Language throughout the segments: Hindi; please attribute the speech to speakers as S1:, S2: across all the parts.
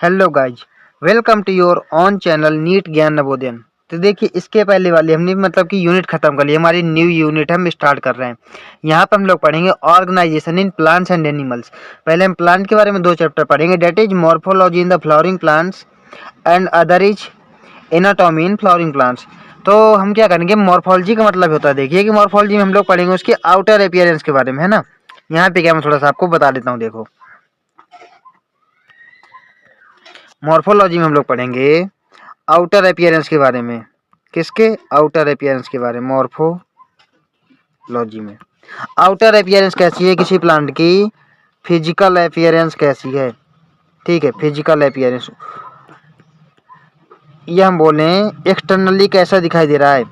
S1: Hello guys, welcome to your own channel NEET Gyan Navodayan. तो देखिए, इसके पहले वाली हमने मतलब कि यूनिट खत्म कर ली। हमारी न्यू यूनिट हम स्टार्ट कर रहे हैं। यहाँ पर हम लोग पढ़ेंगे organisation in plants and animals. पहले हम प्लांट के बारे में 2 चैप्टर पढ़ेंगे, that is morphology in the flowering plants and other is anatomy in flowering plants. तो हम क्या करेंगे, मॉर्फोलॉजी का मतलब होता है, देखिए कि मॉर्फोलॉजी में हम लोग पढ़ेंगे उसकी आउटर अपीयरेंस के बारे में, है ना। यहाँ पे क्या मैं थोड़ा सा आपको बता देता हूँ। देखो, मॉर्फोलॉजी में हम लोग पढ़ेंगे आउटर अपीयरेंस के बारे में। किसके? आउटर अपीयरेंस के बारे में मॉर्फोलॉजी में। आउटर अपीयरेंस कैसी है किसी प्लांट की, फिजिकल अपीयरेंस कैसी है, ठीक है, फिजिकल अपीयरेंस। ये हम बोले एक्सटर्नली कैसा दिखाई दे रहा है,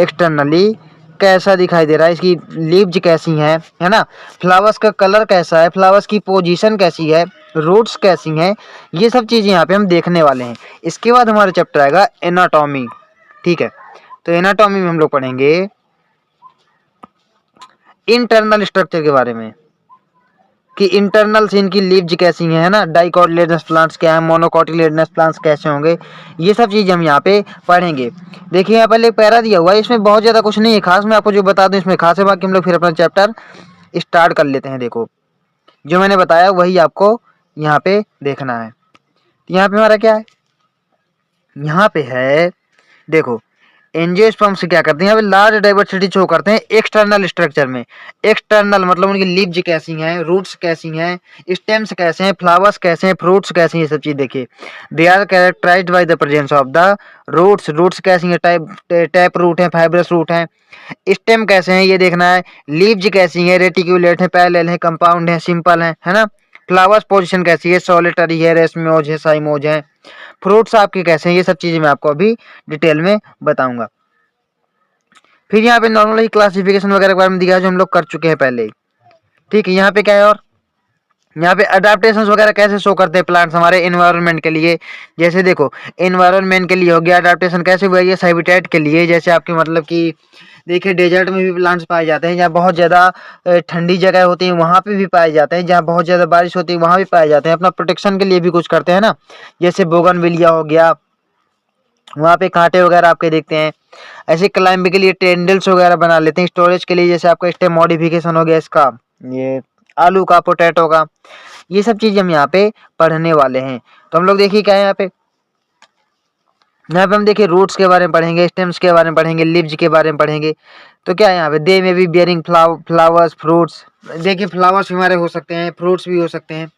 S1: एक्सटर्नली कैसा दिखाई दे रहा है, इसकी लीव्स कैसी हैं, है ना। फ्लावर्स का कलर कैसा है, फ्लावर्स की पोजीशन कैसी है, रूट्स कैसी हैं, ये सब चीज़ें यहाँ पे हम देखने वाले हैं। इसके बाद हमारा चैप्टर आएगा एनाटॉमी, ठीक है। तो एनाटॉमी में हम लोग पढ़ेंगे इंटरनल स्ट्रक्चर के बारे में कि इंटरनल से इनकी लीव्स कैसी हैं, है ना। डाइकोटिलेडनस प्लांट्स क्या है, मोनोकोटिलेडनस प्लांट्स कैसे होंगे, ये सब चीज़ हम यहाँ पे पढ़ेंगे। देखिए, यहाँ पहले एक पैरा दिया हुआ है, इसमें बहुत ज़्यादा कुछ नहीं है खास। मैं आपको जो बता दूँ इसमें खास है, बाकी हम लोग फिर अपना चैप्टर स्टार्ट कर लेते हैं। देखो, जो मैंने बताया वही आपको यहाँ पे देखना है। तो यहाँ पे हमारा क्या है, यहाँ पे है, देखो, एंजियोस्पर्म से क्या करते हैं, यहाँ पे लार्ज डाइवर्सिटी शो करते हैं एक्सटर्नल स्ट्रक्चर में। एक्सटर्नल मतलब उनकी लीव्स कैसी हैं, रूट्स कैसी हैं, स्टेम्स कैसे हैं, फ्लावर्स कैसे हैं, फ्रूट्स कैसी हैं, ये सब चीज़ देखिए। They are characterised by the presence of the roots. Roots कैसी हैं, टैप रूट हैं, फाइब्रस रूट हैं। स्टेम कैसे हैं ये देखना है। लीव्स कैसी हैं, रेटिकुलेट हैं, पैरेलल हैं, कंपाउंड हैं, सिंपल हैं, है ना। फ्लावर्स पोजीशन कैसी है, सॉलिटरी है, रेसमोज है, साइमोज है। फ्रूट्स आपके कैसे हैं, ये सब चीज़ें मैं आपको अभी डिटेल में बताऊंगा। फिर यहाँ पे नॉर्मली क्लासिफिकेशन वगैरह के बारे में दिया है, जो हम लोग कर चुके हैं पहले ही, ठीक है। यहाँ पे क्या है, और यहाँ पे अडेप्टेशंस वगैरह कैसे शो करते हैं प्लांट्स हमारे एनवायरनमेंट के लिए। जैसे देखो, एनवायरनमेंट के लिए हो गया अडेप्टेशन, कैसे हुआ ये हैबिटेट के लिए, जैसे आपके मतलब कि देखिए डेजर्ट में भी प्लांट्स पाए जाते हैं, जहाँ बहुत ज़्यादा ठंडी जगह होती है वहाँ पे भी पाए जाते हैं, जहाँ बहुत ज़्यादा बारिश होती है वहाँ भी पाए जाते हैं। अपना प्रोटेक्शन के लिए भी कुछ करते हैं ना, जैसे बोगनविलिया हो गया, वहाँ पे कांटे वगैरह आपके देखते हैं। ऐसे क्लाइंब के लिए टेंडल्स वगैरह बना लेते हैं। स्टोरेज के लिए जैसे आपका स्टेम मॉडिफिकेशन हो गया इसका, ये आलू का, पोटैटो का, ये सब चीज़ हम यहाँ पे पढ़ने वाले हैं। तो हम लोग देखिए क्या है यहाँ पे, हम देखिए रूट्स के बारे में पढ़ेंगे, स्टेम्स के बारे में पढ़ेंगे, लीव्स के बारे में पढ़ेंगे। तो क्या है यहाँ पे, दे में भी बियरिंग फ्लावर्स फ्रूट्स। देखिए, फ्लावर्स भी हमारे हो सकते हैं, फ्रूट्स भी हो सकते हैं।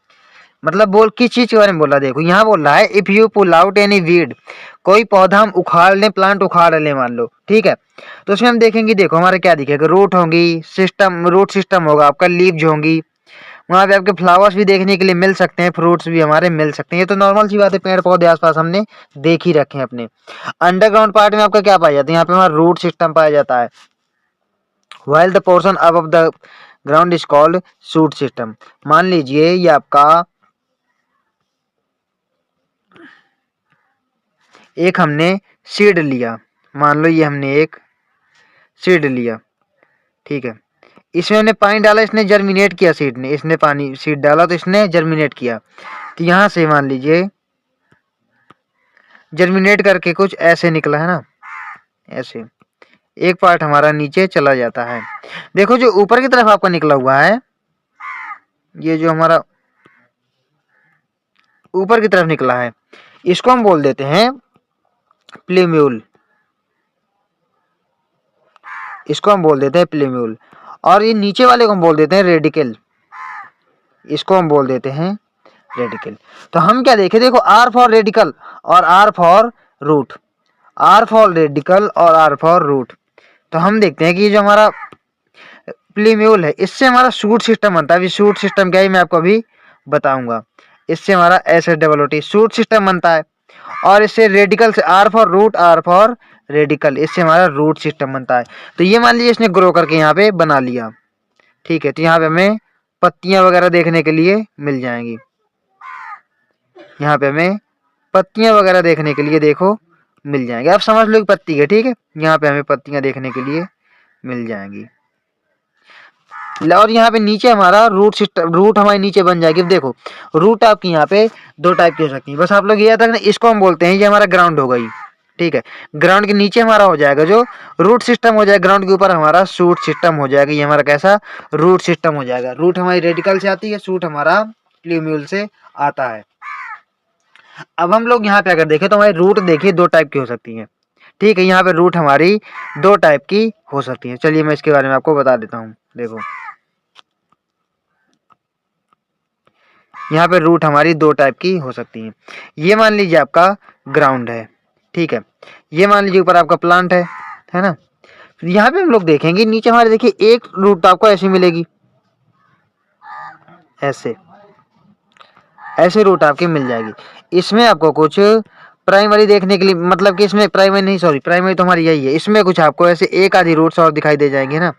S1: मतलब बोल किस चीज के बारे में बोल रहा है, देखो यहाँ बोल रहा है if you pull out any weed, कोई पौधा हम उखाड़ लें, प्लांट उखाड़ लें मान लो, ठीक है। तो उसमें हम देखेंगे, देखो हमारे क्या दिखेगा, रूट होंगी, सिस्टम, रूट सिस्टम होगा आपका, लीव्स होंगी, वहाँ पे आपके फ्लावर्स भी देखने के लिए मिल सकते हैं, फ्रूट्स भी हमारे मिल सकते हैं। ये तो नॉर्मल सी बात है, पेड़ पौधे आसपास हमने देख ही रखे हैं अपने। अंडरग्राउंड पार्ट में आपका क्या पाया जाता है, यहाँ पे हमारा रूट सिस्टम पाया जाता है, while the portion above the ground is called shoot system। मान लीजिए ये आपका एक हमने सीड लिया, मान लो ये हमने एक सीड लिया, ठीक है। इसमें हमने पानी डाला, इसने जर्मिनेट किया, सीड ने, इसने पानी सीड डाला तो इसने जर्मिनेट किया। तो यहाँ से मान लीजिए जर्मिनेट करके कुछ ऐसे निकला, है ना, ऐसे एक पार्ट हमारा नीचे चला जाता है। देखो जो ऊपर की तरफ आपका निकला हुआ है, ये जो हमारा ऊपर की तरफ निकला है, इसको हम बोल देते हैं प्लेम्यूल, इसको हम बोल देते हैं प्लेम्यूल। और ये नीचे वाले को हम बोल देते हैं रेडिकल, इसको हम बोल देते हैं रेडिकल। तो हम क्या देखें, देखो आर फॉर रेडिकल और R for root, R for radical और आर फॉर रूट। तो हम देखते हैं कि ये जो हमारा प्लेम्यूल है, इससे हमारा शूट सिस्टम बनता है। अभी शूट सिस्टम क्या है मैं आपको अभी बताऊंगा। इससे हमारा SSOT शूट सिस्टम बनता है, और इससे रेडिकल से R for root, R for radical, इससे हमारा रूट सिस्टम बनता है। तो ये मान लीजिए इसने ग्रो करके यहाँ पे बना लिया, ठीक है। तो यहाँ पे हमें पत्तियां वगैरह देखने के लिए मिल जाएंगी, यहाँ पे हमें पत्तियां वगैरह देखने के लिए देखो मिल जाएंगे। आप समझ लो कि पत्ती है, ठीक है, यहाँ पे हमें पत्तियां देखने के लिए मिल जाएंगी। और यहाँ पे नीचे हमारा रूट सिस्टम, रूट हमारी नीचे बन जाएगी। अब देखो रूट आपकी यहाँ पे दो टाइप की हो सकती है, बस आप लोग ये याद रखना, इसको हम बोलते हैं, ये हमारा ग्राउंड हो गई, ठीक है। ग्राउंड के नीचे हमारा हो जाएगा जो रूट सिस्टम हो जाएगा, ग्राउंड के ऊपर हमारा शूट सिस्टम हो जाएगा, ये हमारा कैसा रूट सिस्टम हो जाएगा। रूट हमारी रेडिकल से आती है, शूट हमारा प्लूम्यूल से आता है। अब हम लोग यहाँ पे अगर देखें तो हमारी रूट देखिए दो टाइप की हो सकती है, ठीक है। यहाँ पे रूट हमारी दो टाइप की हो सकती है, चलिए मैं इसके बारे में आपको बता देता हूँ। देखो यहाँ पे रूट हमारी दो टाइप की हो सकती है। ये मान लीजिए आपका ग्राउंड है, ठीक है। ये मान लीजिए ऊपर आपका प्लांट है ना। फिर यहाँ पे हम लोग देखेंगे नीचे हमारे देखिए एक रूट तो आपको ऐसी मिलेगी, ऐसे ऐसे रूट आपकी मिल जाएगी। इसमें आपको कुछ प्राइमरी देखने के लिए, मतलब कि इसमें प्राइमरी नहीं, सॉरी प्राइमरी तो हमारी यही है, इसमें कुछ आपको ऐसे एक आधी रूट्स और दिखाई दे जाएंगे ना,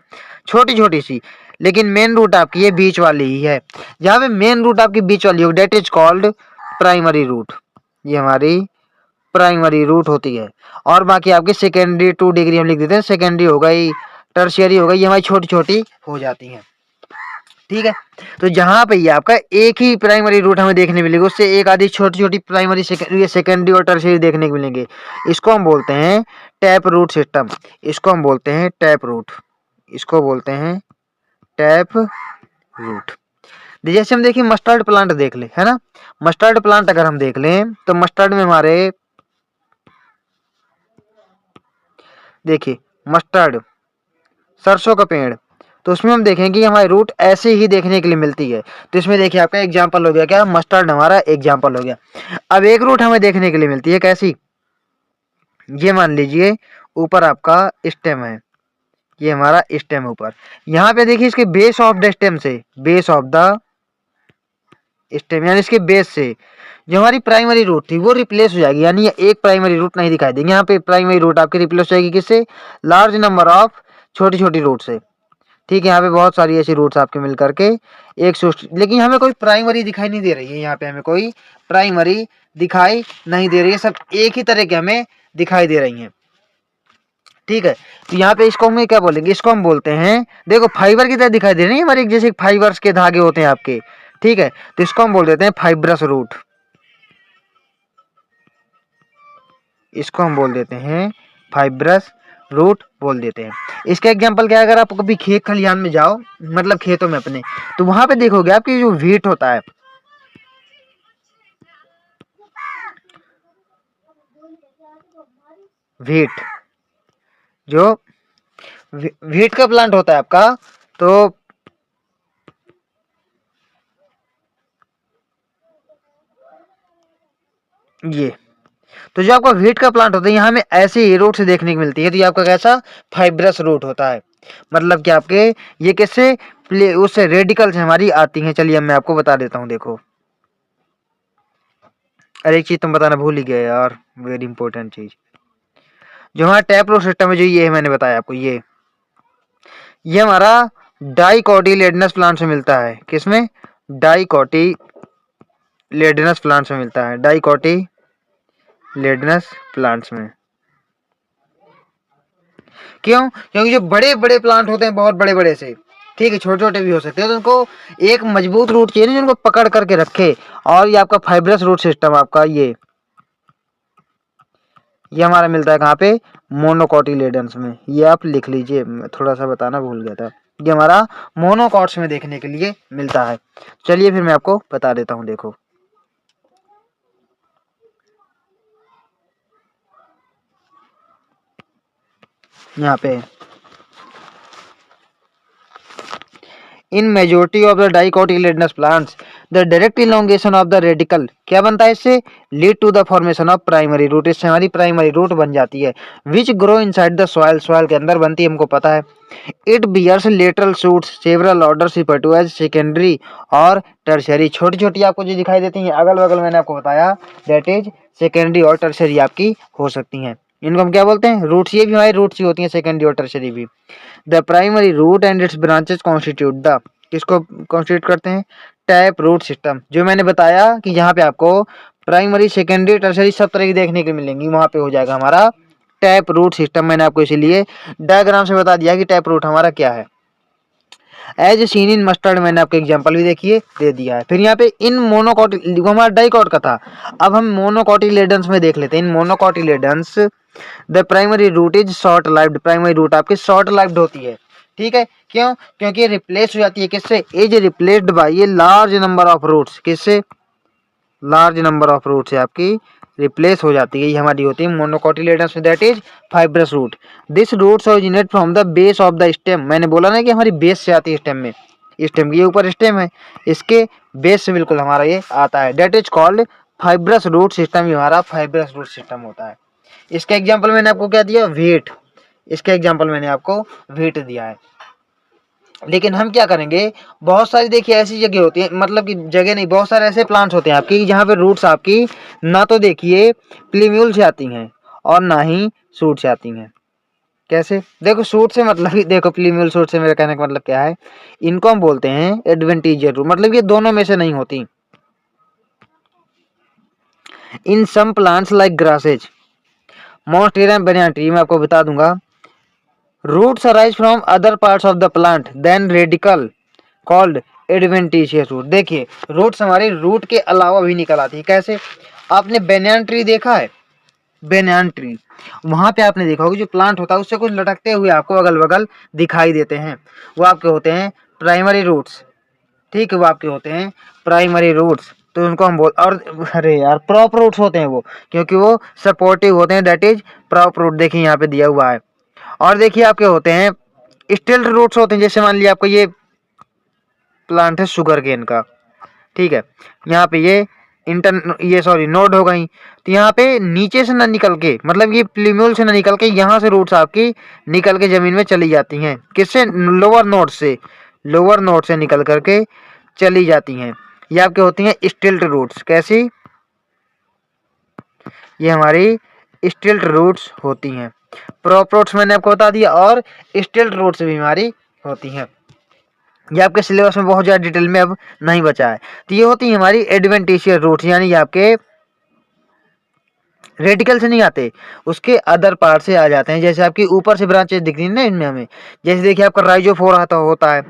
S1: छोटी छोटी सी। लेकिन मेन रूट आपकी ये बीच वाली ही है। जहाँ पे मेन रूट आपकी बीच वाली होगी that is called primary root, ये हमारी प्राइमरी रूट होती है। और बाकी आपकी सेकेंडरी 2 डिग्री हम लिख देते हैं, सेकेंडरी हो गई, टर्शियरी हो गई, ये हमारी छोटी छोटी हो जाती हैं, ठीक है। तो जहां पे ये आपका एक ही प्राइमरी रूट हमें देखने मिलेगी, उससे एक आधी छोटी छोटी प्राइमरी सेकेंडरी और टर्शियरी देखने को मिलेंगे, इसको हम बोलते हैं टैप रूट सिस्टम, इसको हम बोलते हैं टैप रूट, इसको बोलते हैं टैप रूट। जैसे हम देखिए मस्टर्ड प्लांट देख ले, है ना। मस्टर्ड प्लांट अगर हम देख लें तो मस्टर्ड में हमारे देखिए मस्टर्ड सरसों का पेड़, तो उसमें हम देखेंगे कि हमारी रूट ऐसे ही देखने के लिए मिलती है। तो इसमें देखिए आपका एग्जाम्पल हो गया क्या, मस्टर्ड हमारा एग्जाम्पल हो गया। अब एक रूट हमें देखने के लिए मिलती है कैसी, ये मान लीजिए ऊपर आपका स्टेम है, ये हमारा स्टेम ऊपर, यहाँ पे देखिए इसके बेस ऑफ द स्टेम से, बेस ऑफ द स्टेम यानी इसके बेस से जो हमारी प्राइमरी रूट थी वो रिप्लेस हो जाएगी, यानी एक प्राइमरी रूट नहीं दिखाई देगी। यहाँ पे प्राइमरी रूट आपकी रिप्लेस हो जाएगी किससे, लार्ज नंबर ऑफ छोटी छोटी रूट से, ठीक है। यहाँ पे बहुत सारी ऐसी रूट्स आपके मिल करके एक लेकिन हमें कोई प्राइमरी दिखाई नहीं दे रही है, यहाँ पे हमें कोई प्राइमरी दिखाई नहीं दे रही है, सब एक ही तरह के हमें दिखाई दे रही हैं, ठीक है। तो यहाँ पे इसको हम क्या बोलेंगे, इसको हम बोलते हैं, देखो फाइबर की तरह दिखाई दे रही है हमारे, जैसे फाइबर्स के धागे होते हैं आपके, ठीक है। तो इसको हम बोल देते हैं फाइब्रस रूट, इसको हम बोल देते हैं फाइब्रस रूट बोल देते हैं। इसका एग्जांपल क्या है, अगर आप कभी खेत खलिहान में जाओ, मतलब खेतों में अपने, तो वहां पे देखोगे आपकी जो व्हीट होता है, व्हीट जो व्हीट का प्लांट होता है आपका, तो ये तो जो आपका व्हीट का प्लांट होता है यहाँ में ऐसे ही रूट से देखने को मिलती है, तो ये आपका कैसा फाइब्रस रूट होता है, मतलब कि आपके ये कैसे उससे रेडिकल से हमारी आती हैं। चलिए मैं आपको बता देता हूँ, देखो अरे एक चीज तुम बताना भूल ही गए यार, वेरी इंपॉर्टेंट चीज, जो हमारा टैप रूट सिस्टम है, जो ये है मैंने बताया आपको, ये हमारा डाइकोटिलेडनस प्लांट से मिलता है, किसमें, डाइकोटिलेडनस प्लांट्स में मिलता है, डाइकोटिलेडनस प्लांट्स में। क्यों, क्योंकि जो बड़े बड़े प्लांट होते हैं बहुत बड़े बड़े से, ठीक है, छोटे छोटे भी हो सकते हैं, तो उनको एक मजबूत रूट चाहिए ना, जिनको पकड़ करके रखे। और ये आपका फाइब्रस रूट सिस्टम आपका ये हमारा मिलता है कहाँ पे, मोनोकोटिलेडन्स में, ये आप लिख लीजिए, मैं थोड़ा सा बताना भूल गया था, ये हमारा मोनोकॉट्स में देखने के लिए मिलता है। चलिए फिर मैं आपको बता देता हूँ, देखो यहाँ पे in majority of the dicotyledonous plants the direct elongation of the radicle क्या बनता है, इससे lead to the formation of primary root, इससे हमारी प्राइमरी रूट बन जाती है, which grow inside the soil, soil के अंदर बनती है, हमको पता है। It bears lateral shoots several orders refer to as secondary और टर्शियरी, छोटी छोटी आपको जो दिखाई देती हैं अगल बगल, मैंने आपको बताया दैट इज सेकेंडरी और टर्शियरी आपकी हो सकती हैं। इनको हम क्या बोलते हैं, रूट्स, ये भी हमारी रूट्स ही होती हैं, सेकेंडरी और टर्शियरी भी। The primary root and its branches constitute the, किसको कॉन्स्टिट्यूट करते हैं, टैप रूट सिस्टम। जो मैंने बताया कि यहाँ पे आपको प्राइमरी सेकेंडरी टर्शरी सब तरह की देखने के मिलेंगी, वहां पे हो जाएगा हमारा टैप रूट सिस्टम। मैंने आपको इसीलिए डायग्राम से बता दिया कि टैप रूट हमारा क्या है। एज सीन इन मस्टर्ड, मैंने आपको एग्जांपल भी देखिए दे दिया है। फिर यहाँ पे इन मोनोकोटिल, वो हमारा डाइकॉट का था। अब हम मोनोकोटिलेडन्स में देख लेते हैं। In monocotyledons the primary root is short lived, primary root आपकी शॉर्ट लाइव्ड होती है, ठीक है। क्यों? क्योंकि रिप्लेस हो जाती है किससे? Is replaced by a large number of roots, किससे? लार्ज नंबर ऑफ रूट से आपकी रिप्लेस हो जाती है, ये हमारी होती है मोनोकोटिलेडन्स में, that is fibrous root. This roots originate from the base of the stem, मैंने बोला ना कि हमारी बेस से आती है स्टेम में, स्टेम के ऊपर स्टेम है, इसके बेस से बिल्कुल हमारा ये आता है, that is called fibrous root system. ये हमारा फाइब्रस रूट सिस्टम होता है। इसका एग्जाम्पल मैंने आपको क्या दिया? वेट। इसका एग्जाम्पल मैंने आपको वेट दिया है। लेकिन हम क्या करेंगे, बहुत सारी देखिए ऐसी जगह होती है, मतलब कि जगह नहीं, बहुत सारे ऐसे प्लांट्स होते हैं आपकी जहाँ पे रूट्स आपकी ना तो देखिए प्लीम्यूल से आती हैं और ना ही सूट से आती हैं। कैसे? देखो सूट से मतलब ही देखो, प्लीम्यूल सूट से मेरे कहने का मतलब क्या है, इनको हम बोलते हैं एडवेंटिजियस रूट, मतलब ये दोनों में से नहीं होती। In some plants like grasses, monstera banana tree, मैं आपको बता दूंगा, roots arise from other parts of the plant than radicle called adventitious root. देखिए रूट्स हमारे रूट के अलावा भी निकल आती है। कैसे? आपने बेनियन ट्री देखा है? बेनियन ट्री, वहां पे आपने देखा होगा जो प्लांट होता है उससे कुछ लटकते हुए आपको अगल बगल दिखाई देते हैं, वो आपके होते हैं प्राइमरी रूट्स, ठीक है, वो आपके होते हैं प्राइमरी रूट्स। तो उनको हम बोल, और अरे यार प्रॉप रूट्स होते हैं वो, क्योंकि वो सपोर्टिव होते हैं, दैट इज प्रॉप रूट। देखिए यहाँ पे दिया हुआ है। और देखिए आपके होते हैं स्टिल्ट रूट्स होते हैं, जैसे मान लिया आपको ये प्लांट है शुगर केन का, ठीक है, यहाँ पे ये सॉरी नोड हो गई, तो यहाँ पे नीचे से ना निकल के, मतलब ये प्लीम्यूल से ना निकल के, यहाँ से रूट्स आपकी निकल के जमीन में चली जाती हैं। किससे? लोअर नोड से, लोअर नोड से निकल करके चली जाती हैं। ये आपके होती हैं स्टिल्ट रूट्स। कैसी? ये हमारी स्टिल्ट रूट्स होती हैं। प्रॉप रूट्स मैंने आपको बता दिया, और स्टिल्ट रूट्स भी हमारी होती हैं। ये आपके सिलेबस में बहुत ज़्यादा डिटेल में अब नहीं बचा है। तो ये होती है हमारी एडवेंटिशियस रूट्स, यानी ये आपके रेडिकल से नहीं आते, उसके अदर पार्ट से आ जाते हैं। जैसे आपकी ऊपर से ब्रांचेस दिख रही है ना इनमें हमें, जैसे देखिए आपका राइजोफोर होता है,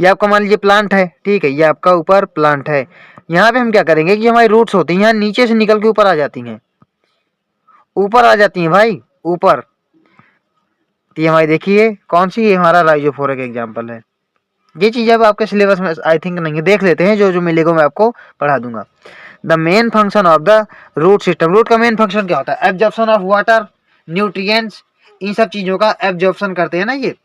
S1: ये आपका मान लीजिए प्लांट है, ठीक है, ये आपका ऊपर प्लांट है। यहाँ पे हम क्या करेंगे कि हमारी रूट्स होती हैं यहाँ नीचे से निकल के ऊपर आ जाती हैं, ऊपर आ जाती हैं भाई, ऊपर। तो ये हमारी देखिए कौन सी, ये हमारा राइजोफोरा का एग्जाम्पल है। ये चीज़ अब आपके सिलेबस में आई थिंक नहीं है, देख लेते हैं, जो जो मिलेगा मैं आपको पढ़ा दूंगा। The main function of the root system, root का मेन फंक्शन क्या होता है? एब्जॉर्प्शन ऑफ वाटर, न्यूट्रिएंट्स, इन सब चीज़ों का एब्जॉर्प्शन करते हैं ना ये,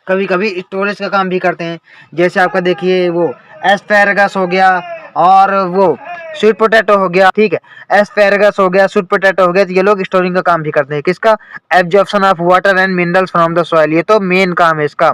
S1: कभी कभी स्टोरेज का काम भी करते हैं। जैसे आपका देखिए वो एस्पैरागस हो गया, और वो स्वीट पोटैटो हो गया, ठीक है, एस्पैरागस हो गया, स्वीट पोटैटो हो गया, तो ये लोग स्टोरिंग का काम भी करते हैं। किसका? Absorption of water and minerals from the soil, ये तो मेन काम है इसका।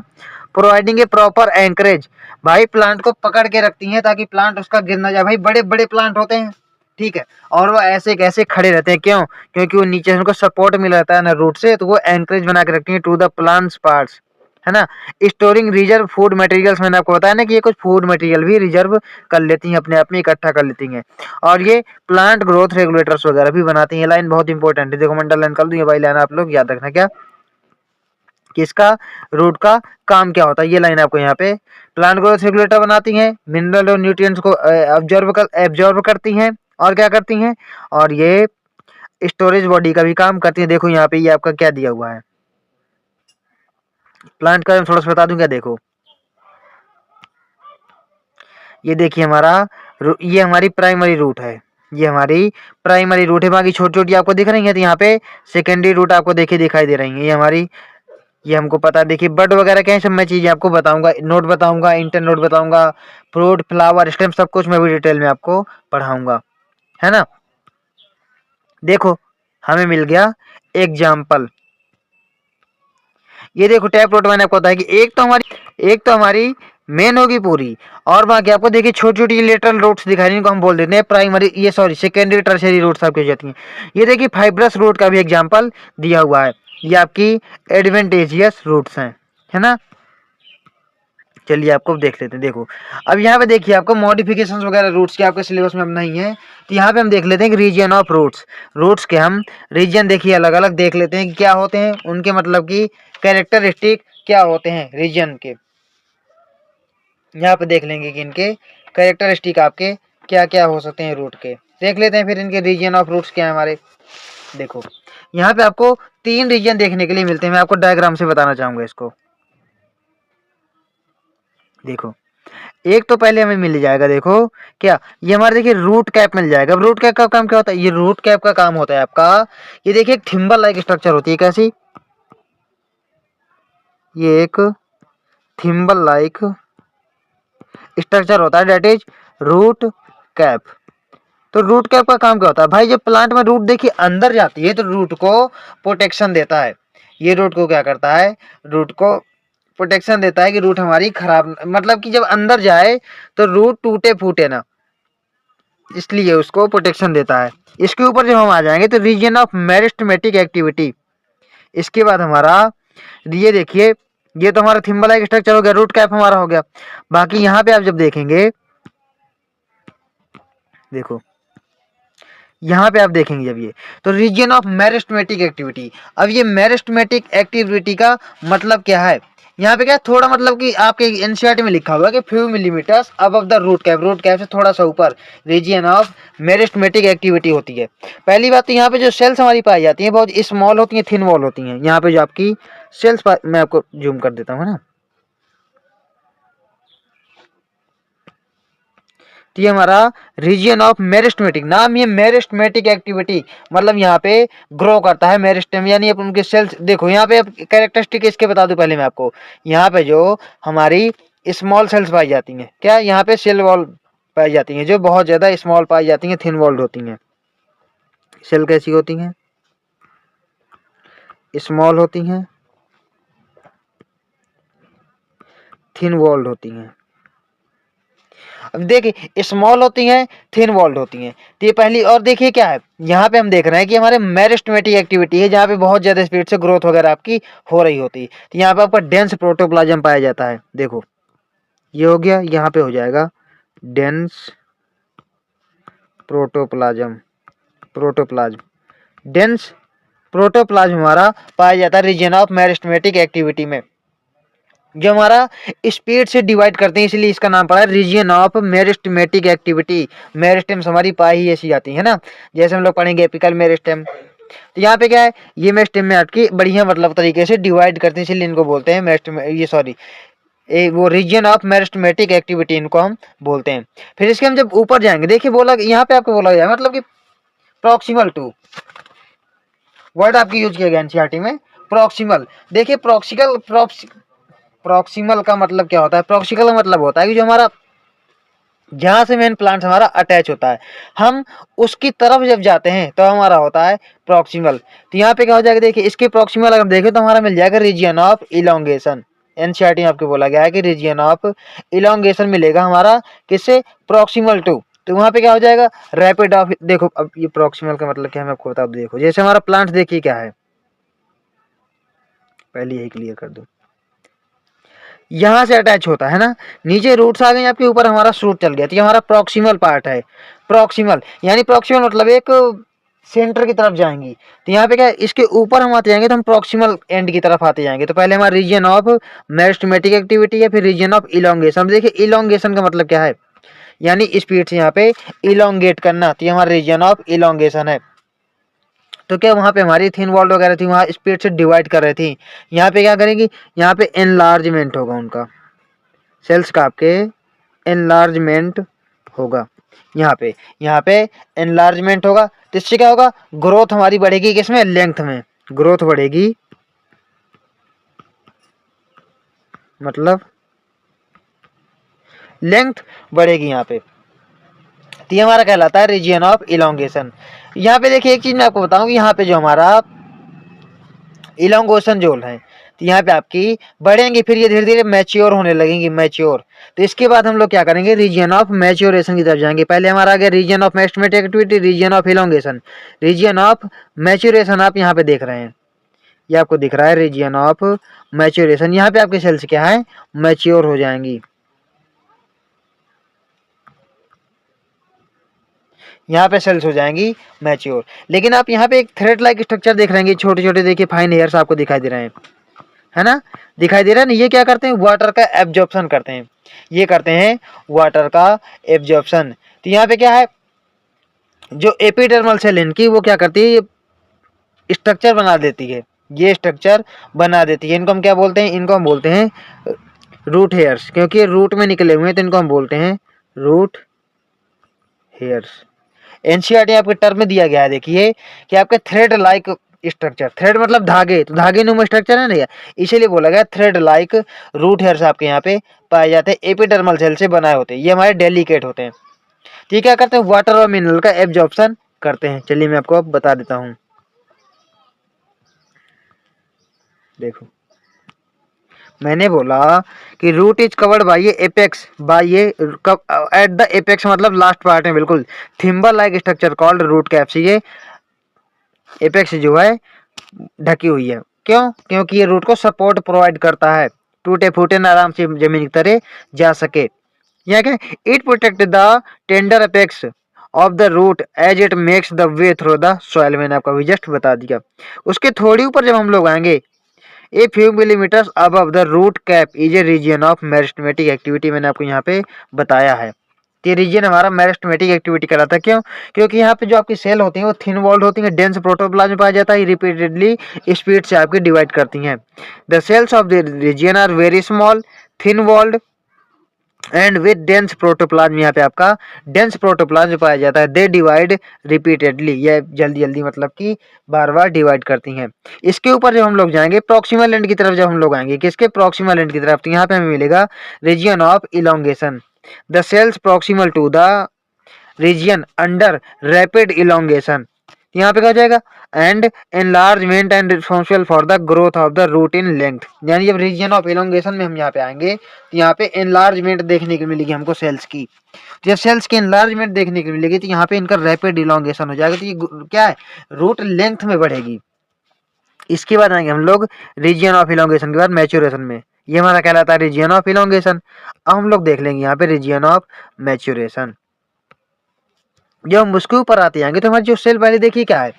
S1: प्रोवाइडिंग ए प्रॉपर एंकरेज, भाई प्लांट को पकड़ के रखती हैं ताकि प्लांट उसका गिर ना जाए। भाई बड़े बड़े प्लांट होते हैं, ठीक है, और वो ऐसे कैसे खड़े रहते हैं, क्यों? क्योंकि वो नीचे से उनको सपोर्ट मिल रहता है ना रूट से, तो वो एंकरेज बना के रखती है टू द प्लांट्स पार्ट्स, है ना। स्टोरिंग रिजर्व फूड मटेरियल्स, मैंने आपको बताया ना कि ये कुछ फूड मटेरियल भी रिजर्व कर लेती हैं, अपने आप में इकट्ठा कर लेती हैं। और ये प्लांट ग्रोथ रेगुलेटर्स वगैरह भी बनाती हैं। लाइन बहुत इंपॉर्टेंट है, देखो मंडल लाइन कर दूँ, ये भाई लाइन आप लोग याद रखना क्या, कि इसका रूट का काम क्या होता है। ये लाइन आपको यहाँ पे प्लांट ग्रोथ रेगुलेटर बनाती हैं, मिनरल और न्यूट्रिएंट्स को एब्जॉर्ब करती हैं, और क्या करती हैं, और ये स्टोरेज बॉडी का भी काम करती है। देखो यहाँ पे ये आपका क्या दिया हुआ है, प्लांट का थोड़ा सा बता दूं क्या, देखो ये देखिए हमारा ये हमारी प्राइमरी रूट है, ये हमारी प्राइमरी रूट है, बाकी छोटी छोटी आपको दिख रही है, तो यहाँ पे सेकेंडरी रूट आपको देखिए दिखाई दे रही है। ये हमारी, ये हमको पता है, देखिए बर्ड वगैरह क्या है, सब मैं चीज़ें आपको बताऊंगा, नोट बताऊंगा, इंटर नोट बताऊंगा, फ्रूट फ्लावर स्टेम सब कुछ मैं भी डिटेल में आपको पढ़ाऊंगा, है ना। देखो हमें मिल गया एग्जाम्पल, ये देखो टैप रूट, मैंने आपको बताया कि एक तो हमारी मेन होगी पूरी, और बाकी आपको देखिए छोटी छोटी लेटरल रूट्स दिखाई रही, इनको हम बोल देते हैं प्राइमरी, ये सॉरी सेकेंडरी टर्शियरी रूट्स आपकी हो जाती हैं। ये देखिए फाइब्रस रूट का भी एग्जाम्पल दिया हुआ है, ये आपकी एडवेंटेजियस रूट्स हैं, है ना। चलिए आपको देख लेते हैं। देखो अब यहाँ पे देखिए आपको मॉडिफिकेशंस वगैरह रूट्स के आपके सिलेबस में अब नहीं है, तो यहाँ पे हम देख लेते हैं कि रीजन ऑफ रूट्स, रूट्स के हम रीजन देखिए अलग अलग देख लेते हैं कि क्या होते हैं, उनके मतलब कि कैरेक्टरिस्टिक क्या होते हैं रीजन के। यहाँ पे देख लेंगे कि इनके कैरेक्टरिस्टिक आपके क्या क्या हो सकते हैं रूट के। देख लेते हैं फिर इनके रीजन ऑफ रूट्स क्या है हमारे। देखो यहाँ पे आपको 3 रीजन देखने के लिए मिलते हैं। मैं आपको डायग्राम से बताना चाहूंगा इसको। देखो एक तो पहले हमें मिल जाएगा, देखो क्या ये हमारे देखिए रूट कैप मिल जाएगा। अब रूट कैप का काम क्या होता है, ये रूट कैप का काम होता है आपका, ये देखिए एक थिम्बल लाइक स्ट्रक्चर होती है। कैसी, ये एक थिम्बल लाइक स्ट्रक्चर होता है, डेट इज रूट कैप। तो रूट कैप का काम क्या होता है भाई, जब प्लांट में रूट देखिए अंदर जाती है तो रूट को प्रोटेक्शन देता है। ये रूट को क्या करता है, रूट को प्रोटेक्शन देता है कि रूट हमारी खराब, मतलब कि जब अंदर जाए तो रूट टूटे फूटे ना, इसलिए उसको प्रोटेक्शन देता है। इसके ऊपर जब हम आ जाएंगे तो रीजन ऑफ मेरिस्टेमेटिक एक्टिविटी, इसके बाद हमारा ये देखिए, ये तो हमारा थिम्बल स्ट्रक्चर हो गया, रूट कैप हमारा हो गया। बाकी यहाँ पे आप जब देखेंगे, देखो यहाँ पे आप देखेंगे जब ये, तो रीजन ऑफ मेरिस्टेमेटिक एक्टिविटी। अब ये मेरिस्टेमेटिक एक्टिविटी का मतलब क्या है, यहाँ पे क्या थोड़ा मतलब कि आपके एनसीईआरटी में लिखा हुआ है कि फ्यू मिलीमीटर्स अब द रूट कैप से थोड़ा सा ऊपर रीजन ऑफ मेरिस्टेमेटिक एक्टिविटी होती है। पहली बात तो यहाँ पे जो सेल्स हमारी पाई जाती हैं बहुत स्मॉल होती हैं, थिन वॉल होती हैं। यहाँ पे जो आपकी सेल्स, मैं आपको जूम कर देता हूँ ना, तो ये हमारा रीजन ऑफ मेरिस्टेमेटिक, नाम ये मेरिस्टेमेटिक एक्टिविटी, मतलब यहाँ पे ग्रो करता है मेरिस्टेम, यानी अपन उनके सेल्स। देखो यहाँ पे कैरेक्टरिस्टिक इसके बता दूं पहले मैं आपको, यहाँ पे जो हमारी स्मॉल सेल्स पाई जाती हैं, क्या यहाँ पे सेल वॉल पाई जाती हैं जो बहुत ज्यादा स्मॉल पाई जाती हैं, थिन वॉल्ड होती हैं। सेल कैसी होती हैं, स्मॉल होती हैं, थिन वॉल्ड होती हैं। अब देखिए स्मॉल होती हैं, थिन वॉल्ड होती हैं, तो ये पहली। और देखिए क्या है, यहाँ पे हम देख रहे हैं कि हमारे मेरिस्टेमेटिक एक्टिविटी है जहाँ पे बहुत ज्यादा स्पीड से ग्रोथ वगैरह आपकी हो रही होती है। तो यहाँ पे आपका डेंस प्रोटोप्लाज्म पाया जाता है। देखो ये हो गया, यहाँ पे हो जाएगा डेंस प्रोटोप्लाज्म, डेंस प्रोटोप्लाज्म हमारा पाया जाता है रीजन ऑफ मेरिस्टेमेटिक एक्टिविटी में, जो हमारा स्पीड से डिवाइड करते हैं, इसलिए इसका नाम पड़ा है region of meristematic activity. Meristems हमारी पाई ही ऐसी जाती है ना, जैसे हम लोग पढ़ेंगे एपिकल मेरिस्टेम। तो यहाँ पे क्या है, ये मेरिस्टेम में आपकी बढ़िया मतलब तरीके से डिवाइड करते हैं, इसलिए इनको बोलते हैं मेरिस्टेम, ये सॉरी वो रीजन ऑफ मेरिस्टेमेटिक एक्टिविटी इनको हम बोलते हैं। फिर इसके हम जब ऊपर जाएंगे, देखिए बोला यहाँ पे आपको बोला गया मतलब कि प्रॉक्सिमल टू वर्ड आपकी यूज किया गया एनसीईआरटी में, प्रॉक्सिमल। देखिए प्रॉक्सिमल का मतलब क्या होता है, प्रॉक्सिमल का मतलब होता है कि जो हमारा जहां से मेन प्लांट हमारा अटैच होता है, हम उसकी तरफ जब जाते हैं तो हमारा होता है प्रॉक्सिमल। तो यहाँ पे क्या हो जाएगा, देखिए इसके प्रॉक्सिमल अगर देखें तो हमारा मिल जाएगा रीजन ऑफ इलोंगेशन। एनसीईआरटी में आपको बोला गया है कि रीजन ऑफ इलोंगेशन मिलेगा हमारा किससे, प्रॉक्सिमल टू। तो वहां पे क्या हो जाएगा, रैपिड ऑफ। देखो अब ये प्रॉक्सिमल का मतलब क्या है मैं आपको बता दूं। देखो जैसे हमारा प्लांट देखिए क्या है, पहले यही क्लियर कर दूं, यहाँ से अटैच होता है ना, नीचे रूट्स आ गए आपके, ऊपर हमारा शूट चल गया, तो ये हमारा प्रॉक्सिमल पार्ट है। प्रॉक्सिमल यानी प्रॉक्सिमल मतलब एक सेंटर की तरफ जाएंगी, तो यहाँ पे क्या है, इसके ऊपर हम आते जाएंगे तो हम प्रॉक्सिमल एंड की तरफ आते जाएंगे। तो पहले हमारा रीजन ऑफ मेरिस्टेमेटिक एक्टिविटी है, फिर रीजन ऑफ इलोंगेशन। देखिए इलोंगेशन का मतलब क्या है, यानी स्पीड से यहाँ पे इलोंगेट करना, तो ये हमारा रीजन ऑफ इलोंगेशन है। तो क्या वहाँ पे हमारी थिन वॉल वगैरह थी, वहाँ स्पीड से डिवाइड कर रही थी, यहाँ पे क्या करेंगी, यहाँ पे एनलार्जमेंट होगा उनका, सेल्स का आपके एनलार्जमेंट होगा। यहाँ पे एनलार्जमेंट होगा, तो इससे क्या होगा, ग्रोथ हमारी बढ़ेगी किसमें, लेंथ में ग्रोथ बढ़ेगी, मतलब लेंथ बढ़ेगी यहाँ पे। तो ये हमारा कहलाता है रीजन ऑफ इलोंगेशन। यहाँ पे देखिए एक चीज मैं आपको बताऊं, यहाँ पे जो हमारा इलोंगेशन जोन है, तो यहाँ पे आपकी बढ़ेंगी, फिर ये धीरे धीरे मैच्योर होने लगेंगी, मैच्योर। तो इसके बाद हम लोग क्या करेंगे, रीजन ऑफ मैच्योरेशन की तरफ जाएंगे। पहले हमारा आ गया region of meristematic activity, region of elongation, region of maturation आप यहाँ पे देख रहे हैं, ये आपको दिख रहा है रीजन ऑफ मैच्योरेशन। यहाँ पे आपके सेल्स क्या है, मैच्योर हो जाएंगी, यहाँ पे सेल्स हो जाएंगी मैच्योर। लेकिन आप यहाँ पे एक थ्रेड लाइक स्ट्रक्चर देख रहे हैं, छोटे छोटे देखिए फाइन हेयर्स आपको दिखाई दे रहे हैं, है ना, दिखाई दे रहा है ना। ये क्या करते हैं, वाटर का एब्जॉर्प्शन करते हैं, ये करते हैं वाटर का एब्जॉर्प्शन। तो यहाँ पे क्या है, जो एपिडर्मल सेल इनकी वो क्या करती है, ये स्ट्रक्चर बना देती है, ये स्ट्रक्चर बना देती है। इनको हम क्या बोलते हैं, इनको हम बोलते हैं रूट हेयर्स, क्योंकि ये रूट में निकले हुए हैं तो इनको हम बोलते हैं रूट हेयर्स। एनसीईआरटी आपके टर्म में दिया गया है, देखिए कि आपके थ्रेड लाइक स्ट्रक्चर, थ्रेड मतलब धागे, तो धागे नुमा स्ट्रक्चर है ना, इसीलिए बोला गया थ्रेड लाइक रूट हेयर्स आपके यहाँ पे पाए जाते हैं, एपिडर्मल सेल से बनाए होते हैं, ये हमारे डेलिकेट होते हैं। ठीक, क्या करते हैं, वाटर और मिनरल का एब्जॉर्प्शन करते हैं। चलिए मैं आपको अब बता देता हूँ, देखो मैंने बोला कि रूट इज कवर्ड बाय ये एपेक्स, बाय ये एट द एपेक्स मतलब लास्ट पार्ट में बिल्कुल thimble like structure called root caps, ये एपेक्स जो है ढकी हुई है। क्यों, क्योंकि ये रूट को सपोर्ट प्रोवाइड करता है, टूटे फूटे न आराम से जमीन की तरह जा सके। यहाँ क्या, it protect the tender apex of the root as it makes the way through the soil, मैंने आपको अभी जस्ट बता दिया। उसके थोड़ी ऊपर जब हम लोग आएंगे, a few millimetres above the root cap is a region of meristematic activity, मैंने आपको यहाँ पे बताया है कि रीजन हमारा मेरिस्टेमेटिक एक्टिविटी कराता है। क्यों, क्योंकि यहाँ पे जो आपकी सेल होती हैं वो थिन वॉल्ड होती हैं, डेंस प्रोटोप्लाज्म पाया जाता है, रिपीटेडली स्पीड से आपकी डिवाइड करती हैं। The cells of the region are very small, thin walled and with dense protoplasm, यहाँ पे आपका डेंस प्रोटोप्लाज्म पाया जाता है। दे डिवाइड रिपीटेडली, ये जल्दी जल्दी मतलब कि बार बार डिवाइड करती हैं। इसके ऊपर जब हम लोग जाएंगे प्रॉक्सिमल एंड की तरफ, जब हम लोग आएंगे किसके, प्रॉक्सिमल एंड की तरफ, तो यहाँ पे हमें मिलेगा region of elongation, the cells proximal to the region under rapid elongation, यहाँ पे क्या हो जाएगा, and enlargement and responsible for the growth of the root in length. यानी जब रीजन ऑफ इलोंगेशन में हम यहाँ पे आएंगे तो यहाँ पे एनलार्जमेंट देखने को मिलेगी हमको सेल्स की। तो जब सेल्स की एनलार्जमेंट देखने को मिलेगी तो यहाँ पे इनका रैपिड इलोंगेशन हो जाएगा, तो ये क्या है, रूट लेंथ में बढ़ेगी। इसके बाद आएंगे हम लोग रीजन ऑफ इलोंगेशन के बाद मैच्योरेशन में, ये हमारा कहलाता है रीजन ऑफ इलोंगेशन। अब हम लोग देख लेंगे यहाँ पे रीजन ऑफ मैच्योरेशन। जब हम उसके ऊपर आते जाएंगे तो हमारी जो सेल पहले देखिए क्या है,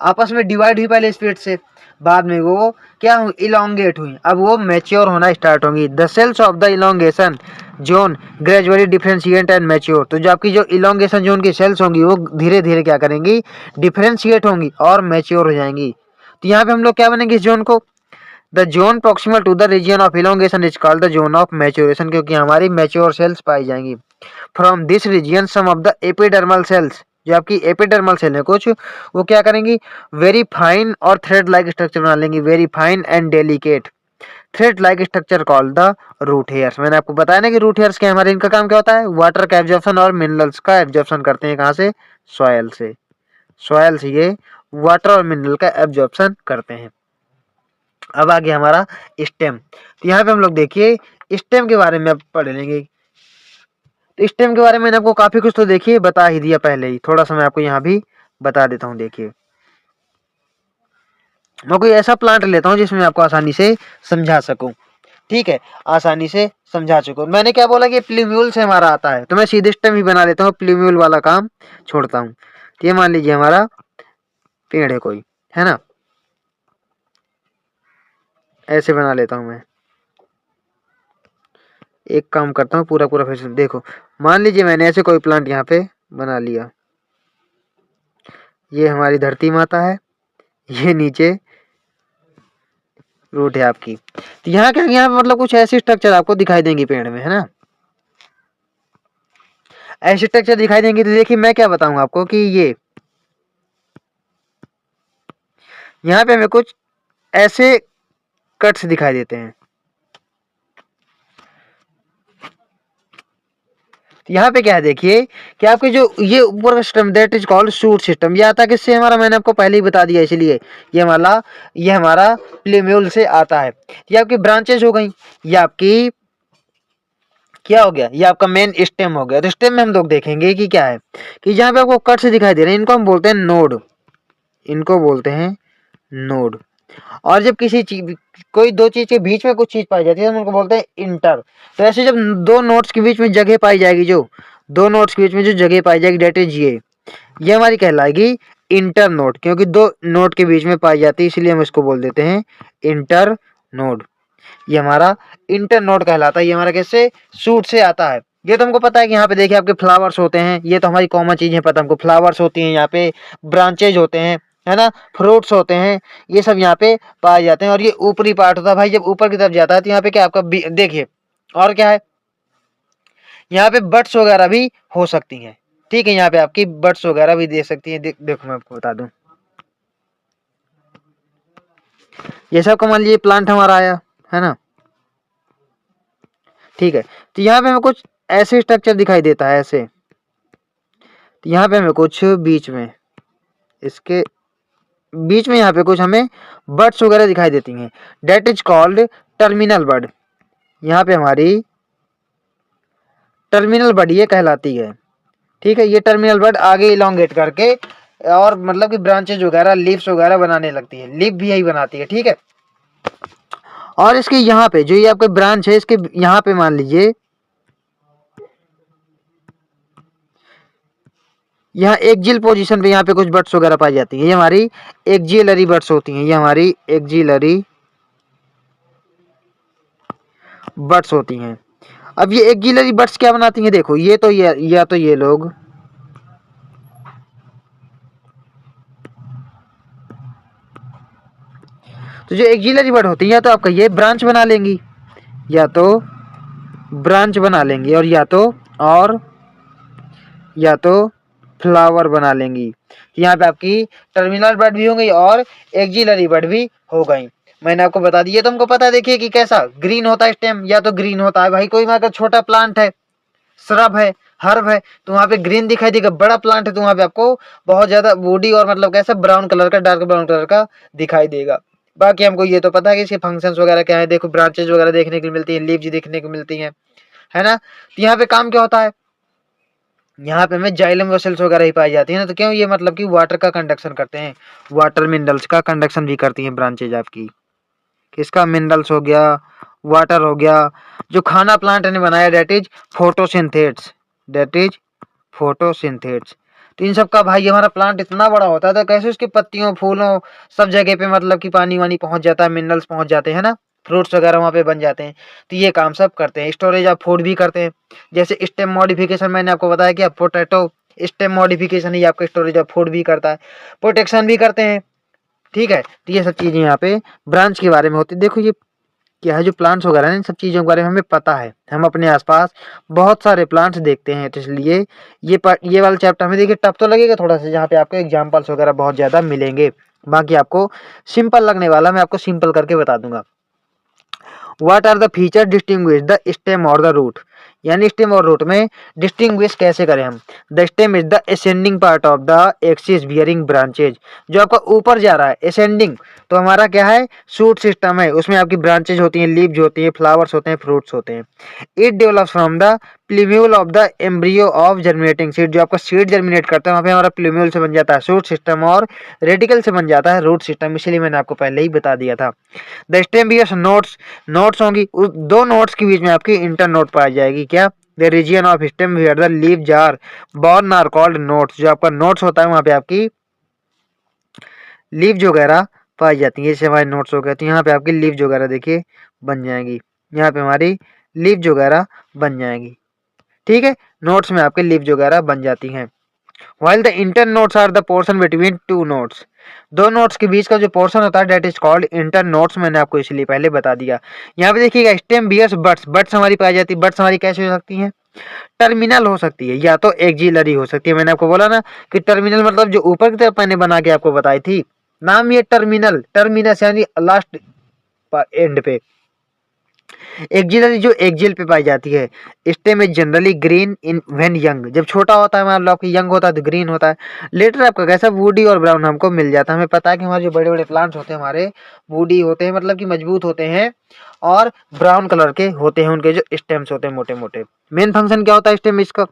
S1: आपस में डिवाइड हुई पहले स्पीड से, बाद में वो क्या हुई, इलोंगेट हुई, अब वो मैच्योर होना स्टार्ट होंगी। The cells of the elongation zone gradually differentiate and mature, तो जो आपकी जो इलोंगेशन जोन की सेल्स होंगी वो धीरे धीरे क्या करेंगी, डिफरेंशिएट होंगी और मैच्योर हो जाएंगी। तो यहाँ पे हम लोग क्या बनेंगे इस जोन को, the zone proximal to the region of elongation is called the zone of maturation, क्योंकि हमारी मैच्योर सेल्स पाई जाएंगी। From this region some of the epidermal cells, जो आपकी एपिडर्मल सेल है कुछ, वो क्या करेंगी, वेरी फाइन और थ्रेड लाइक स्ट्रक्चर बना लेंगी, very fine and delicate thread like structure called the root hairs. मैंने आपको बताया ना कि रूट हेयर्स के हमारे इनका काम क्या होता है, वाटर का एब्जॉर्प्शन और मिनरल्स का एब्जॉर्प्शन करते हैं, कहाँ से, सॉयल से, सॉयल से ये वाटर और मिनरल का एब्जॉर्प्शन करते हैं। अब आगे हमारा स्टेम, तो यहाँ पे हम लोग देखिए स्टेम के बारे में अब पढ़ लेंगे। तो स्टेम के बारे में मैंने आपको काफी कुछ तो देखिए बता ही दिया पहले ही, थोड़ा सा मैं आपको यहाँ भी बता देता हूँ। देखिए मैं कोई ऐसा प्लांट लेता हूँ जिसमें आपको आसानी से समझा सकूं, ठीक है, आसानी से समझा चुका। मैंने क्या बोला कि प्लूम्यूल से हमारा आता है, तो मैं सीधे स्टेम ही बना लेता हूँ, प्लूम्यूल वाला काम छोड़ता हूँ। तो ये मान लीजिए हमारा पेड़ है कोई, है ना, ऐसे बना लेता हूँ मैं। एक काम करता हूँ पूरा पूरा फिर से देखो, मान लीजिए मैंने ऐसे कोई प्लांट यहाँ पे बना लिया, ये हमारी धरती माता है, ये नीचे रूट है आपकी। तो यहाँ क्या, यहाँ मतलब कुछ ऐसी स्ट्रक्चर आपको दिखाई देंगी पेड़ में, है ना, ऐसी स्ट्रक्चर दिखाई देंगी। तो देखिए मैं क्या बताऊंगा आपको कि ये यहाँ पे हमें कुछ ऐसे कट्स दिखाई देते हैं। यहाँ पे क्या है, देखिए कि आपके जो ये ऊपर का system that is called shoot system, ये आता किससे हमारा, मैंने आपको पहले ही बता दिया, इसलिए ये हमारा प्लूम्यूल से आता है। ये आपकी ब्रांचेज हो गई, ये आपकी क्या हो गया, ये आपका मेन स्टेम हो गया। तो स्टेम में हम लोग देखेंगे कि क्या है, कि जहाँ पे आपको कट से दिखाई दे रहे हैं इनको हम बोलते हैं नोड, इनको बोलते हैं नोड। और जब किसी चीज, कोई दो चीज के बीच में कुछ चीज पाई जाती है तो उनको बोलते हैं इंटर। तो ऐसे जब दो नोड्स के बीच में जगह पाई जाएगी, जो दो नोड्स के बीच में जो जगह पाई जाएगी डेट इज ये हमारी कहलाएगी इंटर नोड, क्योंकि दो नोड के बीच में पाई जाती है इसलिए हम इसको बोल देते हैं इंटर नोड, ये हमारा इंटर नोड कहलाता है। ये हमारा कैसे शूट से आता है। ये तो हमको पता है कि यहाँ पे देखिए आपके फ्लावर्स होते हैं, ये तो हमारी कॉमन चीज है, पता हमको फ्लावर्स होती हैं यहाँ पे, ब्रांचेज होते हैं, है ना, फ्रूट्स होते हैं, ये सब यहाँ पे पाए जाते हैं। और ये ऊपरी पार्ट होता है भाई, जब ऊपर की तरफ जाता है तो यहाँ पे क्या आपका देखिए और क्या है, यहाँ पे बट्स वगैरह भी हो सकती हैं। ठीक है, यहाँ पे आपकी बट्स वगैरह भी दे सकती है। देखो मैं आपको बता दूं, ये सब का मान लीजिए प्लांट हमारा आया है ना। ठीक है, तो यहाँ पे हमें कुछ ऐसे स्ट्रक्चर दिखाई देता है ऐसे, तो यहाँ पे हमें कुछ बीच में, इसके बीच में यहाँ पे कुछ हमें बर्ड्स वगैरह दिखाई देती हैं। That is called terminal bud. यहाँ पे हमारी टर्मिनल बर्ड ये कहलाती है। ठीक है, ये टर्मिनल बर्ड आगे इलोंगेट करके और मतलब कि ब्रांचेज वगैरह लीव्स वगैरह बनाने लगती है, लीफ भी यही बनाती है। ठीक है, और इसके यहाँ पे जो ये आपके ब्रांच है, इसके यहाँ पे मान लीजिए यहाँ एक्जिल पोजीशन पे यहाँ पे कुछ बर्ड्स वगैरह पाई जाती है। ये हमारी एक्जिलरी बर्ड्स होती हैं, ये हमारी एक्जिलरी बर्ड्स होती हैं। अब ये एक्जिलरी बर्ड्स क्या बनाती हैं, देखो ये तो ये या तो ये लोग तो जो एक्जिलरी बर्ड होती है या तो आपका ये ब्रांच बना लेंगी, या तो ब्रांच बना लेंगी, और या तो फ्लावर बना लेंगी। यहाँ पे आपकी टर्मिनल बर्ड भी हो गई और एक्जिलरी बर्ड भी हो गई। मैंने आपको बता दिया, तुमको पता है देखिए कि कैसा ग्रीन होता है स्टेम, या तो ग्रीन होता है भाई, कोई अगर छोटा प्लांट है, श्रब है, हर्ब है, तो वहाँ पे ग्रीन दिखाई देगा। बड़ा प्लांट है तो वहाँ पे आपको बहुत ज्यादा बॉडी और मतलब कैसा ब्राउन कलर का, डार्क ब्राउन कलर का दिखाई देगा। बाकी हमको ये तो पता है कि इसके फंक्शंस वगैरह क्या है। देखो ब्रांचेज वगैरह देखने को मिलती है, लीव्स देखने को मिलती हैं, है ना। तो यहाँ पे काम क्या होता है, यहाँ पे हमें जाइलम वेसल्स वगैरह ही पाई जाती है ना। तो क्यों, ये मतलब कि वाटर का कंडक्शन करते हैं, वाटर मिनरल्स का कंडक्शन भी करती हैं ब्रांचेज आपकी। किसका, मिनरल्स हो गया, वाटर हो गया, जो खाना प्लांट ने बनाया डेट इज फोटोसिंथेट्स, डेट इज फोटोसिंथेट्स। तो इन सब का भाई हमारा प्लांट इतना बड़ा होता है तो कैसे उसकी पत्तियों फूलों सब जगह पे मतलब कि पानी वानी पहुंच जाता है, मिनरल्स पहुंच जाते हैं ना, फ्रूट्स वगैरह वहाँ पे बन जाते हैं। तो ये काम सब करते हैं, स्टोरेज ऑफ फूड भी करते हैं। जैसे स्टेम मॉडिफिकेशन मैंने आपको बताया कि पोटैटो स्टेम मॉडिफिकेशन ही आपका स्टोरेज ऑफ फूड भी करता है, प्रोटेक्शन भी करते हैं। ठीक है, तो ये सब चीजें यहाँ पे ब्रांच के बारे में होती है। देखो ये क्या है, जो प्लांट्स वगैरह हैं इन सब चीज़ों के बारे में हमें पता है, हम अपने आसपास बहुत सारे प्लांट्स देखते हैं, तो इसलिए ये वाला चैप्टर हमें देखिए टफ तो लगेगा थोड़ा सा, जहाँ पे आपको एग्जांपल्स वगैरह बहुत ज़्यादा मिलेंगे। बाकी आपको सिंपल लगने वाला, मैं आपको सिंपल करके बता दूंगा। What are the feature distinguish the stem और द रूट, यानी स्टेम और रूट में डिस्टिंग्विश कैसे करें हम। The stem is the ascending part of the axis bearing branches, जो आपका ऊपर जा रहा है असेंडिंग, तो हमारा क्या है, शूट सिस्टम है, उसमें आपकी ब्रांचेज होती हैं, लीव्स होती हैं, फ्लावर्स होते हैं, फ्रूट्स होते हैं। It develops from the plumule of the embryo of germinating seed, जो आपका सीड जर्मिनेट करता है वहाँ पे हमारा प्लूम्यूल से बन जाता है शूट सिस्टम, और रेडिकल से बन जाता है रूट सिस्टम, इसलिए मैंने आपको पहले ही बता दिया था। The stem bears nodes, nodes होंगी, उस दो नोट्स के बीच में आपकी इंटर नोट पाई जाएगी। क्या, the region of stem where the leaves are borne are called nodes, जो आपका नोट्स होता है वहाँ पे आपकी लीव्स वगैरह पाई जाती है। जैसे हमारे नोट्स हो गए तो यहाँ पे आपकी लीव्स वगैरह देखिए बन जाएंगी, यहाँ पे हमारी लीव्स वगैरह बन जाएंगी। ठीक है, नोट्स में आपके लीव्स वगैरह बन जाती हैं। While the inter nodes are the portion between two nodes, दो नोट्स के बीच का जो पोर्शन होता है that is called internodes, मैंने आपको इसलिए पहले बता दिया। यहाँ पे देखिएगा स्टेम बियर्स बट्स, बट्स हमारी पाई जाती है, बट्स हमारी कैसे हो सकती हैं, टर्मिनल हो सकती है या तो एक्जिलरी हो सकती है। मैंने आपको बोला ना कि टर्मिनल मतलब जो ऊपर की तरफ मैंने बना के आपको बताई थी, नाम ये टर्मिनल, टर्मिनस यानी लास्ट एंड पे। एक्जिलरी जो एक्जिल पे पाई जाती है। Stem is generally green in when young, जब छोटा होता है मान लो आपकी यंग होता है तो ग्रीन होता है। लेटर आपका कैसा वुडी और ब्राउन हमको मिल जाता है। हमें पता है कि हमारे जो बड़े बड़े प्लांट्स होते हैं हमारे वुडी होते हैं, मतलब कि मजबूत होते हैं, और ब्राउन कलर के होते हैं उनके जो स्टेम्स होते हैं मोटे मोटे। मेन फंक्शन क्या होता है स्टेम इसका,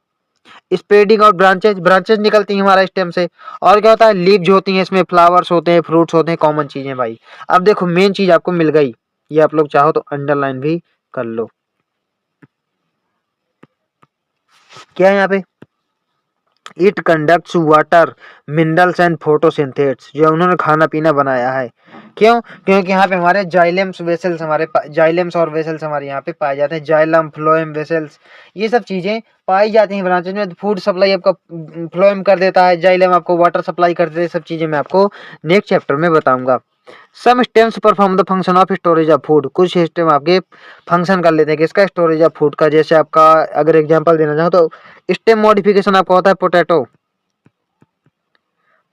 S1: स्प्रेडिंग और ब्रांचेज, ब्रांचेज निकलती हैं हमारा स्टेम से। और क्या होता है, लीव्स होती हैं, इसमें फ्लावर्स होते हैं, फ्रूट्स होते हैं, कॉमन चीजें भाई। अब देखो मेन चीज आपको मिल गई, ये आप लोग चाहो तो अंडरलाइन भी कर लो। क्या है यहाँ पे, it conducts water minerals and photosynthates, जो उन्होंने खाना पीना बनाया है। क्यों? क्योंकि यहाँ पे हमारे जाइलम्स वेसल्स जाइलम्स और वेसल्स हमारे यहाँ पे पाए जाते हैं। जाइलम, फ्लोएम, वेसल्स, ये सब चीजें पाई जाती हैं ब्रांचेज में। फूड सप्लाई आपका फ्लोएम कर देता है, जाइलम आपको वाटर सप्लाई कर देता है। सब चीजें मैं आपको नेक्स्ट चैप्टर में बताऊंगा। Some stems perform the function of storage of food. कुछ सिस्टम आपके फंक्शन कर लेते हैं किसका? स्टोरेज ऑफ फूड का। जैसे आपका अगर एग्जांपल देना चाहूँ तो स्टेम मॉडिफिकेशन आपका होता है पोटैटो।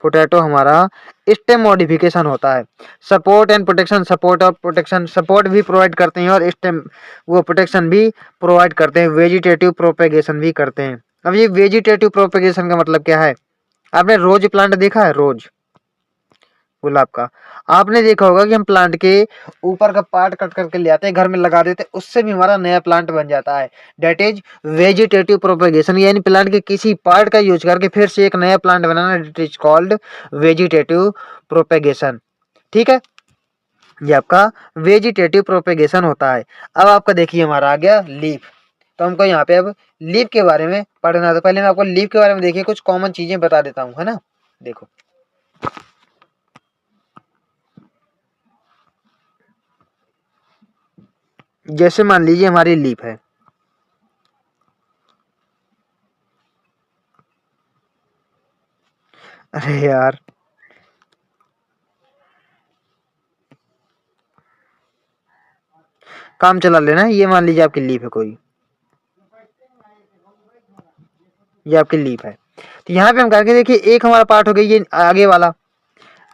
S1: पोटैटो हमारा स्टेम मॉडिफिकेशन होता है। सपोर्ट एंड प्रोटेक्शन, सपोर्ट और प्रोटेक्शन, सपोर्ट भी प्रोवाइड करते हैं और स्टेम वो प्रोटेक्शन भी प्रोवाइड करते हैं। वेजिटेटिव प्रोपेगेशन भी करते हैं। अब ये वेजिटेटिव प्रोपेगेशन का मतलब क्या है? आपने रोज प्लांट देखा है? रोज गुलाब का आपने देखा होगा कि हम प्लांट के ऊपर का पार्ट कट करके ले आते हैं, घर में लगा देते हैं, उससे भी हमारा नया प्लांट बन जाता है। डेट इज वेजिटेटिव प्रोपेगेशन, यानी प्लांट के किसी पार्ट का यूज करके फिर से एक नया plant banana. It is called vegetative propagation. ठीक है, ये आपका वेजिटेटिव प्रोपेगेशन होता है। अब आपका देखिए हमारा आ गया लीफ। तो हमको यहाँ पे अब लीफ के बारे में पढ़ना। तो पहले मैं आपको लीफ के बारे में देखिए कुछ कॉमन चीजें बता देता हूँ, है ना। देखो जैसे मान लीजिए हमारी लीफ है, अरे यार काम चला लेना। ये मान लीजिए आपकी लीफ है कोई, ये आपकी लीफ है। तो यहाँ पे हम करके देखिए एक हमारा पार्ट हो गया ये आगे वाला,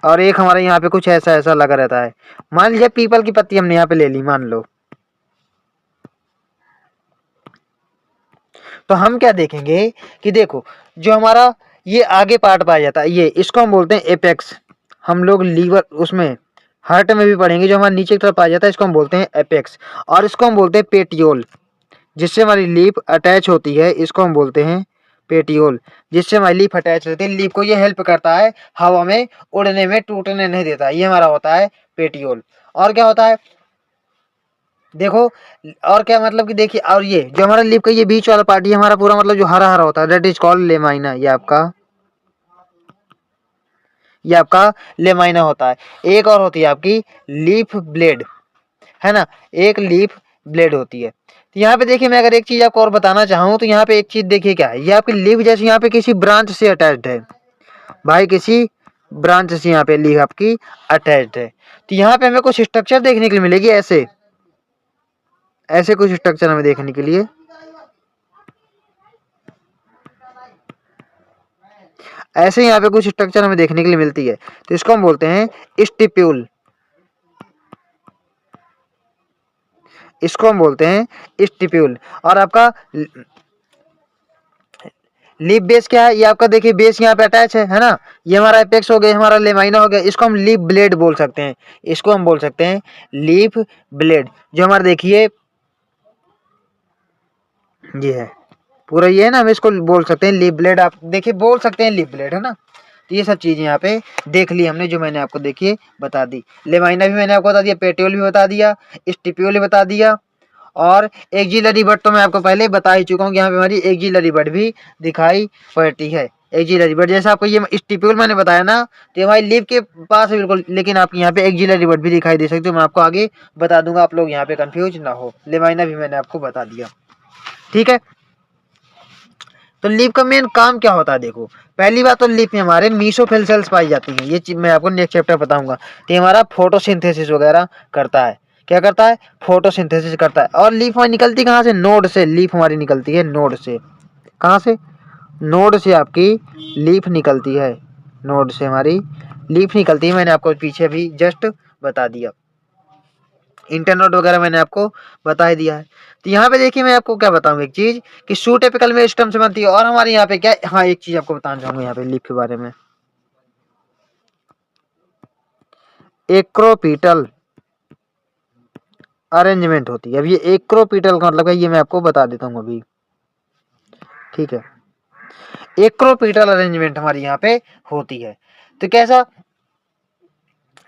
S1: और एक हमारा यहाँ पे कुछ ऐसा ऐसा लगा रहता है। मान लीजिए पीपल की पत्ती हमने यहाँ पे ले ली मान लो, तो हम क्या देखेंगे कि देखो जो हमारा ये आगे पार्ट पाया जाता है, ये इसको हम बोलते हैं एपेक्स। हम लोग लीवर उसमें हार्ट में भी पढ़ेंगे। जो हमारा नीचे की तरफ पाया जाता है इसको हम बोलते हैं एपेक्स, और इसको हम बोलते हैं पेटियोल। जिससे हमारी लीफ अटैच होती है इसको हम बोलते हैं पेटियोल। जिससे हमारी लीफ अटैच रहती है, लीफ को ये हेल्प करता है हवा में उड़ने में, टूटने नहीं देता। ये हमारा होता है पेटियोल। और क्या होता है देखो, और क्या मतलब कि देखिए, और ये जो हमारा लीफ का ये बीच वाला पार्ट, ये हमारा पूरा मतलब जो हरा हरा होता है, दैट इज कॉल्ड लेमाइना। ये आपका लेमाइना होता है। एक और होती है आपकी लीफ ब्लेड, है ना। एक लीफ ब्लेड होती है। तो यहाँ पे देखिए मैं अगर एक चीज आपको और बताना चाहूँ तो यहाँ पे एक चीज देखिए क्या है, ये आपकी लीफ जैसे यहाँ पे किसी ब्रांच से अटैच्ड है भाई, किसी ब्रांच से यहाँ पे लीफ आपकी अटैच्ड है। तो यहाँ पे हमें कुछ स्ट्रक्चर देखने के लिए मिलेगी, ऐसे ऐसे कुछ स्ट्रक्चर हमें देखने के लिए, ऐसे यहाँ पे कुछ स्ट्रक्चर हमें देखने के लिए मिलती है। तो इसको हम बोलते हैं स्टिप्यूल, इसको हम बोलते हैं स्टिप्यूल। और आपका लीफ बेस क्या है? ये आपका देखिए बेस यहाँ पे अटैच है ना। ये हमारा एपेक्स हो गया, हमारा लेमाइना हो गया। इसको हम लीफ ब्लेड बोल सकते हैं, इसको हम बोल सकते हैं लीफ ब्लेड। जो हमारा देखिए ये है पूरा, ये है ना, हम इसको बोल सकते हैं लीफ ब्लेड। आप देखिए बोल सकते हैं लीफ ब्लेड, है ना। तो ये सब चीजें यहाँ पे देख ली हमने, जो मैंने आपको देखिए बता दी। लेमाइना भी मैंने आपको बता दिया, पेटियोल भी बता दिया, स्टिप्यूल भी बता दिया, और एक्जिलरी बड तो मैं आपको पहले बता ही चुका हूँ कि यहाँ पे हमारी एक्जिलरी बड भी दिखाई पड़ती है। एक्जिलरी बड जैसे आपको ये स्टिप्यूल मैंने बताया ना, तो ये हमारी लीफ के पास है बिल्कुल, लेकिन आप यहाँ पे एक्जिलरी बड भी दिखाई दे सकते हो। मैं आपको आगे बता दूंगा, आप लोग यहाँ पे कंफ्यूज ना हो। लेमाइना भी मैंने आपको बता दिया, ठीक है। तो लीफ का मेन काम क्या होता है देखो, पहली बात तो लीफ में हमारे मीसोफिल सेल्स पाई जाती हैं। ये चीज मैं आपको नेक्स्ट चैप्टर बताऊंगा। तो हमारा फोटोसिंथेसिस वगैरह करता है। क्या करता है? फोटोसिंथेसिस करता है। और लीफ हमारी निकलती कहाँ से? नोड से। लीफ हमारी निकलती है नोड से। कहाँ से? नोड से आपकी लीफ निकलती है। नोड से हमारी लीफ निकलती है, मैंने आपको पीछे भी जस्ट बता दिया। इंटरनोड वगैरह मैंने आपको बता ही दिया है। तो यहाँ पे देखिए मैं आपको क्या बताऊँ एक चीज, कि शूट एपिकल में स्टम से बनती है। और हमारे यहाँ पे क्या, हाँ एक चीज आपको बताना चाहूंगा यहाँ पे लीफ के बारे में, एक्रोपीटल अरेंजमेंट होती है। अब ये एक्रोपीटल का मतलब है, ये मैं आपको बता देता हूँ अभी, ठीक है। एक्रोपीटल अरेंजमेंट हमारी यहाँ पे होती है। तो कैसा,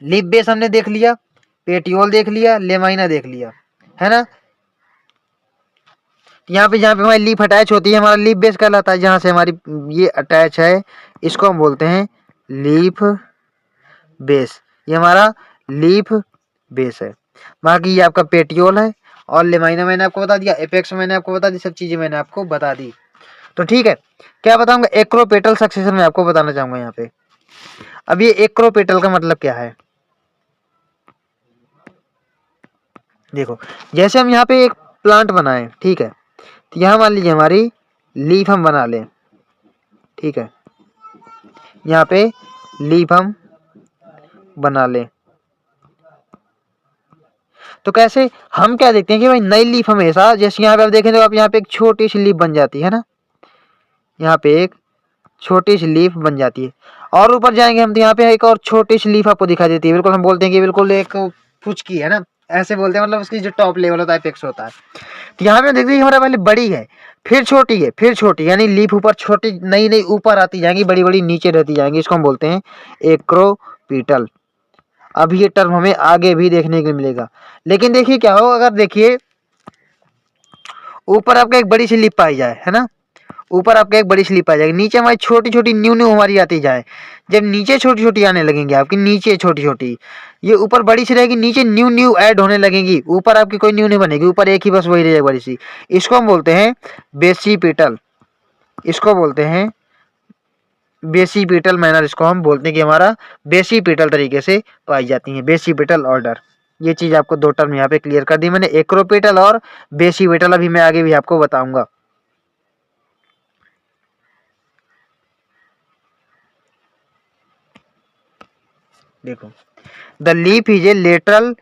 S1: लीफ बेस हमने देख लिया, पेटियोल देख लिया, लेमाइना देख लिया, है ना। यहाँ पे जहाँ पे हमारी लीफ अटैच होती है, हमारा लीफ बेस कहलाता है। जहाँ से हमारी ये अटैच है इसको हम बोलते हैं लीफ बेस। ये हमारा लीफ बेस है। बाकी ये आपका पेटियोल है और लेमाइना मैंने आपको बता दिया, एपेक्स मैंने आपको बता दी, सब चीजें मैंने आपको बता दी। तो ठीक है, क्या बताऊंगा, एक्रोपेटल सक्सेशन में आपको बताना चाहूंगा यहाँ पे। अब ये एक्रोपेटल का मतलब क्या है, देखो जैसे हम यहाँ पे एक प्लांट बनाए, ठीक है, तो यहाँ मान लीजिए हमारी लीफ हम बना लें, ठीक है, यहाँ पे लीफ हम बना लें, तो कैसे हम क्या देखते हैं कि भाई नई लीफ हमेशा, जैसे यहाँ पे आप देखें तो आप यहाँ पे एक छोटी सी लीफ बन जाती है ना, यहाँ पे एक छोटी सी लीफ बन जाती है, और ऊपर जाएंगे हम तो यहाँ पे एक और छोटी सी लीफ आपको दिखाई देती है, बिल्कुल हम बोलते हैं कि बिल्कुल एक फुचकी है ना, ऐसे बोलते हैं, मतलब उसकी जो टॉप लेवल होता है एपेक्स होता है। तो यहाँ पे देखते हैं हमारा पहले बड़ी है, फिर छोटी है, फिर छोटी, यानी लीफ ऊपर छोटी नई नई ऊपर आती जाएंगी, बड़ी बड़ी नीचे रहती जाएंगी, इसको हम बोलते हैं एक्रोपीटल। अब ये टर्म हमें आगे भी देखने को मिलेगा। लेकिन देखिए क्या हो, अगर देखिए ऊपर आपका एक बड़ी सी लीफ पाई जाए, है ना, ऊपर आपका एक बड़ी सी लीफ आ जाएगी, नीचे हमारी छोटी छोटी न्यू न्यू हमारी आती जाए, जब नीचे छोटी छोटी आने लगेंगी आपकी, नीचे छोटी छोटी, ये ऊपर बड़ी सी रहेगी, नीचे न्यू न्यू ऐड होने लगेंगी, ऊपर आपकी कोई न्यू नहीं बनेगी, ऊपर एक ही बस वही रहेगी बड़ी सी, इसको हम बोलते हैं बेसिपेटल, इसको बोलते हैं बेसिपेटल मैनर, इसको हम बोलते हैं कि हमारा बेसिपेटल तरीके से पाई जाती है, बेसिपेटल ऑर्डर। ये चीज आपको दो टर्म यहाँ पे क्लियर कर दी मैंने, एक्रोपेटल और बेसिपेटल, अभी मैं आगे भी आपको बताऊंगा। देखो the leaf is a lateral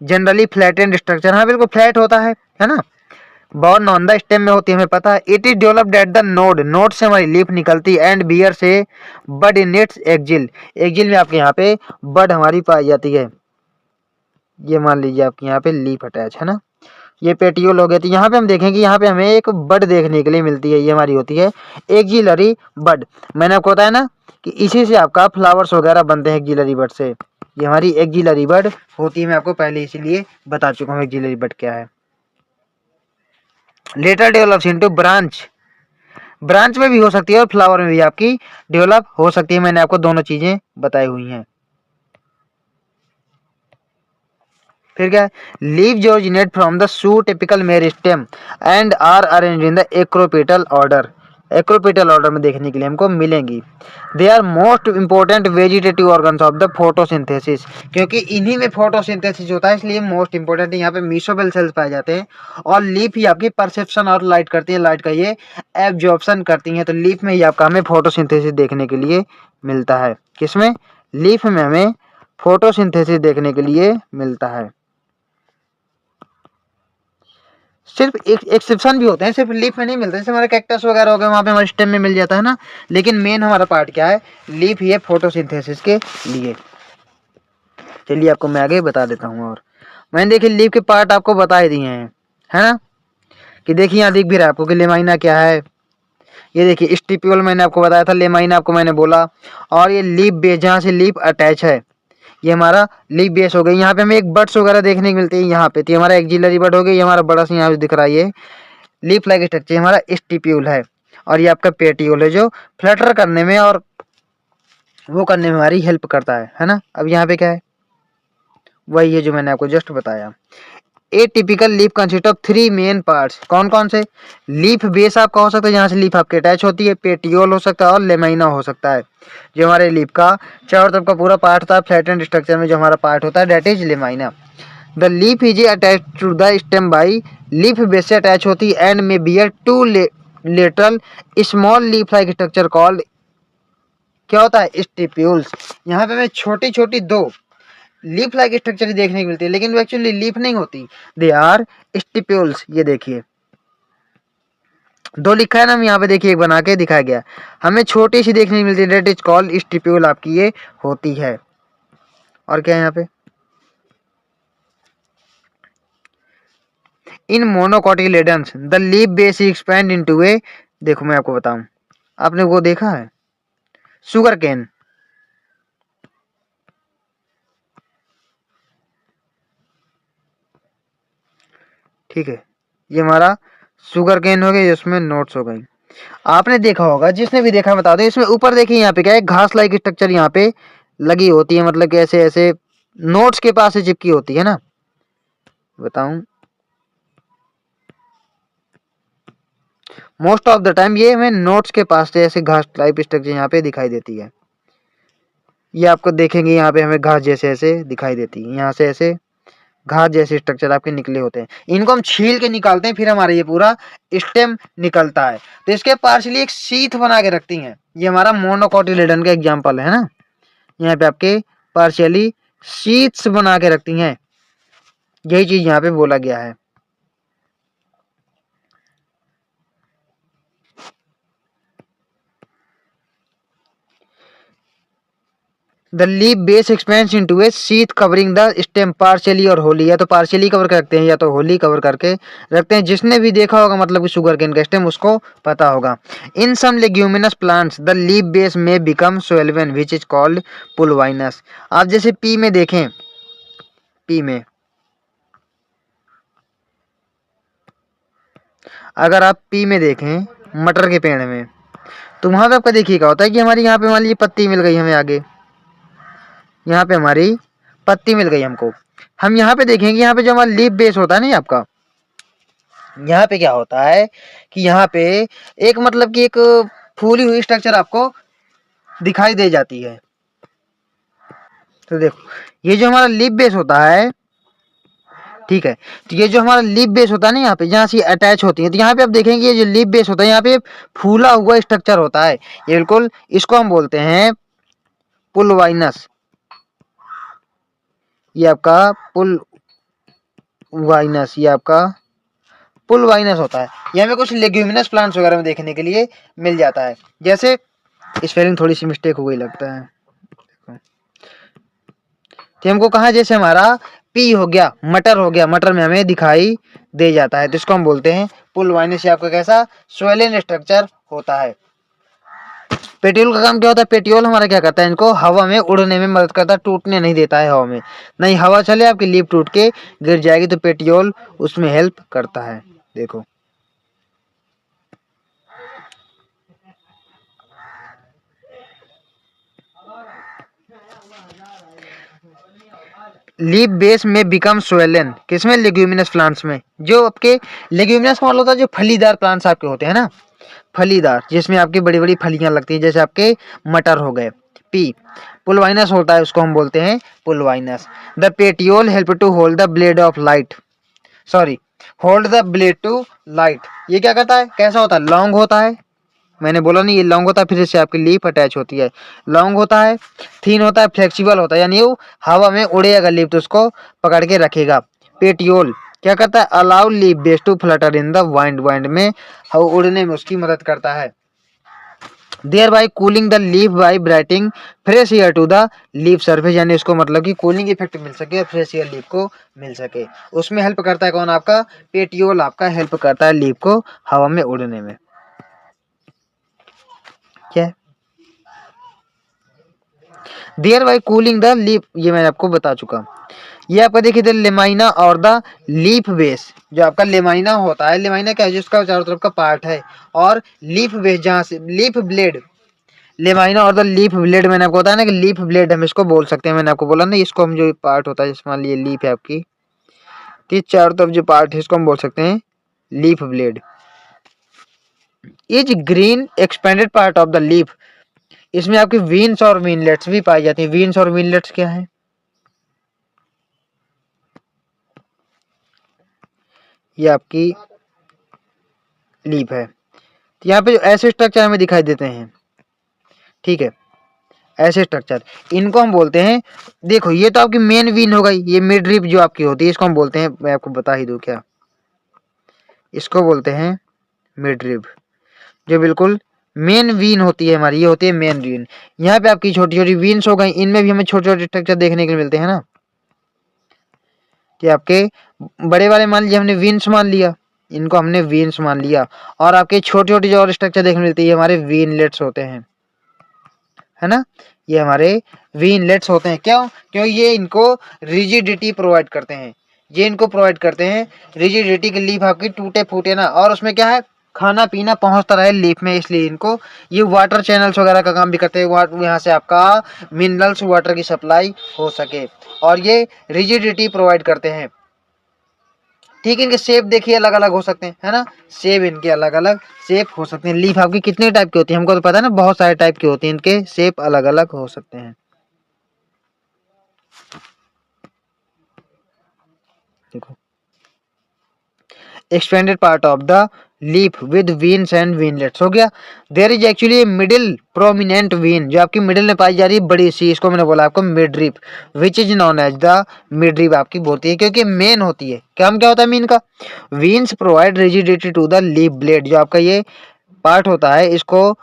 S1: generally flattened structure, हाँ बिल्कुल फ्लैट होता है ना, बॉर्न ऑन द स्टेम में होती है, हमें पता है। It is developed at the node, node से हमारी लीफ निकलती है, एंड बियर से बड इन इट्स एक्जिल, एक्जिल में आपके यहाँ पे बड हमारी पाई जाती है, ये मान लीजिए आपके यहाँ पे लीफ अटैच है ना, ये पेटियोल हो गया। तो यहाँ पे हम देखें कि यहाँ पे हमें एक बड देखने के लिए मिलती है, ये हमारी होती है एक्जिलरी बड। मैंने आपको बताया ना कि इसी से आपका फ्लावर्स वगैरह बनते हैं एक्जिलरी बड से, ये हमारी एक्जिलरी बड होती है, मैं आपको पहले इसीलिए बता चुका हूँ एक्जिलरी बड क्या है। Latter develops into branch, branch में भी हो सकती है और फ्लावर में भी आपकी डेवलप हो सकती है, मैंने आपको दोनों चीजें बताई हुई हैं। फिर क्या है, लीव जो originate from the shoot apical meristem and are arrange in the acropetal order, acropetal order में देखने के लिए हमको मिलेंगी। They are most important vegetative organs of the photosynthesis, क्योंकि इन्हीं में फोटोसिंथेसिस होता है, इसलिए मोस्ट इंपॉर्टेंट यहाँ पे मीसोबेल सेल्स पाए जाते हैं, और लीफ ही आपकी परसेप्शन और लाइट करती है, लाइट का ये एब्जॉर्प्शन करती हैं, तो लीफ में ही आपका हमें फोटोसिंथेसिस देखने के लिए मिलता है। किसमें, लीफ में हमें फोटोसिंथेसिस देखने के लिए मिलता है। सिर्फ एक एक्सेप्शन भी होते हैं, सिर्फ लीफ में नहीं मिलता, जैसे हमारे कैक्टस वगैरह हो गए, वहाँ पे हमारे स्टेम में मिल जाता है ना, लेकिन मेन हमारा पार्ट क्या है, लीफ ही है फोटोसिंथेसिस के लिए। चलिए आपको मैं आगे बता देता हूँ, और मैंने देखिए लीफ के पार्ट आपको बता ही दिए हैं, है ना, कि देखिए यहाँ दिख भी रहा है आपको कि लेमाइना क्या है, ये देखिए स्टिप्यूल मैंने आपको बताया था, लेमाइना आपको मैंने बोला, और ये लीफ बेस जहाँ से लीफ अटैच है, ये हमारा लीफ बेस हो गई। यहाँ पे हमें एक बर्ड्स वगैरह देखने को मिलते हैं यहाँ पे, तो ये हमारा एक्जिलरी बर्ड हो गई, ये हमारा बड़ा सा यहाँ पे दिख रहा है ये लीफ लाइक स्ट्रक्चर, हमारा स्टिप्यूल है, और ये आपका पेटियोल है जो फ्लटर करने में और वो करने में हमारी हेल्प करता है ना। अब यहाँ पे क्या है, वही है जो मैंने आपको जस्ट बताया। ए typical leaf consist of 3 main parts, कौन कौन से, लीफ बेस आपका हो सकता है जहाँ से लीफ आपके अटैच होती है, पेटियोल हो सकता है, और लेमाइना हो सकता है, जो हमारे लीफ का चारों तरफ का पूरा पार्ट होता है, फ्लैटेंड स्ट्रक्चर में जो हमारा पार्ट होता है that is lamina. The leaf is attach to the stem by, leaf base से अटैच होती है, and may bear 2 lateral small leaf like structure called, क्या होता है, स्टिप्यूल्स। यहाँ पे हमें छोटी छोटी 2 लीफ लाइक स्ट्रक्चर देखने को मिलती है, लेकिन वो एक्चुअली लीफ नहीं होती, दे आर स्टिप्यूल्स। ये देखिए 2 लिखा है ना, हम यहाँ पे देखिए एक बना के दिखाया गया, हमें छोटी सी देखने को मिलती है, दैट इज कॉल्ड स्टिप्यूल आपकी ये होती है। और क्या है यहाँ पे, in monocotyledons the leaf base expand into a, देखो मैं आपको बताऊं, आपने वो देखा है शुगर केन, ठीक है, ये हमारा शुगर केन हो गया, जिसमें नोट्स हो गई, आपने देखा होगा, जिसने भी देखा बता दो, इसमें ऊपर देखिए यहाँ पे क्या है, घास लाइक स्ट्रक्चर यहाँ पे लगी होती है, मतलब कि ऐसे ऐसे नोट्स के पास से चिपकी होती है ना, बताऊं, मोस्ट ऑफ द टाइम ये हमें नोट्स के पास से ऐसे घास टाइप स्ट्रक्चर यहाँ पे दिखाई देती है। ये आपको देखेंगे यहाँ पे हमें घास जैसे ऐसे दिखाई देती है, यहाँ से ऐसे घास जैसे स्ट्रक्चर आपके निकले होते हैं। इनको हम छील के निकालते हैं, फिर हमारा ये पूरा स्टेम निकलता है। तो इसके पार्शियली एक शीथ बना के रखती हैं। ये हमारा मोनोकोटिलेडन का एग्जाम्पल है ना, यहाँ पे आपके पार्शियली शीथ्स बना के रखती हैं, यही चीज यहाँ पे बोला गया है। The leaf base expends into A sheath covering the stem partially और होली, या तो पार्शियली कवर कर रखते हैं या तो होली कवर करके रखते हैं। जिसने भी देखा होगा मतलब कि शुगर केन का स्टेम उसको पता होगा। In some leguminous plants the leaf base may become swollen which is called pulvinus. आप जैसे पी में देखें, पी में अगर आप पी में देखें मटर के पेड़ में, तो वहां पे आपका देखिए क्या होता है कि हमारी यहाँ पे मान लीजिए पत्ती मिल गई हमें, आगे यहाँ पे हमारी पत्ती मिल गई हमको। हम यहाँ पे देखेंगे यहाँ पे जो हमारा लीफ बेस होता है ना आपका, यहाँ पे क्या होता है कि यहाँ पे एक मतलब कि एक फूली हुई स्ट्रक्चर आपको दिखाई दे जाती है। तो देखो ये जो हमारा लीफ बेस होता है, ठीक है, तो ये जो हमारा लीफ बेस होता है ना यहाँ पे जहाँ से अटैच होती है, तो यहाँ पे आप देखेंगे ये जो लीफ बेस होता है यहाँ पे फूला हुआ स्ट्रक्चर होता है ये बिल्कुल, इसको हम बोलते हैं पुलवाइनस। ये आपका पुलवाइनस, ये आपका पुलवाइनस होता है। ये हमें कुछ लेग्यूमिनस प्लांट्स वगैरह में देखने के लिए मिल जाता है। जैसे स्पेलिंग थोड़ी सी मिस्टेक हो गई लगता है, तो हमको कहा जैसे हमारा पी हो गया, मटर हो गया, मटर में हमें दिखाई दे जाता है, तो इसको हम बोलते हैं पुलवाइनस। आपका कैसा स्वेलन स्ट्रक्चर होता है। पेट्योल का काम क्या होता है, पेट्योल हमारा क्या करता है, इनको हवा में उड़ने में मदद करता है, टूटने नहीं देता है हवा में। नहीं हवा चले आपकी लीफ टूट के गिर जाएगी, तो पेट्योल उसमें हेल्प करता है। देखो leaf base may become swollen, किसमें, लेग्यूमिनस प्लांट्स में। जो आपके लेग्यूमिनस का मतलब होता है जो फलीदार प्लांट्स आपके होते हैं ना, फलीदार जिसमें आपकी बड़ी बड़ी फलियां लगती हैं, जैसे आपके मटर हो गए। पी पुलवाइनस होता है, उसको हम बोलते हैं pulvinus. The petiole help to hold the blade of light, sorry hold the blade to light. ये क्या करता है, कैसा होता है, लॉन्ग होता है, मैंने बोला नहीं ये लॉन्ग होता है, फिर इससे आपकी लीफ अटैच होती है। लॉन्ग होता है, थीन होता है, फ्लेक्सिबल होता है, यानी वो हवा में उड़ेगा लीफ तो उसको पकड़ के रखेगा। पेटियोल क्या करता है, allow leaf base to flutter in the wind, wind में हवा उड़ने में उसकी मदद करता है। Thereby cooling the leaf by bringing fresh air to the leaf surface, यानी उसको मतलब कि कूलिंग इफेक्ट मिल सके और फ्रेश एयर लीफ को मिल सके। उसमें हेल्प करता है कौन, आपका पेटियोल आपका हेल्प करता है लीफ को हवा में उड़ने में। क्या है thereby cooling the leaf, ये मैंने आपको बता चुका। ये आपका देखिए द लेमाइना और द लीफ बेस, जो आपका लेमाइना होता है, लेमाइना क्या है, जिसका चारों तरफ का पार्ट है, और लीफ बेस जहाँ से लीफ ब्लेड, लेमाइना और द लीफ ब्लेड, मैंने आपको बताया ना कि लीफ ब्लेड हम इसको बोल सकते हैं, मैंने आपको बोला ना इसको हम जो पार्ट होता है जिसमें मान लीजिए लीफ है आपकी, तो चारों तरफ जो पार्ट है इसको हम बोल सकते हैं leaf blade. Is green expanded part of the leaf, इसमें आपकी वीन्स और वीनलेट्स भी पाई जाती है। वीन्स और वीनलेट्स क्या है, ये आपकी लीफ है। तो यहाँ पे जो ऐसे स्ट्रक्चर हमें दिखाई देते हैं, ठीक है, ऐसे स्ट्रक्चर इनको हम बोलते हैं। देखो ये तो आपकी मेन वीन हो गई, ये मिड रिब जो आपकी होती है इसको हम बोलते हैं, मैं आपको बता ही दूं क्या, इसको बोलते हैं मिड रिब। जो बिल्कुल मेन वीन होती है हमारी, ये होती है मेन वीन। यहाँ पे आपकी छोटी छोटी वीन्स हो गई, इनमें भी हमें छोटे छोटे स्ट्रक्चर देखने के मिलते हैं ना, कि आपके बड़े वाले मान लिया हमने वीन्स मान लिया, इनको हमने वीन्स मान लिया, और आपके छोटे छोटे जो और स्ट्रक्चर देखने मिलती है हमारे वीनलेट्स होते हैं, है ना, ये हमारे वीनलेट्स होते हैं। क्यों, क्यों ये इनको रिजिडिटी प्रोवाइड करते हैं, ये इनको प्रोवाइड करते हैं रिजिडिटी के लीफ आपकी टूटे फूटे ना, और उसमें क्या है खाना पीना पहुंचता रहे लीफ में, इसलिए इनको ये वाटर चैनल्स वगैरह का काम भी करते हैं। यहाँ से आपका मिनरल्स वाटर की सप्लाई हो सके, और ये रिजिडिटी प्रोवाइड करते हैं। ठीक है, इनके शेप देखिए अलग अलग हो सकते हैं, है ना, शेप इनके अलग अलग शेप हो सकते हैं। लीफ आपकी कितने टाइप की होती है हमको तो पता है ना, बहुत सारे टाइप की होती है, इनके शेप अलग अलग हो सकते हैं। देखो, expanded part of the leaf with veins and veinlets हो गया। There is actually middle prominent vein, जो आपकी मिडिल में पाई जा रही है बड़ी सी, इसको मैंने बोला आपको midrib, which is known as the midrib आपकी बोलती है, क्योंकि मेन होती है। काम क्या होता है मीन का? Veins provide rigidity to the leaf blade, जो आपका ये पार्ट होता है, इसको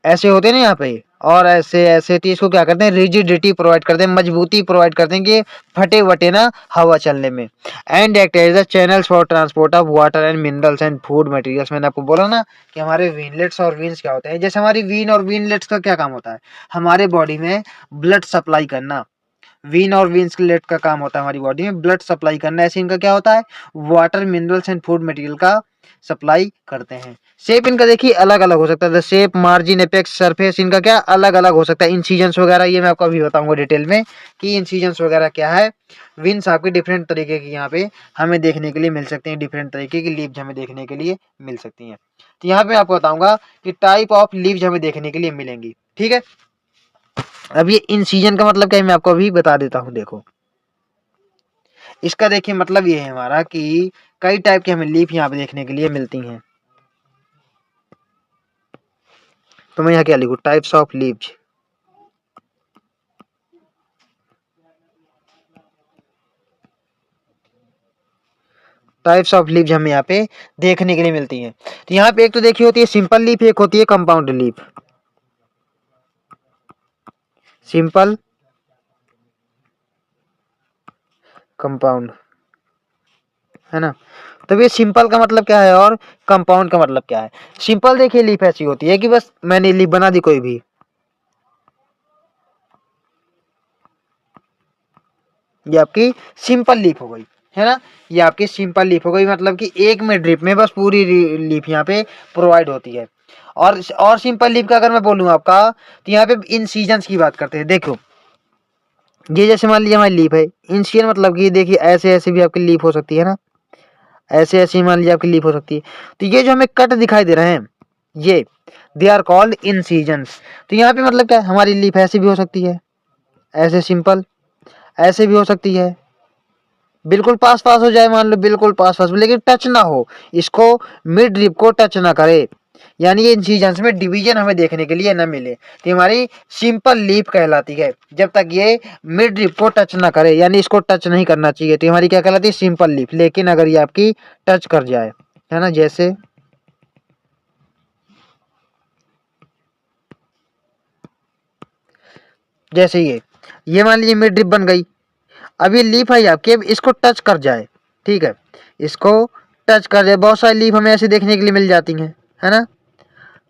S1: ऐसे होते हैं ना यहाँ पे, और ऐसे ऐसे, तो इसको क्या करते हैं, रिजिडिटी प्रोवाइड करते हैं, मजबूती प्रोवाइड करते हैं कि फटे वटे ना हवा चलने में। And act as the channels for transport of water and minerals and food materials. मैंने आपको बोला ना कि हमारे वीनलेट्स और वीन्स क्या होते हैं। जैसे हमारी वीन और वीनलेट्स का क्या काम होता है, हमारे बॉडी में ब्लड सप्लाई करना। वीन और वीनलेट का काम होता है हमारी बॉडी में ब्लड सप्लाई करना। ऐसे इनका क्या होता है, water minerals and food material का सप्लाई करते हैं। शेप इनका देखिए अलग अलग हो सकता है, शेप, मार्जिन, एपेक्स, सरफेस, इनका क्या अलग अलग हो सकता है। इंसिजन्स वगैरह ये मैं आपको अभी बताऊंगा डिटेल में कि इंसिजन्स वगैरह क्या है। विंस आपके डिफरेंट तरीके की यहाँ पे हमें देखने के लिए मिल सकते हैं, डिफरेंट तरीके की लीव्स हमें देखने के लिए मिल सकती हैं। तो यहाँ पे आपको बताऊंगा कि टाइप ऑफ लीव्स हमें देखने के लिए मिलेंगी। ठीक है, अब ये इंसिजन का मतलब क्या है मैं आपको अभी बता देता हूँ। देखो, इसका देखिए मतलब ये है हमारा कि कई टाइप की हमें लीफ यहाँ पे देखने के लिए मिलती हैं। तो मैं यहाँ क्या लिखूँ, types of leaves. Types of leaves हमें यहाँ पे देखने के लिए मिलती हैं। तो यहाँ पे एक तो देखिए होती है सिंपल लीफ, एक होती है कंपाउंड लीफ। सिंपल, कंपाउंड, है ना। तो ये सिंपल का मतलब क्या है और कंपाउंड का मतलब क्या है। सिंपल देखिए लीफ ऐसी होती है कि बस मैंने लीफ बना दी कोई भी, ये आपकी सिंपल लीफ हो गई, है ना। ये आपकी सिंपल लीफ हो गई, मतलब कि एक में ड्रिप में बस पूरी लीफ यहाँ पे प्रोवाइड होती है। और सिंपल लीफ का अगर मैं बोलूँ आपका, तो यहाँ पे इन सीजन्स की बात करते हैं। देखो, ये जैसे मान लीजिए हमारी लीफ है, इन सीजन मतलब कि देखिए ऐसे ऐसे भी आपकी लीफ हो सकती है ना, ऐसे ऐसे मान लीजिए आपकी लीफ हो सकती है। तो ये जो हमें कट दिखाई दे रहे हैं, ये they are called incisions. तो यहाँ पे मतलब क्या है, हमारी लीफ ऐसी भी हो सकती है, ऐसे सिंपल, ऐसे भी हो सकती है, बिल्कुल पास पास हो जाए, मान लो बिल्कुल पास पास, लेकिन टच ना हो, इसको मिड रिप को टच ना करे, यानी ये इंसिजन्स में डिवीजन हमें देखने के लिए ना मिले, तो हमारी सिंपल लीफ कहलाती है। जब तक ये मिड रिप को टच ना करे, यानी इसको टच नहीं करना चाहिए, तो हमारी क्या कहलाती है, सिंपल लीफ। लेकिन अगर ये आपकी टच कर जाए, है ना, जैसे ये मान लीजिए मिड रिप बन गई। अब ये लीफ है आपकी, अब इसको टच कर जाए, ठीक है, इसको टच कर जाए, बहुत सारी लीफ हमें ऐसे देखने के लिए मिल जाती हैं, है ना।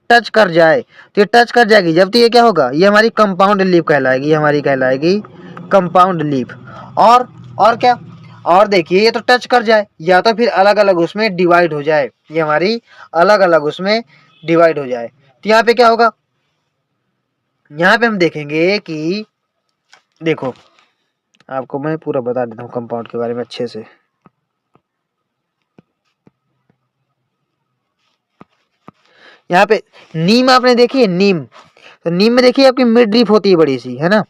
S1: टच कर जाए, तो ये टच कर जाएगी जब, तो ये क्या होगा, ये हमारी कंपाउंड लीफ कहलाएगी, ये हमारी कहलाएगी कंपाउंड लीफ। और क्या, और देखिए ये तो टच कर जाए, या तो फिर अलग अलग उसमें डिवाइड हो जाए, ये हमारी अलग अलग उसमें डिवाइड हो जाए। तो यहाँ पे क्या होगा, यहाँ पे हम देखेंगे कि देखो, आपको मैं पूरा बता देता हूँ कंपाउंड के बारे में अच्छे से। यहाँ पे नीम आपने देखी है, नीम, तो नीम में देखिए आपकी मिड लीफ होती है बड़ी सी, है ना,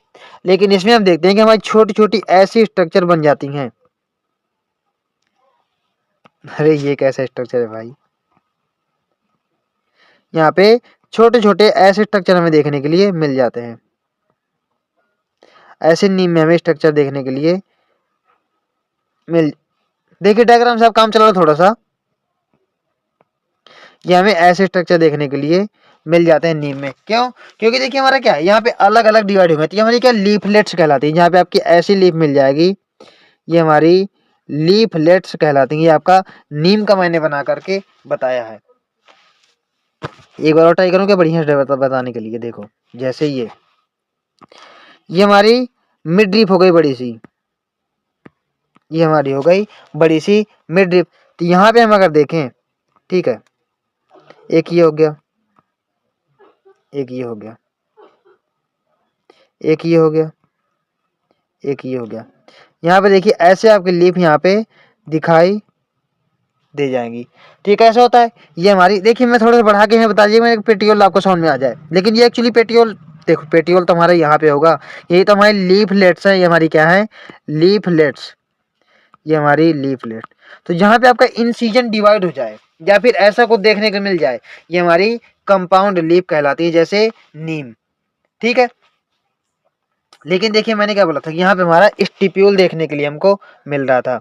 S1: लेकिन इसमें हम देखते हैं कि हमारी छोटी छोटी ऐसी स्ट्रक्चर बन जाती हैं। अरे ये कैसा स्ट्रक्चर है भाई, यहाँ पे छोटे छोटे ऐसे स्ट्रक्चर हमें देखने के लिए मिल जाते हैं। ऐसे नीम में हमें स्ट्रक्चर देखने के लिए मिल, देखिए डायग्राम से आप काम चला लो थोड़ा सा, ये हमें ऐसे स्ट्रक्चर देखने के लिए मिल जाते हैं नीम में। क्यों? क्योंकि देखिए हमारा क्या है, यहाँ पे अलग अलग डिवाइड हो गए, हमारी क्या लीफलेट्स कहलाती है, जहाँ पे आपकी ऐसी लीफ मिल जाएगी, ये हमारी लीफलेट्स कहलाती है। ये आपका नीम का मैंने बना करके बताया है। एक बार और ट्राई करूँ क्या बढ़िया से बताने के लिए। देखो, जैसे ये हमारी मिड लीफ हो गई बड़ी सी, ये हमारी हो गई बड़ी सी मिड लीफ। तो यहाँ पे हम अगर देखें, ठीक है, एक ये हो गया, एक ये हो गया, एक ये हो गया, एक ये हो गया। यहाँ पे देखिए ऐसे आपकी लीफ यहाँ पे दिखाई दे जाएंगी। ठीक है, ऐसा होता है। ये हमारी देखिए, मैं थोड़ा सा बढ़ा के यहाँ बता दिया मैं, पेटियोल आपको समझ में आ जाए, लेकिन ये एक्चुअली पेटियोल, देखो पेटियोल तो हमारा यहाँ पे होगा, यही तो हमारी लीफलेट्स है, ये हमारी क्या है, लीफलेट्स, ये हमारी लीफलेट। तो जहाँ पे आपका इन सीजन डिवाइड हो जाए या फिर ऐसा कुछ देखने को मिल जाए, ये हमारी कंपाउंड लीफ कहलाती है, जैसे नीम। ठीक है, लेकिन देखिए मैंने क्या बोला था, यहाँ पे हमारा स्टिप्यूल देखने के लिए हमको मिल रहा था।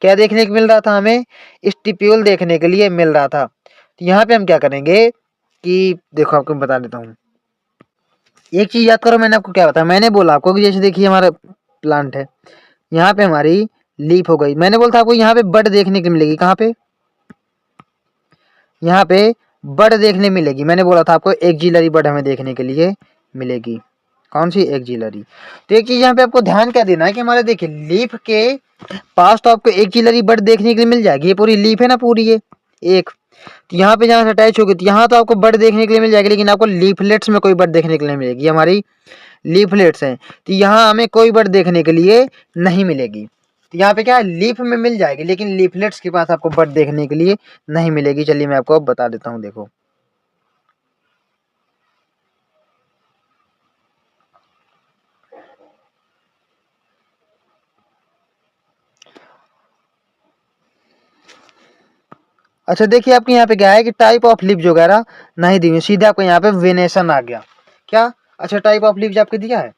S1: क्या देखने को मिल रहा था हमें, स्टिप्यूल देखने के लिए मिल रहा था। तो यहाँ पे हम क्या करेंगे कि देखो आपको बता देता हूँ, एक चीज याद करो, मैंने आपको क्या बताया, मैंने बोला आपको कि जैसे देखिए हमारा प्लांट है, यहाँ पे हमारी लीफ हो गई, मैंने बोला था आपको यहाँ पे बड देखने को मिलेगी, कहाँ पे, यहाँ पे बड देखने मिलेगी, मैंने बोला था आपको एक्जिलरी बड हमें देखने के लिए मिलेगी। कौन सी, एक्जिलरी। तो एक चीज यहाँ पे आपको ध्यान क्या देना है कि हमारे देखिए लीफ के पास तो आपको एक्जिलरी बड देखने के लिए मिल जाएगी, ये पूरी लीफ है ना पूरी, ये एक, तो यहाँ पे जहाँ से अटैच होगी तो यहाँ तो आपको बड देखने के लिए मिल जाएगी, लेकिन आपको लीफलेट्स में कोई बड देखने के लिए मिलेगी, हमारी लीफलेट्स हैं, तो यहाँ हमें कोई बड देखने के लिए नहीं मिलेगी। तो यहाँ पे क्या है, लीफ में मिल जाएगी, लेकिन लीफलेट्स के पास आपको बड देखने के लिए नहीं मिलेगी। चलिए मैं आपको अब बता देता हूँ, देखो अच्छा देखिए आपके यहाँ पे क्या है कि टाइप ऑफ लीफ जो वगैरह नहीं दी हुई, सीधे आपको यहाँ पे वेनेशन आ गया। क्या, अच्छा टाइप ऑफ लीफ आपके दिया है,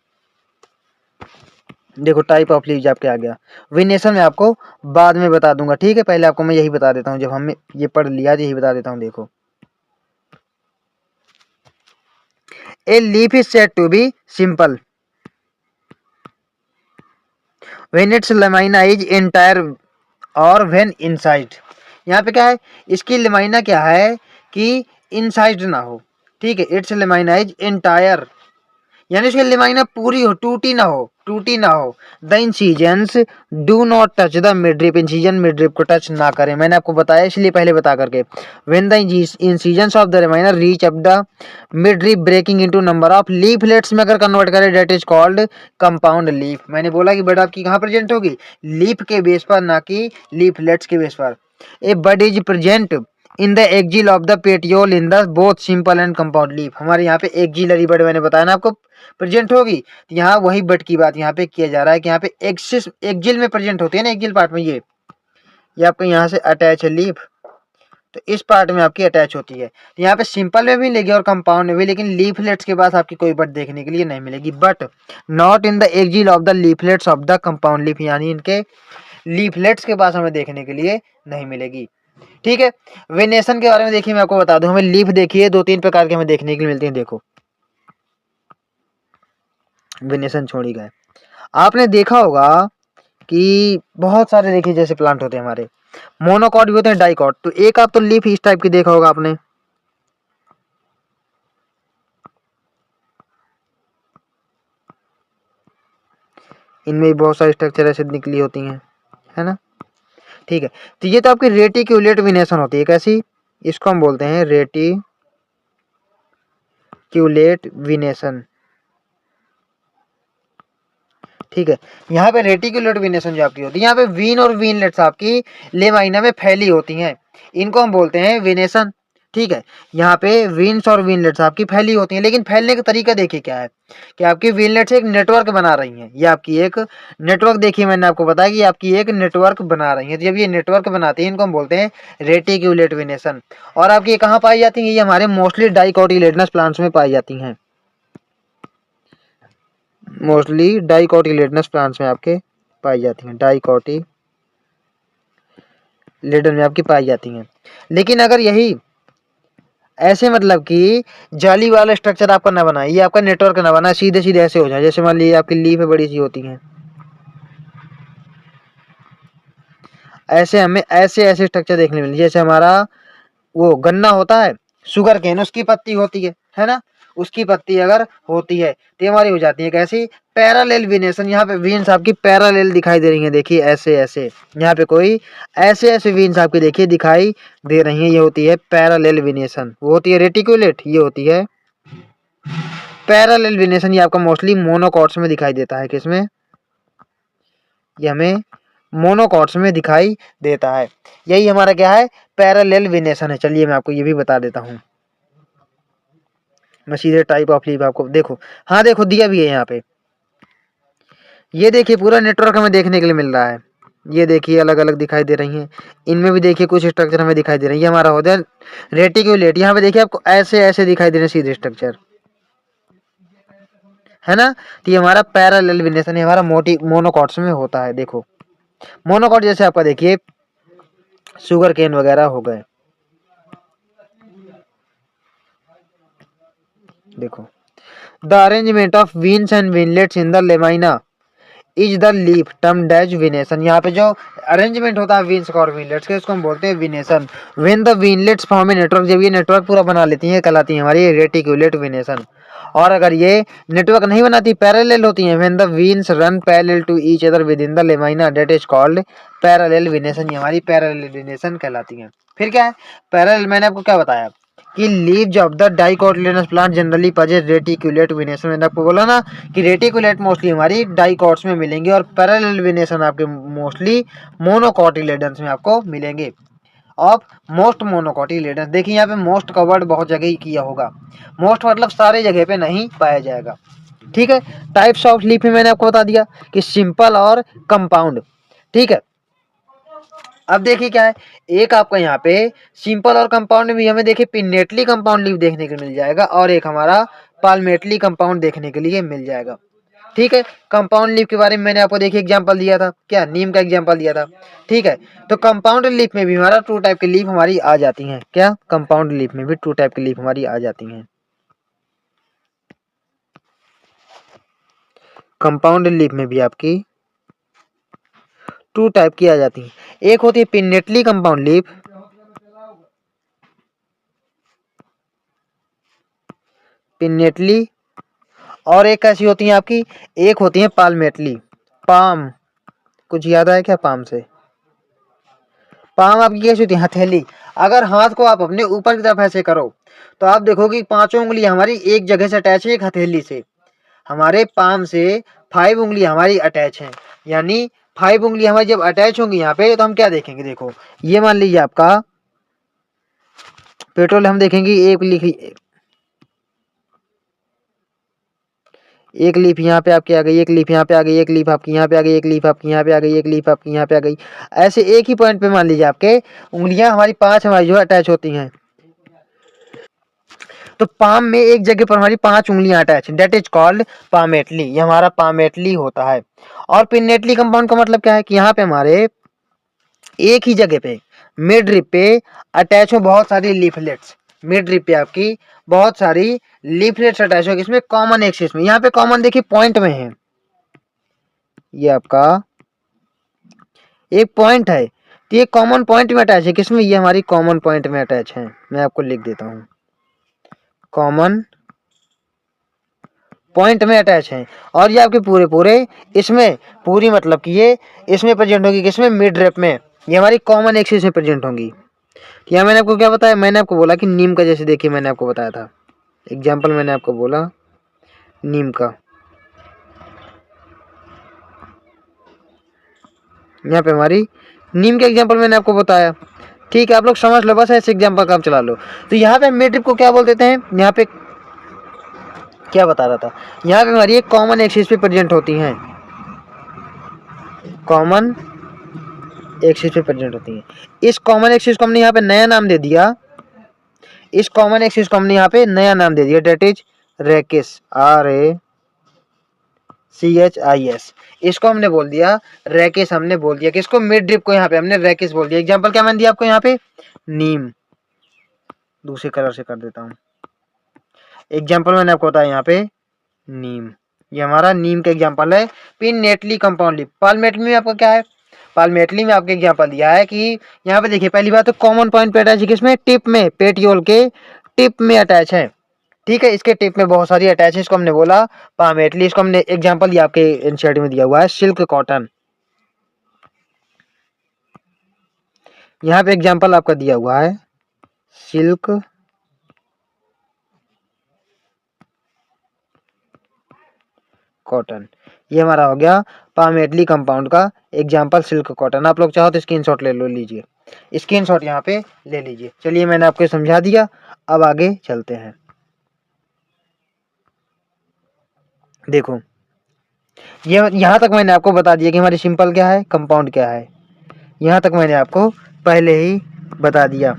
S1: देखो टाइप ऑफ लीव्स आपके आ गया, वेनेशन में आपको बाद में बता दूंगा। ठीक है, पहले आपको मैं यही बता देता हूँ, जब हमने ये पढ़ लिया यही बता देता हूँ। देखो a leaf is said to be simple when its lamina is entire और व्हेन इनसाइड। यहाँ पे क्या है, इसकी लेमाइना क्या है कि इनसाइड ना हो। ठीक है, इट्स लेमाइना इज एंटायर, यानी उसकी लेमाइना पूरी हो, टूटी ना हो, टूटी ना हो। The incisions do not touch the midrib, incision midrib को टच ना करें, मैंने आपको बताया इसलिए पहले बता करके। When the incisions of the lamina reach up the midrib breaking into number of leaflets में अगर कन्वर्ट करें, that is called compound leaf. मैंने बोला कि बड आपकी कहाँ प्रेजेंट होगी, लीफ के बेस पर, ना कि लीफलेट्स के बेस पर। A bud is present in the axil of the petiole in the both simple and compound leaf. हमारे यहाँ पे एक्जिलरी बड मैंने बताया ना आपको प्रेजेंट होगी, तो यहाँ वही बड की बात यहाँ पे किया जा रहा है कि यहाँ पे एक्सिस एक्जिल में प्रेजेंट होती है ना, एक्जिल पार्ट में, ये आपको यहाँ से अटैच है लीफ, तो इस पार्ट में आपकी अटैच होती है। तो यहाँ पे सिंपल में भी मिलेगी और कंपाउंड में भी, लेकिन लीफलेट्स के पास आपकी कोई बट देखने के लिए नहीं मिलेगी, but not in the axil of the leaflets of the compound leaf, यानी इनके लीफलेट्स के पास हमें देखने के लिए नहीं मिलेगी। ठीक है, वेनेशन के बारे में देखिए मैं आपको बता दूं, हमें लीफ देखिए दो तीन प्रकार के हमें देखने के लिए मिलती हैं। देखो वेनेशन छोड़ी गए, आपने देखा होगा कि बहुत सारे देखिए जैसे प्लांट होते हैं हमारे, मोनोकॉट भी होते हैं, डाइकॉट, तो एक आप तो लीफ इस टाइप की देखा होगा आपने, इनमें भी बहुत सारी स्ट्रक्चर ऐसे निकली होती हैं, है ना। ठीक है, तो ये तो आपकी रेटिक्यूलेट विनेशन होती है, कैसी, इसको हम बोलते हैं रेटिक्यूलेट विनेशन। ठीक है, यहाँ पे रेटिकुलर वेनेशन जो आपकी होती है, यहाँ पे वीन और वीनलेट्स आपकी लेमाइना में फैली होती हैं, इनको हम बोलते हैं वेनेशन। ठीक है, यहाँ पे वीन्स और वीनलेट्स आपकी फैली होती हैं, लेकिन फैलने का तरीका देखिए क्या है कि आपकी वीनलेट्स एक नेटवर्क बना रही हैं, ये आपकी एक नेटवर्क, देखिए मैंने आपको बताया कि आपकी एक नेटवर्क बना रही है, तो जब ये नेटवर्क बनाती है इनको हम बोलते हैं रेटिकुलेट वेनेशन। और आपकी ये कहाँ पाई जाती है, ये हमारे मोस्टली डाइकोटिलेडनस प्लांट्स में पाई जाती हैं, मोस्टली डाइकोटिलेडनस प्लांट्स में आपके पाई जाती हैं, डाइकोटिलेडन में आपकी पाई जाती हैं। लेकिन अगर यही ऐसे मतलब कि जाली वाला स्ट्रक्चर आपका ना बनाए, ये आपका नेटवर्क ना बनाए, सीधे सीधे ऐसे हो जाए, जैसे मान लीजिए आपकी लीफ बड़ी सी होती हैं, ऐसे हमें ऐसे ऐसे स्ट्रक्चर देखने मिले, जैसे हमारा वो गन्ना होता है, शुगर केन, उसकी पत्ती होती है ना, उसकी पत्ती अगर होती है तो हमारी हो जाती है कैसी, पैरेलल वेनेशन। यहाँ पे वेन्स आपकी पैरेलल दिखाई दे रही है, देखिए ऐसे ऐसे, यहाँ पे कोई ऐसे ऐसे वेन्स आपकी देखिए दिखाई दे रही है, ये होती है पैरेलल वेनेशन। वो होती है रेटिकुलेट, ये होती है पैरेलल वेनेशन। ये आपका मोस्टली मोनोकॉट्स में दिखाई देता है, किसमें, ये हमें मोनोकॉट्स में दिखाई देता है। यही हमारा क्या है, पैरेलल वेनेशन है। चलिए मैं आपको ये भी बता देता हूँ। मैं सीधे टाइप ऑफ लीफ आपको देखो, हाँ देखो दिया भी है यहाँ पे, ये देखिए पूरा नेटवर्क हमें देखने के लिए मिल रहा है। ये देखिए अलग अलग दिखाई दे रही हैं, इनमें भी देखिए कुछ स्ट्रक्चर हमें दिखाई दे रही है। ये हमारा होता है रेटिकुलेट। यहाँ पे देखिए आपको ऐसे ऐसे दिखाई दे रहे हैं सीधे स्ट्रक्चर, है ना। तो ये हमारा पैरेलल वेनेशन है, हमारा मोनोकॉट्स में होता है। देखो मोनोकॉट जैसे आपका देखिए शुगर केन वगैरह हो गए, देखो the arrangement of veins and veinlets in the lamina is the leaf termed as venation. यहाँ पे जो अरेंजमेंट होता है वीन्स का और विनलेट्स का, इसको हम बोलते हैं venation. When the veinlets form a network, जब ये नेटवर्क पूरा बना लेती हैं कहलाती है हमारी रेटिकुलेट विनेशन। और अगर ये नेटवर्क नहीं बनाती, पैरेलल होती हैं, when the veins run parallel to each other within the lamina that is called parallel venation. ये हमारी पैरेलल विनेशन कहलाती है। फिर क्या है पैरेलल, मैंने आपको क्या बताया कि leaves of the dicotyledonous plant generally possess reticulate venation. मैंने आपको बोला ना कि रेटिकुलेट मोस्टली हमारी डाइकॉट्स में मिलेंगे और पैरेलल वेनेशन आपके मोस्टली मोनोकोटिलेडन्स में आपको मिलेंगे। ऑफ मोस्ट मोनोकोटिलेडन्स, देखिए यहाँ पे मोस्ट का वर्ड बहुत जगह ही किया होगा, मोस्ट मतलब सारे जगह पे नहीं पाया जाएगा, ठीक है। टाइप्स ऑफ लीफ में मैंने आपको बता दिया कि सिंपल और कंपाउंड, ठीक है। अब देखिए क्या है, एक आपका यहाँ पे सिंपल और कंपाउंड में हमें देखिए पिन्नेटली कंपाउंड लीफ देखने को मिल जाएगा और एक हमारा पाल्मेटली कंपाउंड देखने के लिए मिल जाएगा, ठीक है। कंपाउंड लीफ के बारे में मैंने आपको देखिए एग्जांपल दिया था, क्या नीम का एग्जांपल दिया था, ठीक है। तो कंपाउंड लीफ में भी हमारा 2 टाइप की लीफ हमारी आ जाती हैं, क्या कंपाउंड लीफ में भी 2 टाइप की लीफ हमारी आ जाती हैं। कंपाउंड लीफ में भी आपकी 2 टाइप की आ जाती हैं, एक होती है पिन्नेटली कंपाउंड लीफ, पिन्नेटली, और एक कैसी होती है आपकी, एक होती है पाल्मेटली। पाम, कुछ याद आया क्या पाम से, पाम आपकी कैसी होती है, हथेली। अगर हाथ को आप अपने ऊपर की तरफ ऐसे करो तो आप देखोगे 5 उंगली हमारी एक जगह से अटैच है, एक हथेली से। हमारे पाम से 5 उंगली हमारी अटैच है, यानी 5 उंगली हमारी जब अटैच होंगी यहाँ पे तो हम क्या देखेंगे, देखो ये मान लीजिए आपका पेट्रोल, हम देखेंगे एक लीफ यहाँ पे आपकी आ गई, एक लीफ यहाँ पे आ गई, एक लीफ आपकी यहाँ पे आ गई, एक लीफ आपकी यहाँ पे आ गई, एक लीफ आपकी यहाँ पे आ गई। ऐसे एक ही पॉइंट पे मान लीजिए आपके उंगलियां हमारी 5 हमारी जो है अटैच होती हैं। तो पाम में एक जगह पर हमारी 5 उंगलियां attach, date is called palmately, ये हमारा पामेटली होता है। और पिन्नेटली कंपाउंड का मतलब क्या है कि यहाँ पे हमारे एक ही जगह पे मिड रिप पे अटैच हो बहुत सारी लीफलेट्स, मिड रिप पे आपकी बहुत सारी लीफलेट्स अटैच हो, इसमें कॉमन एक्सिस में, यहाँ पे कॉमन देखिए पॉइंट में है, ये आपका एक पॉइंट है, तो ये कॉमन पॉइंट में अटैच है, किसमें, ये हमारी कॉमन पॉइंट में अटैच है। मैं आपको लिख देता हूँ, कॉमन पॉइंट में अटैच है। और ये आपके पूरे पूरे इसमें पूरी मतलब कि ये इसमें प्रेजेंट होगी, किसमें, मिड रेप में, ये हमारी कॉमन एक्सिस में प्रेजेंट होंगी। यहाँ मैंने आपको क्या बताया, मैंने आपको बोला कि नीम का, जैसे देखिए मैंने आपको बताया था एग्जाम्पल, मैंने आपको बोला नीम का, यहाँ पे हमारी नीम का एग्जाम्पल मैंने आपको बताया, ठीक है। आप लोग समझ लो, बस ऐसे एग्जाम्पल काम चला लो। तो यहाँ पे मिड रिप को क्या बोल देते हैं, यहाँ पे क्या बता रहा था, यहाँ पे हमारी एक कॉमन एक्सिस पे प्रेजेंट होती हैं, कॉमन एक्सिस पे प्रेजेंट होती हैं। इस कॉमन एक्सिस को हमने यहाँ पे नया नाम दे दिया, इस कॉमन एक्सिस को हमने यहाँ पे नया नाम दे दिया, डेट इज रेकिस, RACHIS, इसको हमने बोल दिया रेकिस, हमने बोल दिया किसको, मिड ड्रिप को यहाँ पे हमने रेकिस बोल दिया। एग्जांपल क्या मैंने दिया आपको यहाँ पे, नीम, दूसरे कलर से कर देता हूँ, एग्जांपल मैंने आपको बताया यहाँ पे नीम, ये हमारा नीम का एग्जांपल है। पिन्नेटली कंपाउंड लीफ, पाल्मेटली में आपका क्या है, पाल्मेटली में आपको एग्जांपल दिया है कि यहाँ पे देखिए पहली बात तो कॉमन पॉइंट पे अटैच है, किसमें, टिप में, पेटियोल के टिप में अटैच है, ठीक है। इसके टिप में बहुत सारी अटैच है, इसको हमने बोला पामेटली, इसको हमने एग्जांपल दिया आपके एनसीईआरटी में दिया हुआ है सिल्क कॉटन। यहाँ पे एग्जांपल आपका दिया हुआ है सिल्क कॉटन। ये हमारा हो गया पामेटली कंपाउंड का एग्जांपल सिल्क कॉटन। आप लोग चाहो तो स्क्रीनशॉट ले लो, लीजिए स्क्रीनशॉट यहाँ पे ले लीजिए। चलिए मैंने आपको समझा दिया, अब आगे चलते हैं। देखो ये यहाँ तक मैंने आपको बता दिया कि हमारी सिंपल क्या है, कंपाउंड क्या है। यहाँ तक मैंने आपको पहले ही बता दिया,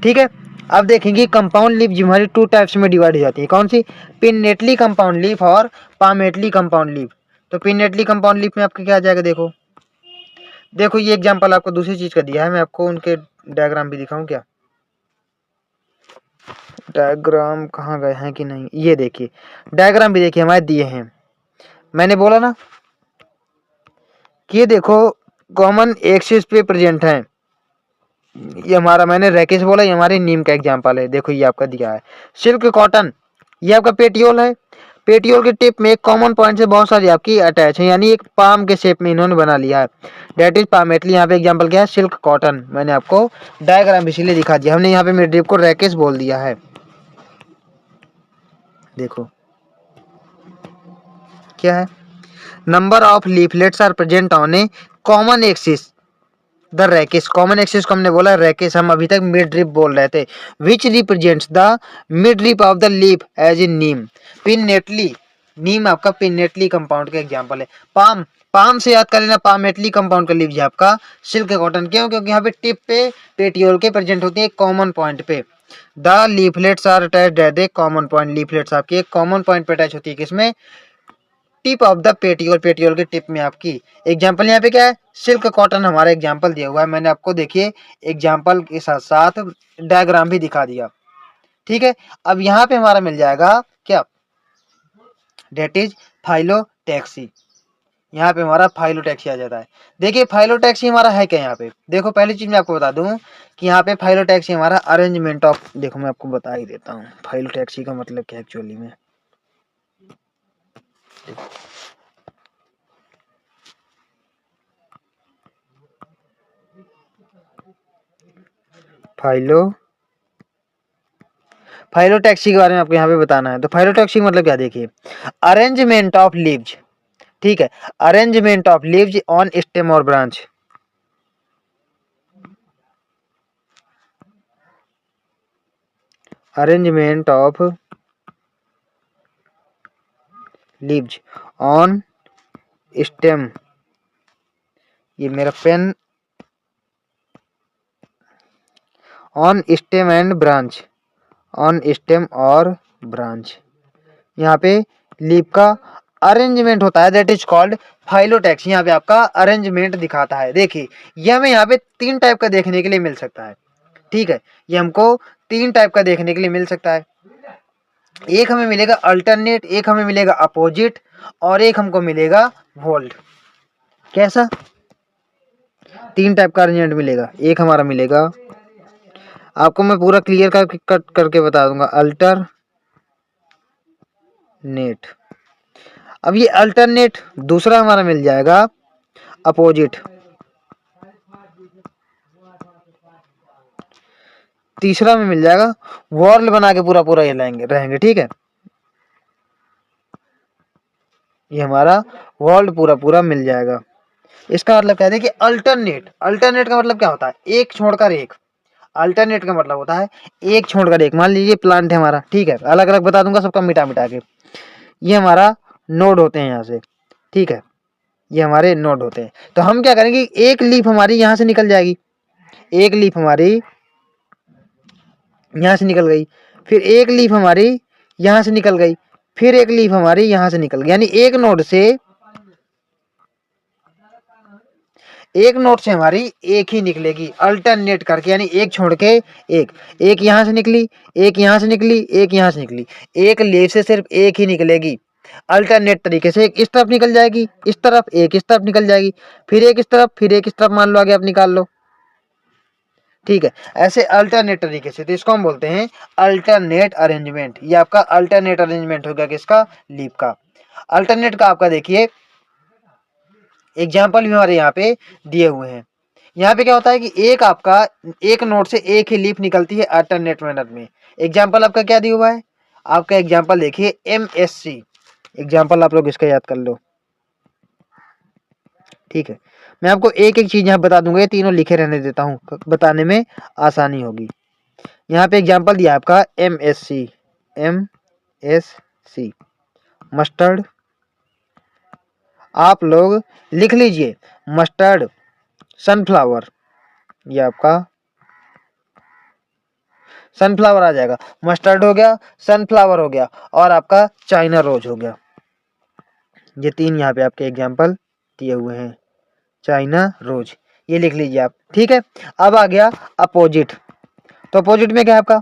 S1: ठीक है। अब देखेंगे कंपाउंड लीफ जो हमारी टू टाइप्स में डिवाइड हो जाती है, कौन सी, पिनेटली कंपाउंड लीफ और पामेटली कंपाउंड लीफ। तो पिनेटली कंपाउंड लीफ में आपका क्या आ जाएगा, देखो देखो ये एग्जांपल आपको दूसरी चीज का दिया है, मैं आपको उनके डायग्राम भी दिखाऊं क्या, डायग्राम कहाँ गए हैं कि नहीं, ये देखिए डायग्राम भी देखिए हमारे दिए हैं। मैंने बोला ना कि ये देखो कॉमन एक्सिस पे प्रेजेंट है, ये हमारा मैंने रैकेश बोला, ये हमारे नीम का एग्जांपल है। देखो ये आपका दिया है सिल्क कॉटन, ये आपका पेटियोल है। पेटियोल के टिप में एक कॉमन पॉइंट से बहुत सारी आपकी अटैच है, यानी एक पाम के शेप में इन्होंने बना लिया है, डेट इज पामेटली। यहाँ पे एग्जांपल क्या है, सिल्क कॉटन। मैंने आपको डायग्राम इसीलिए दिखा दिया, हमने यहाँ पे मिडरिप को रैकेश बोल दिया है। देखो क्या है, number of leaflets are present on a common axis the rachis. Common axis को हमने बोला रैकेश, हम अभी तक मिड ड्रिप बोल रहे थे, which represents the midrib of the leaf as in neem. Pinnately, neem आपका पिनेटली कंपाउंड का एग्जांपल है। पाम, पाम से याद कर लेना, पामेटली कंपाउंड का लीफ जो आपका सिल्क कॉटन। क्यों, क्योंकि यहाँ पे टिप पे पेटियोल के प्रेजेंट होती है कॉमन पॉइंट पे। The leaflets are attached at a common point, leaflets आपकी एक कॉमन पॉइंट पे अटैच होती है, किसमें, tip of the petiole, petiole के टिप में आपकी। एग्जांपल यहाँ पे क्या है, सिल्क कॉटन हमारा एग्जांपल दिया हुआ है, मैंने आपको देखिए एग्जांपल के साथ साथ डायग्राम भी दिखा दिया, ठीक है। अब यहाँ पे हमारा मिल जाएगा क्या, डेट इज फाइलोटैक्सी। यहाँ पे हमारा फाइलोटैक्सी आ जाता है। देखिए फाइलोटैक्सी हमारा है क्या, यहाँ पे देखो पहली चीज मैं आपको बता दूं कि यहाँ पे फाइलोटैक्सी हमारा अरेंजमेंट ऑफ, देखो मैं आपको बता ही देता हूँ फाइलोटैक्सी का मतलब क्या एक्चुअली में। फाइलोटैक्सी के बारे में आपको यहाँ पे बताना है। तो फाइलोटैक्सी का मतलब क्या, देखिए अरेंजमेंट ऑफ लीव्स, ठीक है, arrangement of leaves on stem और branch. Arrangement of leaves on stem, ये मेरा pen, on stem and branch, on stem और ब्रांच। यहाँ पे लीफ का अरेंजमेंट होता है, दैट इज कॉल्ड फाइलोटैक्सी। यहाँ पे आपका अरेंजमेंट दिखाता है। देखिए ये हमें यहाँ पे तीन टाइप का देखने के लिए मिल सकता है, ठीक है, ये हमको तीन टाइप का देखने के लिए मिल सकता है। एक हमें मिलेगा अल्टरनेट, एक हमें मिलेगा अपोजिट, और एक हमको मिलेगा वोल्ट। कैसा, तीन टाइप का अरेंजमेंट मिलेगा। एक हमारा मिलेगा, आपको मैं पूरा क्लियर कट करके बता दूंगा, अल्टरनेट। अब ये अल्टरनेट, दूसरा हमारा मिल जाएगा अपोजिट, तीसरा में मिल जाएगा वॉर्ल बना के पूरा पूरा ये रहेंगे, ठीक है। ये हमारा वर्ल्ड पूरा पूरा मिल जाएगा। इसका मतलब क्या है, देखिए अल्टरनेट, अल्टरनेट का मतलब क्या होता है, एक छोड़कर एक। अल्टरनेट का मतलब होता है एक छोड़कर एक। मान लीजिए प्लांट है हमारा, ठीक है, अलग अलग बता दूंगा सबका मिटा मिटा के। ये हमारा नोड होते हैं यहाँ से, ठीक है, ये हमारे नोड होते हैं। तो हम क्या करेंगे, एक लीफ हमारी यहाँ से निकल जाएगी, एक लीफ हमारी यहाँ से निकल गई, फिर एक लीफ हमारी यहाँ से निकल गई, फिर एक लीफ हमारी यहाँ से निकल गई, यानी एक नोड से हमारी एक ही निकलेगी अल्टरनेट करके, यानी एक छोड़ के एक। एक यहाँ से निकली, एक यहाँ से निकली, एक यहाँ से निकली, एक लीफ से सिर्फ एक ही निकलेगी अल्टरनेट तरीके से। एक इस तरफ निकल जाएगी, इस तरफ, एक इस तरफ निकल जाएगी, फिर एक इस तरफ, फिर एक इस तरफ, मान लो आगे आप निकाल लो, ठीक है, ऐसे अल्टरनेट तरीके से, तो इसको हम बोलते हैं अल्टरनेट अरेंजमेंट। ये आपका अल्टरनेट अरेंजमेंट हो गया किसका, लीफ का। अल्टरनेट का आपका देखिए एग्जाम्पल भी हमारे यहाँ पे दिए हुए हैं। यहाँ पे क्या होता है कि एक आपका एक नोड से एक ही लीफ निकलती है अल्टरनेट मैनर में। एग्जाम्पल आपका क्या दिया हुआ है, आपका एग्जाम्पल देखिए MSC, एग्जाम्पल आप लोग इसका याद कर लो। ठीक है, मैं आपको एक एक चीज यहाँ बता दूंगा, ये तीनों लिखे रहने देता हूँ, बताने में आसानी होगी। यहाँ पे एग्जाम्पल दिया आपका MSC, MSC मस्टर्ड, आप लोग लिख लीजिए मस्टर्ड, सनफ्लावर, ये आपका सनफ्लावर आ जाएगा, मस्टर्ड हो गया, सनफ्लावर हो गया, और आपका चाइना रोज हो गया। ये तीन यहाँ पे आपके एग्जाम्पल दिए हुए हैं, चाइना रोज, ये लिख लीजिए आप। ठीक है, अब आ गया अपोजिट। तो अपोजिट में क्या है आपका,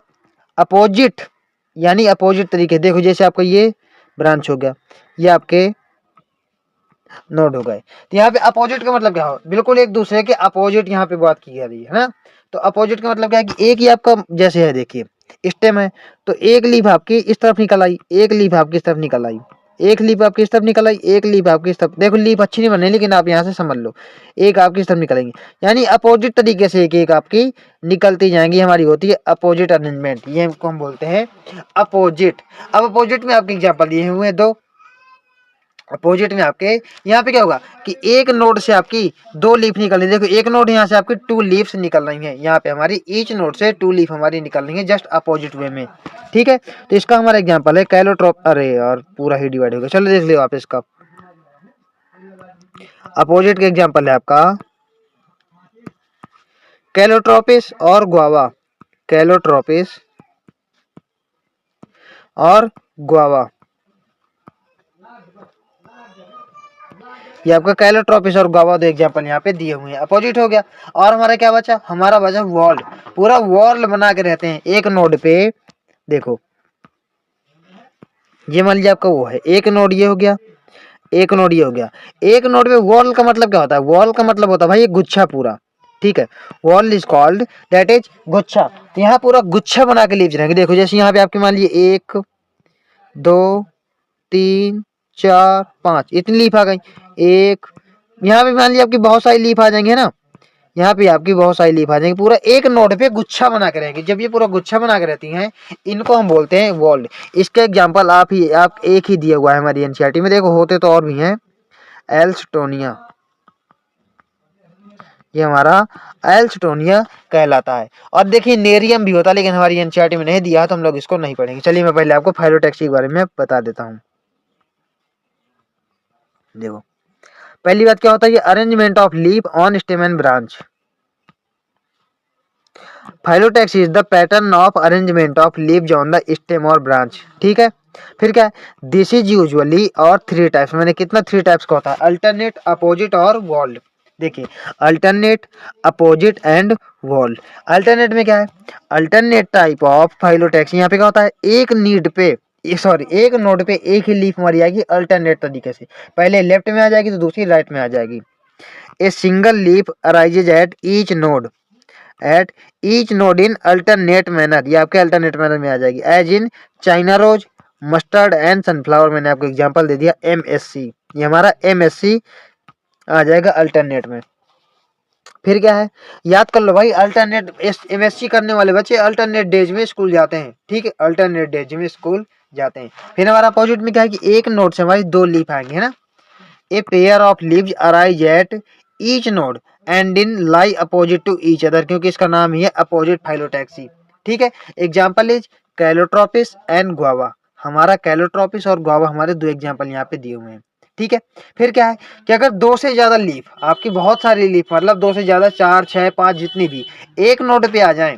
S1: अपोजिट यानी अपोजिट तरीके, देखो जैसे आपका ये ब्रांच हो गया, ये आपके नोड हो गए। तो यहाँ पे अपोजिट का मतलब क्या हो, बिल्कुल एक दूसरे के अपोजिट यहाँ पे बात की जा रही है ना। तो अपोजिट का मतलब क्या है कि एक ही आपका जैसे है, देखिए स्टेम है, तो एक लीफ आपकी इस तरफ निकल आई, एक लीफ आपकी इस तरफ निकल आई, एक लीफ आपकी इस तरफ निकल आई, एक लीफ आपकी इस तरफ, देखो लीफ अच्छी नहीं बने लेकिन आप यहाँ से समझ लो, एक आपकी इस तरफ निकलेंगी, यानी अपोजिट तरीके से एक एक आपकी निकलती जाएंगी, हमारी होती है अपोजिट अरेंजमेंट, ये हम बोलते हैं अपोजिट। अब अपोजिट में आपके एग्जाम्पल दिए हुए हैं दो। अपोजिट में आपके यहाँ पे क्या होगा कि एक नोड से आपकी दो लीफ निकल रही है, देखो एक नोड यहाँ से आपकी 2 लीव्स निकल रही हैं, यहाँ पे हमारी ईच नोड से 2 लीफ हमारी निकल रही है जस्ट अपोजिट वे में। ठीक है, तो इसका हमारा एग्जांपल है कैलोट्रोप, अरे यार पूरा ही डिवाइड हो गया, चलो देख लियो आप इसका। अपोजिट का एग्जांपल है आपका कैलोट्रोपिस और गुआवा, कैलोट्रोपिस और गुआवा, ये आपका कैलोट्रोपिस और गुआवा दो एग्जांपल यहाँ पे दिए हुए हैं, अपोजिट हो गया। और हमारा क्या बचा, हमारा बचा वॉल्ड, पूरा वॉल्ड बना के रहते हैं एक नोड पे। देखो ये मान लीजिए आपका वो है, एक नोड ये हो गया, एक नोड ये हो गया, एक नोड पे वॉल का मतलब क्या होता है, वॉल का मतलब होता है भाई ये गुच्छा पूरा। ठीक है, wall is called that is गुच्छा, तो यहाँ पूरा गुच्छा बना के लीव्स रहेंगे। देखो जैसे यहाँ पे आपके मान लीजिए 1 2 3 4 5 इतनी लीफ आ गई, एक यहाँ पे मान लीजिए आपकी बहुत सारी लीफ आ जाएंगी है ना, यहाँ पे आपकी बहुत सारी लीफ आ जाएंगी, पूरा एक नोड पे गुच्छा बना के रहेगी। जब ये पूरा गुच्छा बना के रहती हैं, इनको हम बोलते हैं वॉल्ड। इसका एग्जांपल आप एक ही दिया हुआ है हमारी एनसीईआरटी में, देखो होते तो और भी हैं, एल्स्टोनिया, ये हमारा एल्स्टोनिया कहलाता है। और देखिए नेरियम भी होता है, लेकिन हमारी एनसीईआरटी में नहीं दिया, तो हम लोग इसको नहीं पढ़ेंगे। चलिए मैं पहले आपको फाइलोटैक्सी के बारे में बता देता हूँ। देखो पहली बात क्या होता है, ये arrangement of leaf on stem and branch. Phyllotaxy is the pattern of arrangement of leaves on the stem और ब्रांच। ठीक है, फिर क्या है, दिस इज यूजुअली और 3 टाइप्स, मैंने कितना 3 टाइप्स का होता है, अल्टरनेट, अपोजिट और वॉल्ड। देखिए alternate, opposite and whorled. Alternate में क्या है, अल्टरनेट टाइप ऑफ फाइलोटैक्सी, यहाँ पे क्या होता है, एक नीड पे एक नोड पे एक ही लीफ मारी जाएगी अल्टरनेट तरीके से, पहले लेफ्ट में आ जाएगी तो दूसरी राइट में आ जाएगी। A single leaf arises at each node in alternate manner, ये आपके अल्टरनेट मैनर में आ जाएगी, as in China rose, mustard and sunflower. मैंने आपको एग्जांपल दे दिया MSC, ये हमारा MSC आ जाएगा अल्टरनेट में। फिर क्या है, याद कर लो भाई, अल्टरनेट MSC करने वाले बच्चे अल्टरनेट डेज में स्कूल जाते हैं। ठीक है, अल्टरनेट डेज में स्कूल जाते हैं। फिर हमारा अपोजिट में क्या है कि एक नोड से हमारी 2 लीफ आएंगे है ना, a pair of leaves arise at each node and इन lie opposite to each other, क्योंकि इसका नाम ही है अपोजिट फाइलोटैक्सी। ठीक है, example is Calotropis and guava, हमारा कैलोट्रोपिस और गुआवा हमारे 2 एग्जांपल यहाँ पे दिए हुए हैं। ठीक है, फिर क्या है कि अगर 2 से ज्यादा लीफ, आपकी बहुत सारी लीफ, मतलब 2 से ज्यादा 4 6 5 जितनी भी एक नोड पे आ जाए,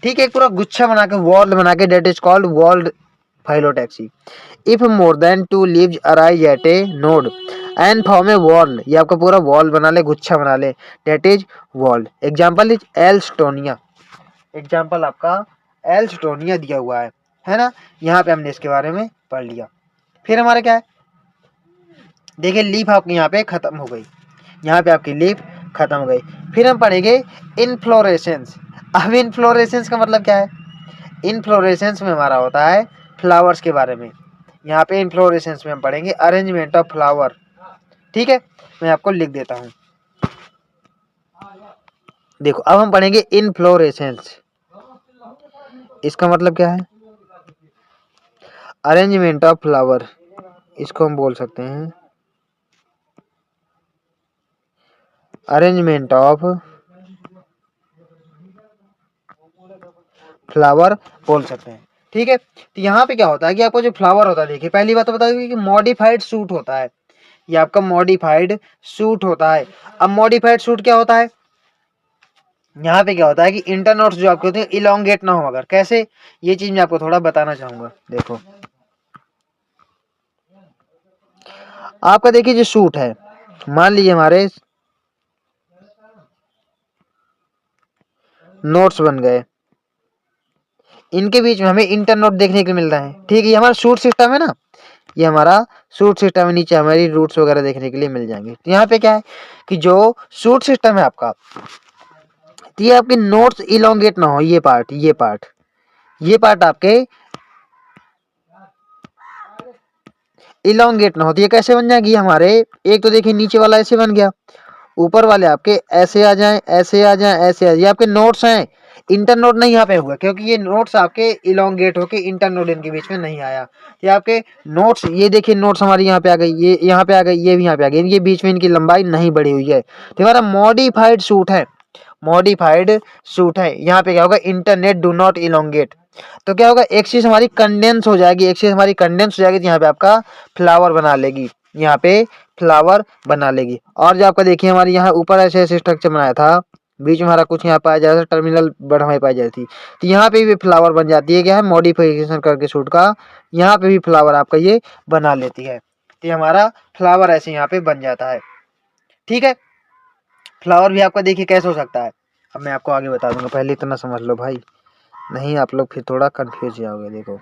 S1: ठीक है, एक पूरा गुच्छा बना के वॉल्ड बना के, that is called whorled phyllotaxy. If more than 2 leaves arise at a node and form a whorl, ये आपका पूरा वॉल बना ले, गुच्छा बना ले, that is whorled. Example is Alstonia, example आपका एल्स्टोनिया दिया हुआ है ना, यहाँ पे हमने इसके बारे में पढ़ लिया। फिर हमारा क्या है, देखिए लीफ आपकी यहाँ पे खत्म हो गई, यहाँ पे आपकी लीफ खत्म हो गई। फिर हम पढ़ेंगे इनफ्लोरेसेंस। अब इनफ्लोरेसेंस का मतलब क्या है? इनफ्लोरेसेंस में हमारा होता है फ्लावर्स के बारे में। यहाँ पे इनफ्लोरेसेंस में हम पढ़ेंगे अरेंजमेंट ऑफ फ्लावर। ठीक है, मैं आपको लिख देता हूँ। देखो अब हम पढ़ेंगे इनफ्लोरेसेंस। इसका मतलब क्या है? अरेंजमेंट ऑफ फ्लावर, इसको हम बोल सकते हैं अरेंजमेंट ऑफ फ्लावर बोल सकते हैं। ठीक है, तो यहाँ पे क्या होता है कि आपको जो फ्लावर होता है, देखिए पहली बात तो बता दूं कि मॉडिफाइड सूट होता है। ये आपका मॉडिफाइड सूट होता है। अब मॉडिफाइड सूट क्या होता है? यहाँ पे क्या होता है कि इंटरनोड्स जो आपके होते हैं इलोंगेट ना हो। अगर कैसे, ये चीज मैं आपको थोड़ा बताना चाहूंगा। देखो आपका देखिए जो सूट है, मान लीजिए हमारे नोट्स बन गए, इनके बीच में हमें इंटरनोड देखने को मिल रहा है। ठीक है, ये हमारा सूट सिस्टम है ना, ये हमारा सूट सिस्टम है। नीचे हमारी रूट्स वगैरह देखने के लिए मिल जाएंगे। तो यहाँ पे क्या है कि जो सूट सिस्टम है आपका, तो ये आपके नोट्स इलोंगेट ना हो। ये पार्ट आपके इलोंगेट ना हो। तो ये कैसे बन जाएगी हमारे? एक तो देखिए नीचे वाला ऐसे बन गया, ऊपर वाले आपके ऐसे आ जाएं, ऐसे आ जाएं, ऐसे आ जाएं। ये आपके नोट्स हैं, इंटरनोड नहीं यहाँ पे हुआ, क्योंकि ये नोट्स आपके इलोंगेट होके इंटरनोड इनके बीच में नहीं आया। ये आपके नोट्स, ये देखिए नोट्स हमारी यहाँ पे आ गई, ये यहाँ पे आ गई, ये भी यहाँ पे आ गई, इनके बीच में इनकी लंबाई नहीं बढ़ी हुई है। तो हमारा मॉडिफाइड सूट है, मॉडिफाइड सूट है। यहाँ पे क्या होगा? Internet do not elongate. तो क्या होगा? एक चीज हमारी कंडेंस हो जाएगी, एक चीज हमारी कंडेंस हो जाएगी, तो यहाँ पे आपका फ्लावर बना लेगी, यहाँ पे फ्लावर बना लेगी। और जो आपका देखिए हमारी यहाँ ऊपर ऐसे ऐसे स्ट्रक्चर बनाया था, बीच में हमारा कुछ यहाँ पाया जाता था, टर्मिनल बढ़ाई पाई जाती थी, तो यहाँ पे भी फ्लावर बन जाती है। क्या है? मॉडिफिकेशन करके सूट का यहाँ पे भी फ्लावर आपका ये बना लेती है। तो ये हमारा फ्लावर ऐसे यहाँ पे बन जाता है। ठीक है, फ्लावर भी आपका देखिए कैसे हो सकता है। अब मैं आपको आगे बता दूंगा, पहले इतना समझ लो भाई, नहीं आप लोग फिर थोड़ा कंफ्यूज जाओगे। देखो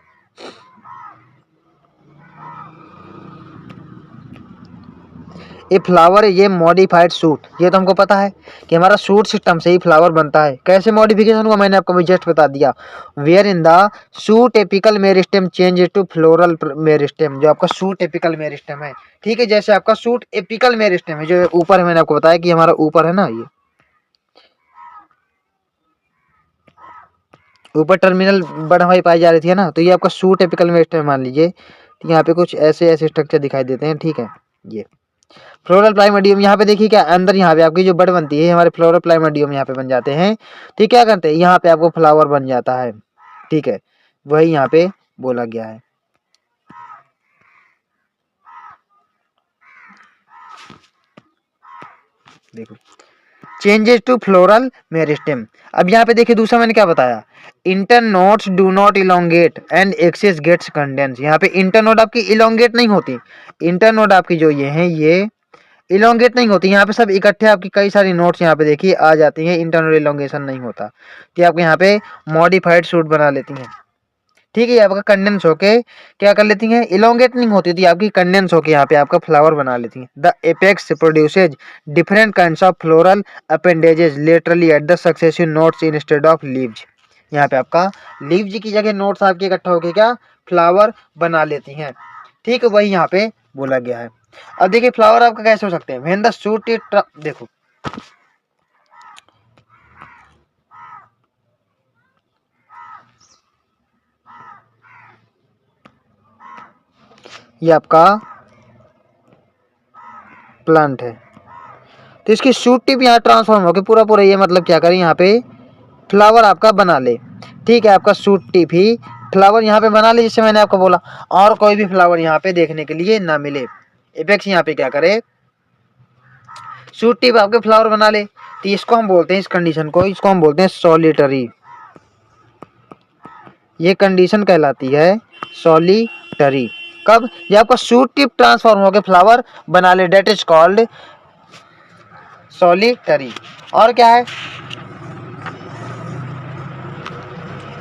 S1: ये फ्लावर है, ये मॉडिफाइड सूट, ये तो हमको पता है कि हमारा सूट सिस्टम से ही फ्लावर बनता है। कैसे मॉडिफिकेशन हुआ? मैंने आपको भी जस्ट बता दिया। Where in the shoot apical meristem change to floral meristem, जो आपका सूट एपिकल मेरिस्टेम है। ठीक है, जैसे आपका सूट एपिकल मेरिस्टेम है जो ऊपर है, मैंने आपको बताया कि हमारा ऊपर है ना, ये ऊपर टर्मिनल बढ़ाई पाई जा रही थी ना, तो ये आपका सूट एपिकल मेरिस्टेम मान लीजिए। तो यहाँ पे कुछ ऐसे ऐसे स्ट्रक्चर दिखाई देते हैं। ठीक है, ये फ्लोरल प्लाइमोडियम, यहाँ पे देखिए क्या अंदर यहाँ पे आपकी जो बड बनती है, हमारे फ्लोरल प्लाइमोडियम यहाँ पे बन जाते हैं। तो क्या करते हैं? यहाँ पे आपको फ्लावर बन जाता है। ठीक है, वही यहाँ पे बोला गया है। देखो चेंजेस टू फ्लोरल मेरिस्टेम। अब यहाँ पे देखिए दूसरा मैंने क्या बताया, internodes do not elongate and axis gets condensed. यहाँ पे इंटरनोड आपकी इलोंगेट नहीं होती, इंटरनोड आपकी जो ये है ये इलोंगेट नहीं होती। यहाँ पे सब इकट्ठे आपकी कई सारी नोट्स यहाँ पे देखिए आ जाती हैं, इंटरनल इलोंगेशन नहीं होता। कि आपके यहाँ पे मॉडिफाइड सूट बना लेती हैं। ठीक है, आपका कंडेंस होके क्या कर लेती हैं? इलोंगेट नहीं होती थी आपकी, कंडेंस होके यहाँ पे आपका फ्लावर बना लेती हैं। The apex produces different kinds of floral appendages laterally at the successive nodes instead of leaves. यहाँ पे आपका लीव्स की जगह नोट्स आपके इकट्ठा होके क्या फ्लावर बना लेती हैं। ठीक है, वही यहाँ पे बोला गया है। अब देखिए फ्लावर आपका कैसे हो सकते हैं? व्हेन द शूट इट, देखो ये आपका प्लांट है, तो इसकी शूट टिप यहाँ ट्रांसफॉर्म होकर पूरा पूरा ये मतलब क्या करें, यहाँ पे फ्लावर आपका बना ले। ठीक है, आपका शूट टिप ही फ्लावर यहाँ पे बना ले, जिससे मैंने आपको बोला और कोई भी फ्लावर यहाँ पे देखने के लिए ना मिले। एपेक्स यहाँ पे क्या करे? शूट टिप आपके फ्लावर बना ले। तो इसको हम बोलते हैं, इस कंडीशन को, इसको हम बोलते हैं सॉलिटरी। ये कंडीशन कहलाती है सॉलिटरी। कब? ये आपका शूट टिप ट्रांसफॉर्म होकर फ्लावर बना ले, डेट इज कॉल्ड सॉलिटरी। और क्या है?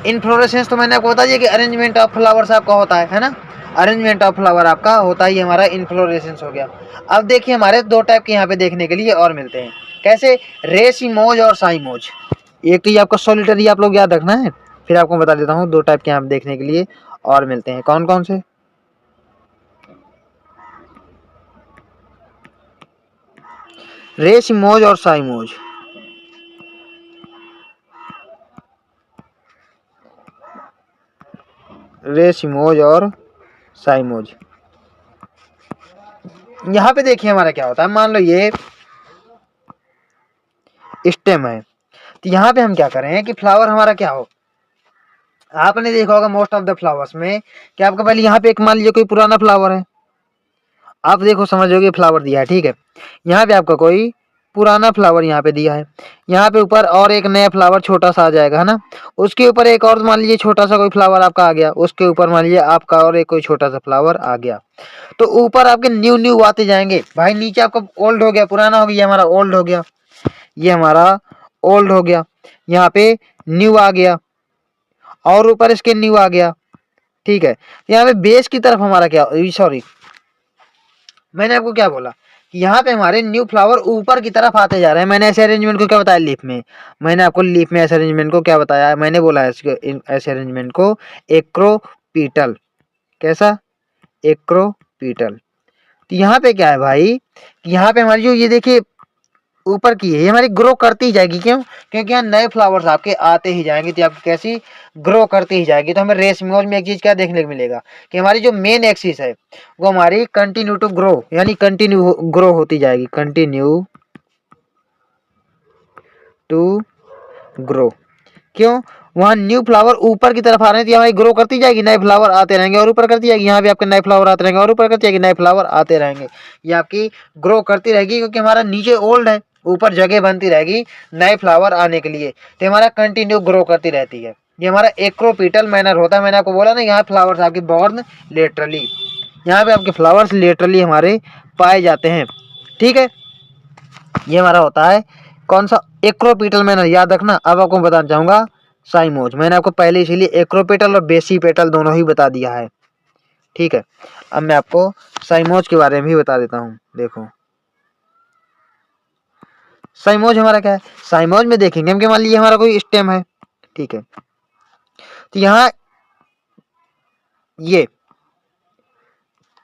S1: इनफ्लोरेसेंस तो मैंने आपको बता दिया कि अरेंजमेंट ऑफ फ्लावर्स आपका होता है ना, अरेंजमेंट ऑफ फ्लावर आपका होता ही हमारा इनफ्लोरेसेंस हो गया। अब देखिए हमारे दो टाइप के यहाँ पे देखने के लिए और मिलते हैं। कैसे? रेसिमोज और साइमोज। एक तो ये आपका सॉलिटरी आप लोग याद रखना है, फिर आपको बता देता हूँ 2 टाइप के यहाँ देखने के लिए और मिलते हैं। कौन कौन से? रेसिमोज और साइमोज। रेसिमोज और साइमोज। यहाँ पे देखिए हमारा क्या होता है, मान लो ये स्टेम है, तो यहाँ पे हम क्या करें कि फ्लावर हमारा क्या हो, आपने देखा होगा मोस्ट ऑफ द फ्लावर्स में कि आपका पहले यहाँ पे एक मान लीजिए कोई पुराना फ्लावर है, आप देखो समझोगे फ्लावर दिया है, ठीक है। यहाँ पे आपका कोई पुराना फ्लावर यहाँ पे दिया है, यहाँ पे ऊपर और एक नया फ्लावर छोटा सा आ जाएगा, है ना। उसके ऊपर एक और मान लीजिए छोटा सा कोई फ्लावर आपका आ गया, उसके ऊपर मान लीजिए आपका और एक कोई छोटा सा फ्लावर आ गया, तो ऊपर आपके न्यू न्यू आते जाएंगे। भाई नीचे आपका ओल्ड हो गया, पुराना हो गया, ये हमारा ओल्ड हो गया, ये हमारा ओल्ड हो गया, यहाँ पे न्यू आ गया और ऊपर इसके न्यू आ गया, ठीक है। यहाँ पे बेस की तरफ हमारा क्या, सॉरी मैंने आपको क्या बोला कि यहाँ पे हमारे न्यू फ्लावर ऊपर की तरफ आते जा रहे हैं। मैंने ऐसे अरेंजमेंट को क्या बताया लीफ में, मैंने आपको लीफ में ऐसे अरेंजमेंट को क्या बताया है, मैंने बोला है ऐसे अरेंजमेंट को एक्रोपीटल। कैसा? एक्रोपीटल। तो यहाँ पे क्या है भाई कि यहाँ पे हमारी जो ये देखिए ऊपर की है, ये हमारी ग्रो करती ही जाएगी। क्यों? क्योंकि यहाँ नए फ्लावर्स आपके आते ही जाएंगे, तो आपकी कैसी ग्रो करती ही जाएगी। तो हमें रेसमियोज में एक चीज क्या देखने को मिलेगा कि हमारी जो मेन एक्सिस है वो हमारी कंटिन्यू टू ग्रो, यानी कंटिन्यू ग्रो होती जाएगी, कंटिन्यू टू ग्रो। क्यों? वहाँ न्यू फ्लावर ऊपर की तरफ आ रहे हैं, तो हमारी ग्रो करती जाएगी, नए फ्लावर आते रहेंगे और ऊपर करती जाएगी। यहाँ भी आपके नए फ्लावर आते रहेंगे और ऊपर करती जाएगी, नए फ्लावर आते रहेंगे। ये आपकी ग्रो करती रहेगी क्योंकि हमारा नीचे ओल्ड है, ऊपर जगह बनती रहेगी नए फ्लावर आने के लिए, तो हमारा कंटिन्यू ग्रो करती रहती है। ये हमारा एक्रोपीटल मैनर होता है। मैंने आपको बोला ना यहाँ फ्लावर्स आपके बॉर्न लेटरली, यहाँ पे आपके फ्लावर्स लेटरली हमारे पाए जाते हैं, ठीक है। ये हमारा होता है कौन सा? एक्रोपीटल मैनर, याद रखना। अब आपको बताना चाहूंगा साइमोज। मैंने आपको पहले इसीलिए एक्रोपेटल और बेसीपेटल दोनों ही बता दिया है, ठीक है। अब मैं आपको साइमोज के बारे में भी बता देता हूँ। देखो साइमोज हमारा क्या है, साइमोज में देखेंगे हम कि मान लीजिए हमारा कोई स्टेम है, ठीक है। तो यहाँ ये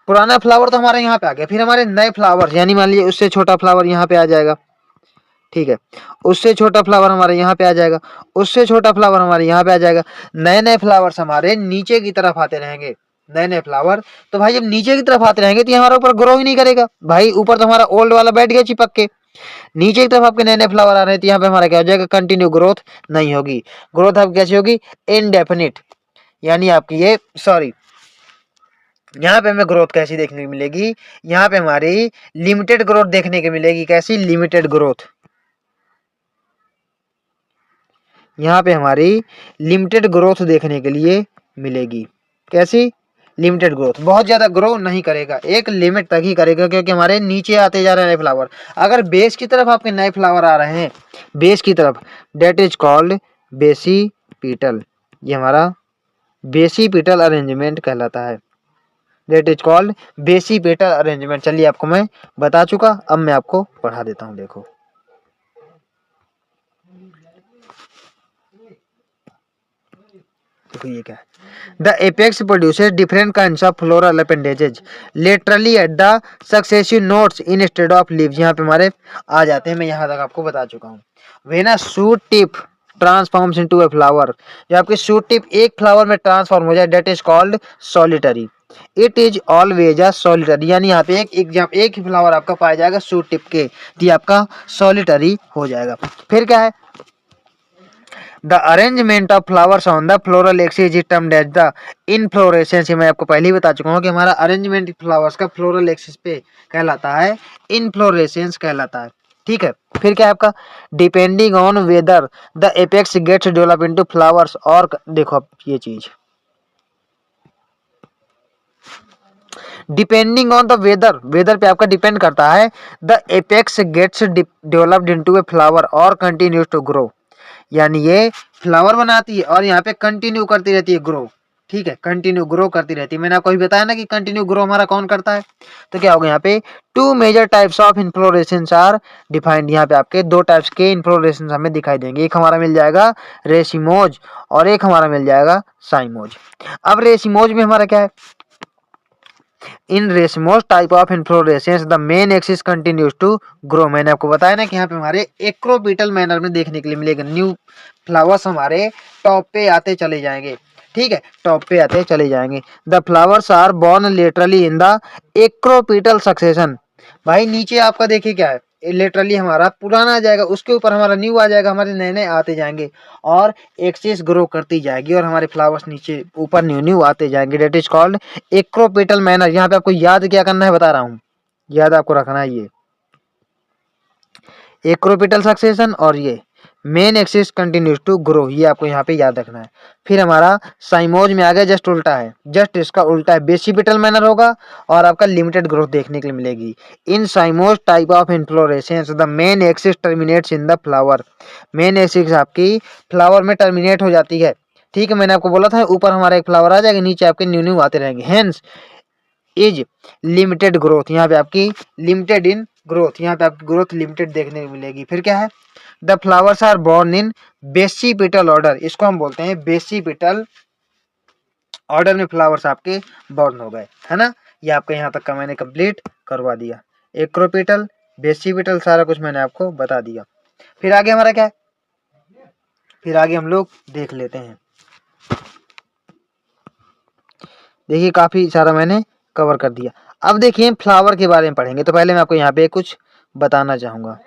S1: पुराना फ्लावर तो हमारे यहाँ पे आ गया, फिर हमारे नए फ्लावर यानी मान लीजिए उससे छोटा फ्लावर यहाँ पे आ जाएगा, ठीक है। उससे छोटा फ्लावर हमारे यहाँ पे आ जाएगा, उससे छोटा फ्लावर हमारे यहाँ पे आ जाएगा। नए नए फ्लावर्स हमारे नीचे की तरफ आते रहेंगे, नए नए फ्लावर। तो भाई जब नीचे की तरफ आते रहेंगे तो हमारा ऊपर ग्रो ही नहीं करेगा भाई, ऊपर तो हमारा ओल्ड वाला बैठ गया चिपक के। नीचे की तरफ आपके नए नए फ्लावर आ रहे हैं तो यहाँ पे हमारा क्या हो जाएगा, कंटिन्यू ग्रोथ नहीं होगी। ग्रोथ अब कैसी होगी? इनडेफिनिट, यानी आपकी ये सॉरी यहाँ पे हमें ग्रोथ कैसी देखने को मिलेगी, यहाँ पे हमारी लिमिटेड ग्रोथ देखने को मिलेगी। कैसी? Limited growth. यहाँ पे हमारी लिमिटेड ग्रोथ देखने के लिए मिलेगी। कैसी? लिमिटेड ग्रोथ, बहुत ज्यादा ग्रो नहीं करेगा, एक लिमिट तक ही करेगा क्योंकि हमारे नीचे आते जा रहे हैं नए फ्लावर। अगर बेस की तरफ आपके नए फ्लावर आ रहे हैं, बेस की तरफ, डेट इज कॉल्ड बेसीपीटल। ये हमारा बेसीपीटल अरेंजमेंट कहलाता है, डेट इज कॉल्ड बेसीपेटल अरेंजमेंट। चलिए आपको मैं बता चुका, अब मैं आपको पढ़ा देता हूँ। देखो ये क्या है, the apex produces different kinds of floral appendages laterally at the successive nodes instead of leaves. यहाँ पे हमारे आ जाते हैं, मैं यहाँ तक आपको बता चुका हूँ। When a shoot tip transforms into a flower, जब आपकी शूट टिप एक फ्लावर में ट्रांसफॉर्म हो जाए, that is called solitary. It is always a solitary, यानी यहाँ पे एक ही फ्लावर आपका पाया जाएगा शूट टिप के, तो ये आपका सॉलिटरी हो जाएगा। फिर क्या है? The arrangement of flowers on the floral axis is termed as the inflorescence. मैं आपको पहले ही बता चुका हूँ कि हमारा अरेंजमेंट फ्लावर्स का फ्लोरल एक्सिस पे कहलाता है इनफ्लोरेसेंस कहलाता है, ठीक है। फिर क्या है आपका? Depending on whether the apex gets develop into flowers, और देखो अब ये चीज depending on the whether, whether पे आपका डिपेंड करता है। The apex gets developed into a flower और कंटिन्यूज टू ग्रो, यानी ये फ्लावर बनाती है और यहाँ पे कंटिन्यू करती रहती है ग्रो, ठीक है, कंटिन्यू ग्रो करती रहती है। मैंने आपको अभी बताया ना कि कंटिन्यू ग्रो हमारा कौन करता है। तो क्या होगा यहाँ पे, two major types of inflorescence are defined. यहाँ पे आपके दो टाइप्स के इन्फ्लोरेसेंस हमें दिखाई देंगे। एक हमारा मिल जाएगा रेसिमोज और एक हमारा मिल जाएगा साइमोज। अब रेसिमोज में हमारा क्या है, in racemose type of inflorescence the main axis continues to grow. मैंने आपको बताया ना कि यहाँ पे हमारे एक्रोपिटल मैनर में देखने के लिए मिलेगा। न्यू फ्लावर्स हमारे टॉप पे आते चले जाएंगे। ठीक है, टॉप पे आते चले जाएंगे। The flowers are borne laterally in the acropetal succession. भाई नीचे आपका देखिए क्या है, लेटरली हमारा पुराना आ जाएगा, उसके ऊपर हमारा न्यू आ जाएगा, हमारे नए नए आते जाएंगे और एक्सिस ग्रो करती जाएगी और हमारे फ्लावर्स नीचे ऊपर न्यू न्यू आते जाएंगे। That is called acropetal manner. यहाँ पे आपको याद क्या करना है बता रहा हूँ, याद आपको रखना है ये एक्रोपिटल सक्सेशन और ये main axis continues to grow, ये आपको यहाँ पे याद रखना है। फिर हमारा साइमोज में आ गया, जस्ट उल्टा है, जस्ट इसका उल्टा है, बेसिपिटल मैनर होगा और आपका लिमिटेड ग्रोथ देखने के लिए मिलेगी। In cymose type of inflorescence the main axis terminates in the flower. Main axis आपकी फ्लावर में टर्मिनेट हो जाती है। ठीक है, मैंने आपको बोला था ऊपर हमारा एक फ्लावर आ जाएगा, नीचे आपके न्यू न्यू आते रहेंगे। हेंस इज लिमिटेड ग्रोथ, यहाँ पे आपकी लिमिटेड इन ग्रोथ, यहाँ पे आपकी ग्रोथ लिमिटेड देखने को मिलेगी। फिर क्या है, the flowers are borne in basipetal order. इसको हम बोलते हैं बेसिपिटल ऑर्डर में फ्लावर्स आपके बॉर्न हो गए, है ना। ये आपका यहाँ तक का मैंने कंप्लीट करवा दिया। एक्रोपिटल, बेसिपिटल, सारा कुछ मैंने आपको बता दिया। फिर आगे हमारा क्या है, फिर आगे हम लोग देख लेते हैं। देखिए काफी सारा मैंने कवर कर दिया। अब देखिए फ्लावर के बारे में पढ़ेंगे, तो पहले मैं आपको यहाँ पे कुछ बताना चाहूंगा।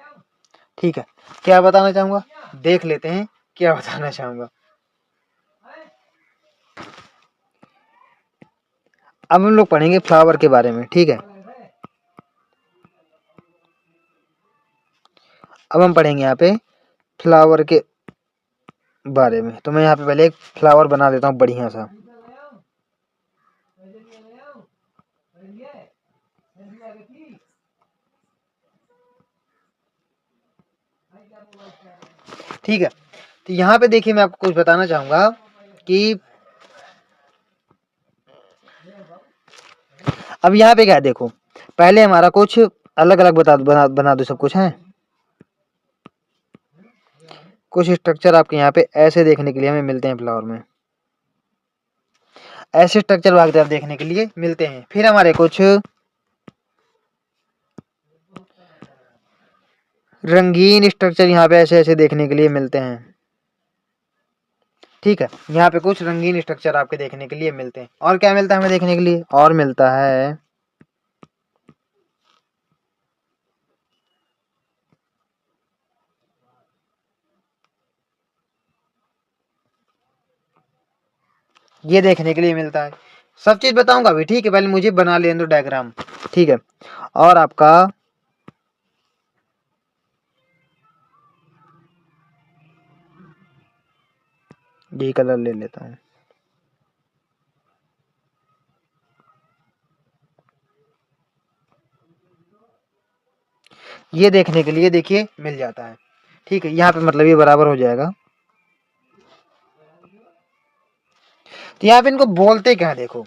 S1: ठीक है, क्या बताना चाहूंगा, देख लेते हैं क्या बताना चाहूंगा। अब हम लोग पढ़ेंगे फ्लावर के बारे में। ठीक है, अब हम पढ़ेंगे यहाँ पे फ्लावर के बारे में। तो मैं यहाँ पे पहले एक फ्लावर बना देता हूँ बढ़िया सा। ठीक है, तो यहाँ पे देखिए मैं आपको कुछ बताना चाहूंगा कि अब यहाँ पे क्या है, देखो पहले हमारा कुछ अलग अलग बना दो सब कुछ है। कुछ स्ट्रक्चर आपके यहाँ पे ऐसे देखने के लिए हमें मिलते हैं फ्लावर में, ऐसे स्ट्रक्चर भाग आप देखने के लिए मिलते हैं। फिर हमारे कुछ रंगीन स्ट्रक्चर यहाँ पे ऐसे ऐसे देखने के लिए मिलते हैं। ठीक है, यहाँ पे कुछ रंगीन स्ट्रक्चर आपके देखने के लिए मिलते हैं। और क्या मिलता है हमें देखने के लिए, और मिलता है ये देखने के लिए मिलता है। सब चीज बताऊंगा अभी, ठीक है, पहले मुझे बना लेने दो डायग्राम। ठीक है, और आपका ये कलर ले लेता हूँ। ये देखने के लिए देखिए मिल जाता है। ठीक है, यहाँ पे मतलब ये बराबर हो जाएगा। तो यहाँ पे इनको बोलते क्या है, देखो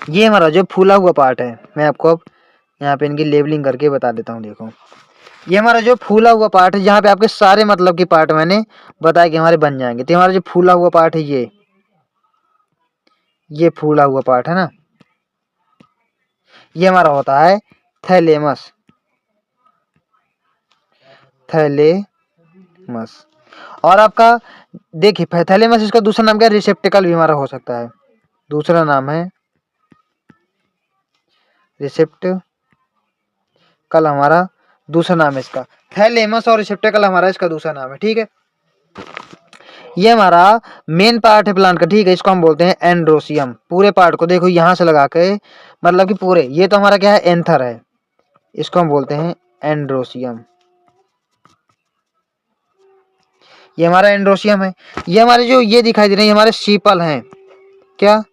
S1: ये हमारा जो फूला हुआ पार्ट है, मैं आपको अब यहाँ पे इनकी लेबलिंग करके बता देता हूँ। देखो ये हमारा जो फूला हुआ पार्ट है, जहाँ पे आपके सारे मतलब के पार्ट मैंने बताया कि हमारे बन जाएंगे। तो हमारा जो फूला हुआ पार्ट है, ये फूला हुआ पार्ट है ना, ये हमारा होता है थैलेमस। थैलेमस और आपका देखिए थैलेमस, इसका दूसरा नाम क्या है, रिसेप्टिकल भी हमारा हो सकता है। दूसरा नाम है रिसेप्टिकल, हमारा दूसरा नाम है इसका। थैलेमस और रिसेप्टिकल हमारा इसका दूसरा नाम है। ठीक है, ये हमारा मेन पार्ट है प्लांट का। ठीक है, इसको हम बोलते हैं एंड्रोसियम। पूरे पार्ट को देखो यहां से लगा के, मतलब कि पूरे, ये तो हमारा क्या है, एंथर है, इसको हम बोलते हैं एंड्रोसियम। ये हमारा एंड्रोसियम है। ये हमारे जो ये दिखाई दे रहे हैं हमारे सीपल हैं, क्या,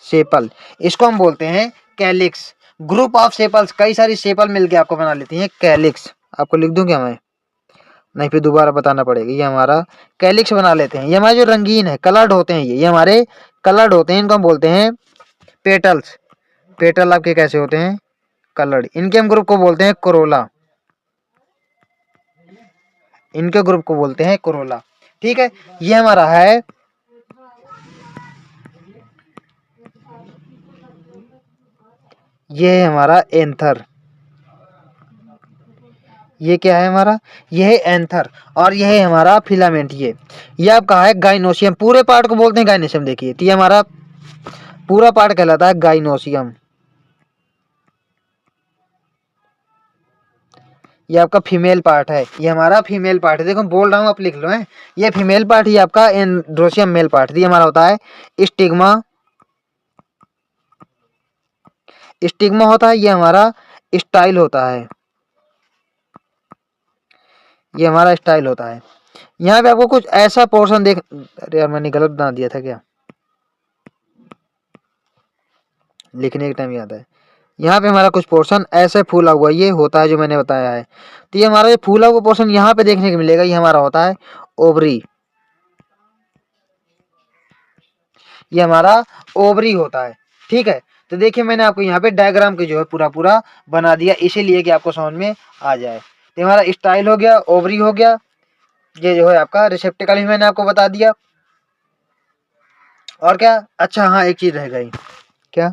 S1: सेपल, इसको हम बोलते हैं कैलिक्स। ग्रुप ऑफ सेपल्स, कई सारी सेपल मिलके आपको बना लेती हैं कैलिक्स। आपको लिख दूं क्या मैं, नहीं फिर दोबारा बताना पड़ेगा। ये हमारा कैलिक्स बना लेते हैं। ये हमारे जो रंगीन है, कलर्ड होते हैं, ये हमारे कलर्ड होते हैं, इनको हम बोलते हैं पेटल्स। पेटल आपके कैसे होते हैं? कलर्ड। इनके हम ग्रुप को बोलते हैं कोरोला। इनके ग्रुप को बोलते हैं कोरोला। ठीक है, ये हमारा है ये है हमारा एंथर। ये क्या है हमारा? ये है एंथर। और ये है हमारा फिलामेंट। ये आपका है गाइनोसियम। पूरे पार्ट को बोलते हैं गाइनोसियम। देखिए, तो ये हमारा पूरा पार्ट कहलाता है गाइनोसियम। ये आपका फीमेल पार्ट है। ये हमारा फीमेल पार्ट है। देखो बोल रहा हूँ, आप लिख लो है। ये फीमेल पार्ट ही आपका एंड्रोसियम मेल पार्ट। ये हमारा होता है स्टिग्मा। स्टिग्मा होता है। ये हमारा स्टाइल होता है। ये हमारा स्टाइल होता है। यहाँ पे आपको कुछ ऐसा पोर्शन देख, अरे यार मैंने गलत बना दिया था क्या? लिखने के टाइम याद है। यहाँ पे हमारा कुछ पोर्शन ऐसे फूला हुआ ये होता है जो मैंने बताया है। तो ये हमारा जो फूला हुआ पोर्शन यहाँ पे देखने को मिलेगा, ये हमारा होता है ओवरी। ये हमारा ओवरी होता है। ठीक है, तो देखिए मैंने आपको यहाँ पे डायग्राम के जो है पूरा पूरा बना दिया, इसीलिए कि आपको समझ में आ जाए। तो हमारा स्टाइल हो गया, ओवरी हो गया, ये जो है आपका रिसेप्टिकल भी मैंने आपको बता दिया। और क्या? अच्छा हाँ, एक चीज रह गई। क्या?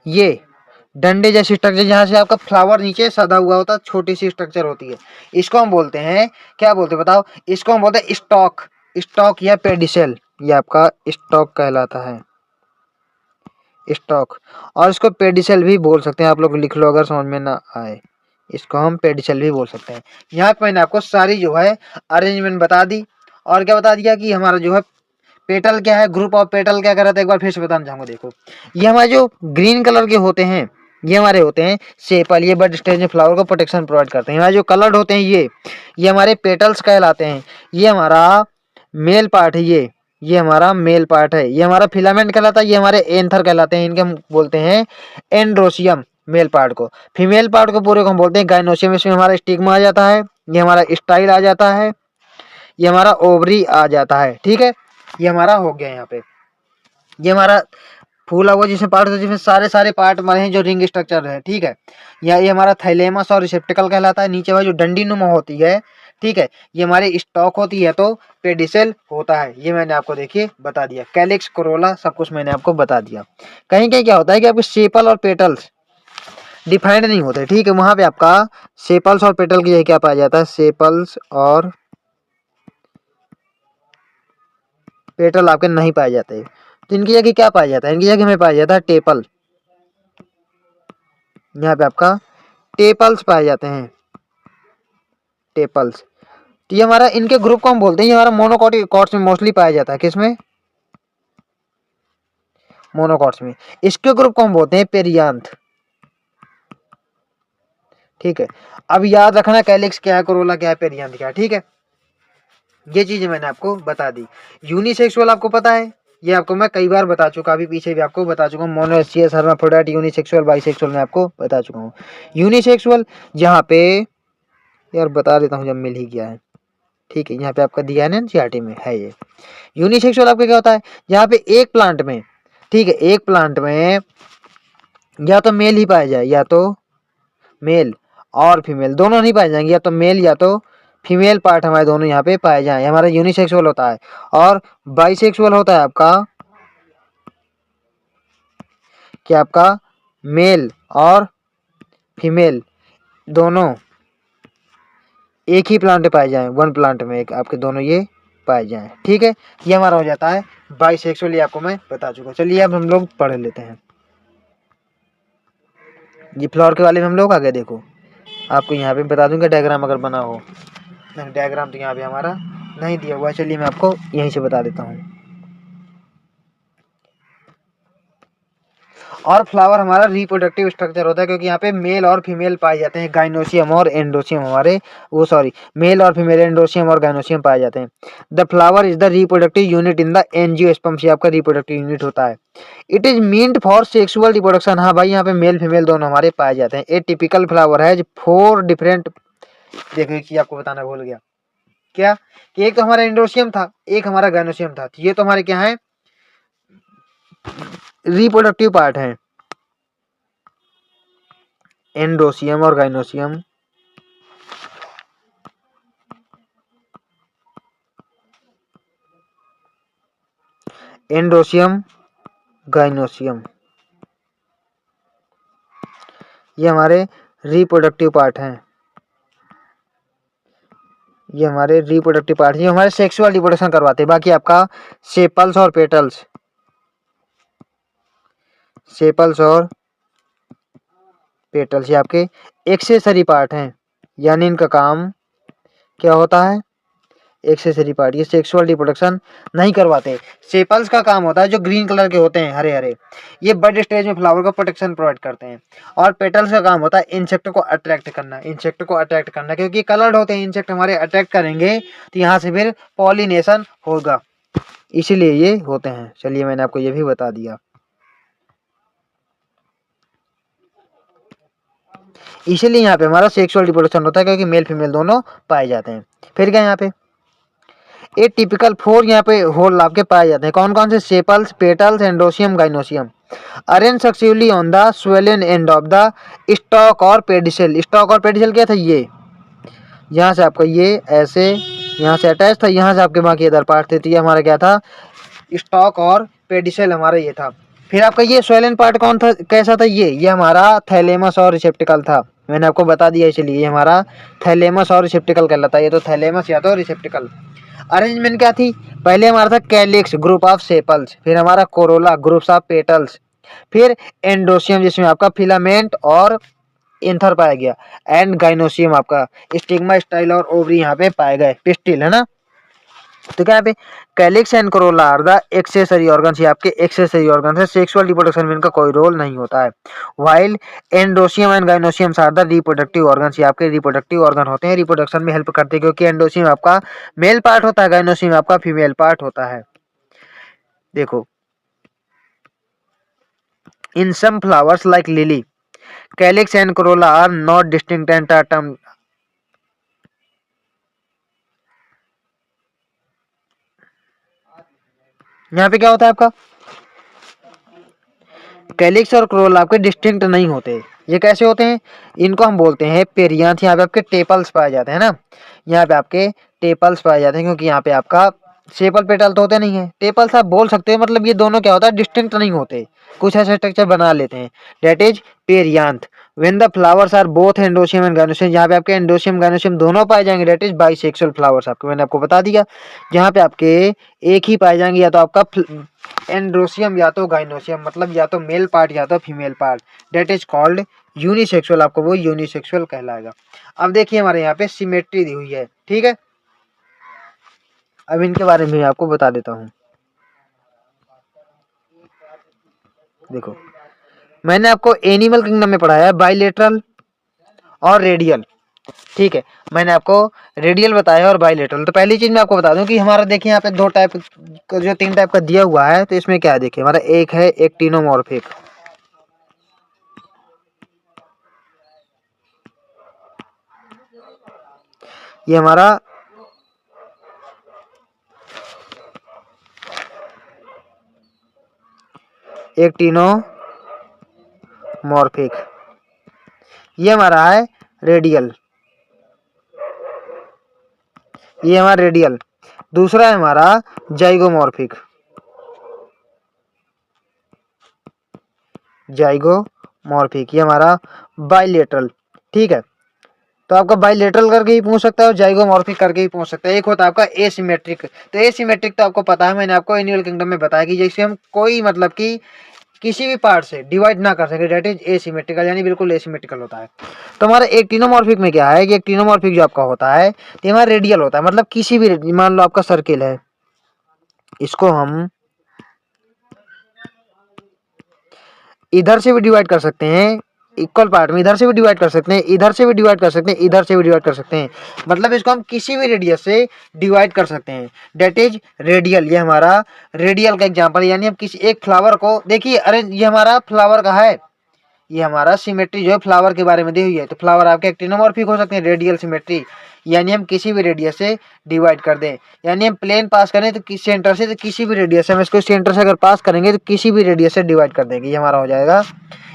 S1: ये डंडे जैसी स्ट्रक्चर, जहाँ से आपका फ्लावर नीचे सदा हुआ होता है, छोटी सी स्ट्रक्चर होती है, इसको हम बोलते हैं, क्या बोलते हैं बताओ? इसको हम बोलते हैं स्टॉक। स्टॉक या पेडिसेल, ये आपका स्टॉक कहलाता है, स्टॉक। और इसको पेडिसेल भी बोल सकते हैं, आप लोग लिख लो अगर समझ में ना आए, इसको हम पेडिसेल भी बोल सकते हैं। यहाँ पे मैंने आपको सारी जो है अरेंजमेंट बता दी। और क्या बता दिया कि हमारा जो है पेटल क्या है, ग्रुप ऑफ पेटल क्या कर रहा था, एक बार फिर से बताना चाहूंगा। देखो, ये हमारे जो ग्रीन कलर के होते हैं, ये हमारे होते हैं सेपल। ये बड स्टेज में फ्लावर को प्रोटेक्शन प्रोवाइड करते हैं। हमारे जो कलर्ड होते हैं ये हमारे पेटल्स कहलाते हैं। ये हमारा मेल पार्ट है। ये हमारा मेल पार्ट है। ये हमारा फिलामेंट कहलाता है। ये हमारे एंथर कहलाते हैं। इनके हम बोलते हैं एंड्रोसियम मेल पार्ट को। फीमेल पार्ट को पूरे को हम बोलते हैं गाइनोसियम। इसमें हमारा स्टिग्मा आ जाता है, ये हमारा स्टाइल आ जाता है, ये हमारा ओवरी आ जाता है। ठीक है, ये हमारा हो गया। यहाँ पे ये हमारा फूला हुआ जिसमें पार्ट होता है, जिसमें सारे सारे पार्ट हमारे हैं जो रिंग स्ट्रक्चर है। ठीक है, ये हमारा थैलेमस और रिसेप्टिकल कहलाता है। नीचे वाली जो डंडी नुमा होती है, ठीक है, ये हमारी स्टॉक होती है, तो पेडिसेल होता है। ये मैंने आपको देखिए बता दिया। कैलिक्स, कोरोला सब कुछ मैंने आपको बता दिया। कहीं कहीं क्या होता है कि आपके सेपल और पेटल्स डिफाइंड नहीं होते। ठीक है, वहां पे आपका सेपल्स और पेटल की जगह क्या पाया जाता है? सेपल्स और पेटल आपके नहीं पाए जाते। तो इनकी जगह क्या पाया जाता है? इनकी जगह में पाया जाता है टेपल। यहाँ पे आपका टेपल्स पाए जाते हैं, टेपल्स। तो ये हमारा, इनके ग्रुप को हम बोलते हैं, ये हमारा मोनोकॉटिक कॉर्ड्स में मोस्टली पाया जाता है। किसमें? मोनोकॉट्स में। इसके ग्रुप को हम बोलते हैं पेरियांथ। ठीक है, अब याद रखना कैलिक्स क्या है, कोरोला क्या है, पेरियांथ क्या है। ठीक है, ये चीजें मैंने आपको बता दी। यूनिसेक्सुअल आपको पता है, ये आपको मैं कई बार बता चुका, अभी पीछे भी आपको बता चुका हूँ। मोनोएसियस, हर्माफ्रोडाइट, यूनिसेक्सुअल, बाइसेक्सुअल में आपको बता चुका हूँ। यूनिसेक्सुअल जहाँ पे, यार बता देता हूँ जब मिल ही गया है। ठीक है, यहाँ पे आपका दिया है ना, एनसीईआरटी में है ये। यूनिसेक्सुअल आपका क्या होता है? यहाँ पे एक प्लांट में, ठीक है, एक प्लांट में या तो मेल ही पाया जाए, या तो मेल और फीमेल दोनों नहीं पाए जाएंगे, या तो मेल या तो फीमेल पार्ट हमारे दोनों यहाँ पे पाए जाए, हमारा यूनिसेक्सुअल होता है। और बाइसेक्सुअल होता है आपका कि आपका मेल और फीमेल दोनों एक ही प्लांट में पाए जाए, वन प्लांट में एक आपके दोनों ये पाए जाए। ठीक है, ये हमारा हो जाता है बाइसेक्सुअल, ये आपको मैं बता चुका। चलिए अब हम लोग पढ़ लेते हैं। ये फ्लावर के वाले में हम लोग आगे देखो, आपको यहाँ पे बता दूंगा डायग्राम अगर बना हो। नहीं, डायग्राम तो यहाँ पे हमारा नहीं दिया हुआ है। चलिए मैं आपको यहीं से बता देता हूँ। और फ्लावर हमारा रिप्रोडक्टिव स्ट्रक्चर होता है, क्योंकि यहाँ पे मेल और फीमेल पाए जाते हैं, गाइनोसियम और एंडोसियम हमारे, वो सॉरी, मेल और फीमेल एंडोसियम और गाइनोसियम पाए जाते हैं। The flower is the reproductive unit in the angiosperm, ये आपका रिप्रोडक्टिव यूनिट होता है। It is meant for sexual reproduction, हाँ भाई यहाँ पे मेल फीमेल दोनों हमारे पाए जाते हैं। ए टिपिकल फ्लावर है 4 डिफरेंट, देखो कि आपको बताना भूल गया क्या, कि एक तो हमारा एंडोसियम था, एक हमारा गाइनोसियम था, ये तो हमारे क्या है, रिप्रोडक्टिव पार्ट है, एंडोसियम और गाइनोसियम। एंडोसियम, गाइनोसियम, ये हमारे रिप्रोडक्टिव पार्ट हैं, ये हमारे रिप्रोडक्टिव पार्ट, ये हमारे सेक्सुअल रिप्रोडक्शन करवाते हैं। बाकी आपका सेपल्स और पेटल्स, सेपल्स और पेटल्स ये आपके एक्सेसरी पार्ट हैं, यानी इनका काम क्या होता है, एक्सेसरी पार्ट, ये सेक्सुअल रिप्रोडक्शन नहीं करवाते। सेपल्स का काम होता है जो ग्रीन कलर के होते हैं, हरे हरे, ये बड स्टेज में फ्लावर को प्रोटेक्शन प्रोवाइड करते हैं। और पेटल्स का काम होता है इंसेक्ट को अट्रैक्ट करना, इंसेक्ट को अट्रैक्ट करना, क्योंकि कलर्ड होते हैं इंसेक्ट हमारे, अट्रैक्ट करेंगे तो यहाँ से फिर पॉलिनेशन होगा, इसीलिए ये होते हैं। चलिए मैंने आपको ये भी बता दिया। इसीलिए यहाँ पे हमारा सेक्सुअल रिप्रोडक्शन होता है, क्योंकि मेल फीमेल दोनों पाए जाते हैं। फिर क्या यहाँ पे ए टिपिकल 4 यहाँ पे होल आपके पाए जाते हैं। कौन कौन से, sepals, petals, एंडोसियम, gynoecium. Arrange successively on the swollen end of the stock और पेडिसल। स्टॉक और पेडिसल क्या था, ये यहाँ से आपका ये ऐसे यहाँ से अटैच था, यहाँ से आपके बाकी इधर पार्ट थे, तो ये हमारा क्या था, स्टॉक और पेडिसल हमारा ये था। फिर आपका ये स्वेलन पार्ट कौन था, कैसा था, ये हमारा थैलेमस और रिसेप्टिकल था, मैंने आपको बता दिया, इसलिए ये हमारा थैलेमस और रिसेप्टिकल कहलाता है, ये तो थैलेमस या तो रिसेप्टिकल। अरेंजमेंट क्या थी, पहले हमारा था कैलिक्स, ग्रुप ऑफ सेपल्स, फिर हमारा कोरोला, ग्रुप्स ऑफ पेटल्स, फिर एंडोसियम जिसमें आपका फिलामेंट और एंथर पाया गया, एंड गाइनोसियम आपका स्टिग्मा, स्टाइल और ओवरी यहाँ पे पाए गए, पिस्टिल है ना। तो क्या पे calyx and corolla are the accessory organs, ये आपके एक्सेसरी ऑर्गन्स है, सेक्सुअल रिप्रोडक्शन में इनका कोई रोल नहीं होता है। While androecium and gynoecium are the reproductive organs, ये आपके रिप्रोडक्टिव ऑर्गन होते हैं, रिप्रोडक्शन में हेल्प करते हैं, क्योंकि एंडोसियम आपका मेल पार्ट होता है, गाइनोसियम आपका फीमेल पार्ट होता है। देखो in some flowers like lily, calyx and corolla are not distinct and termed, यहाँ पे क्या होता है आपका, कैलिक्स और क्रोल आपके डिस्टिंक्ट नहीं होते। ये कैसे होते हैं, इनको हम बोलते हैं पेरियांथ। यहाँ पे आपके टेपल्स पाए जाते हैं ना, यहाँ पे आपके टेपल्स पाए जाते हैं, क्योंकि यहाँ पे आपका सेपल पेटल तो होते नहीं है, टेपल्स आप बोल सकते हैं, मतलब ये दोनों क्या होता है, डिस्टिंक्ट नहीं होते, कुछ ऐसे स्ट्रक्चर बना लेते हैं, that is perianth. When the flowers are both androecium and gynoecium, यहाँ पे आपके एंडोसियम गाइनोसियम दोनों पाए जाएंगे, डेट इज बाइसेक्सुअल फ्लावर्स, आपको मैंने आपको बता दिया। जहाँ पे आपके एक ही पाए जाएंगे, या तो आपका एंड्रोसियम या तो गाइनोसियम, मतलब या तो मेल पार्ट या तो female part, that is called unisexual, आपको वो यूनिसेक्सुअल कहलाएगा। अब देखिए हमारे यहाँ पे सिमेट्री दी हुई है, ठीक है, अब इनके बारे में आपको बता देता हूँ। देखो मैंने आपको एनिमल किंगडम में पढ़ाया है बाइलेटरल और रेडियल, ठीक है, मैंने आपको रेडियल बताया और बाइलेटरल। तो पहली चीज मैं आपको बता दूं कि हमारा देखिए यहाँ पे दो टाइप का, जो 3 टाइप का दिया हुआ है, तो इसमें क्या है देखिए, हमारा एक है एक्टिनोमॉर्फिक, ये हमारा एक्टिनोमॉर्फिक, ये हमारा है रेडियल, ये हमारा रेडियल। दूसरा है हमारा जाइगोमॉर्फिक, जाइगोमॉर्फिक, ये हमारा बाइलेटरल, ठीक है। तो आपका बाइलेटरल करके ही पूछ सकता है और जाइगोमॉर्फिक करके ही पूछ सकता है। एक होता है आपका एसिमेट्रिक, तो एसिमेट्रिक तो आपको पता है, मैंने आपको एनिमल किंगडम में बताया कि जैसे हम कोई मतलब कि किसी भी पार्ट से डिवाइड ना कर सके, डेट इज एसिमेट्रिकल, यानी बिल्कुल एसिमेट्रिकल होता है। तो हमारा एक्टिनोमॉर्फिक में क्या है कि एक्टिनोमॉर्फिक जो आपका होता है तो हमारा रेडियल होता है, मतलब किसी भी, मान लो आपका सर्किल है, इसको हम इधर से भी डिवाइड कर सकते हैं इक्वल पार्ट में, इधर से भी डिवाइड कर सकते हैं, इधर से भी डिवाइड कर सकते हैं, इधर से भी डिवाइड कर सकते हैं। मतलब इसको हम किसी भी रेडियस से डिवाइड कर सकते हैं, डेट इज रेडियल। ये हमारा रेडियल का एग्जांपल, यानी हम किसी एक फ्लावर को, देखिए अरे ये हमारा फ्लावर का है, ये हमारा सिमेट्री जो है फ्लावर के बारे में दी हुई है, तो फ्लावर आपके एक्टिनोमॉर्फिक हो सकते हैं, रेडियल सिमेट्री, यानी हम किसी भी रेडियस से डिवाइड कर दें। यानी हम प्लेन पास करें तो किस सेंटर से, तो किसी भी रेडियस से हम इसको सेंटर से अगर पास करेंगे तो किसी भी रेडियस से डिवाइड कर देंगे, ये हमारा हो जाएगा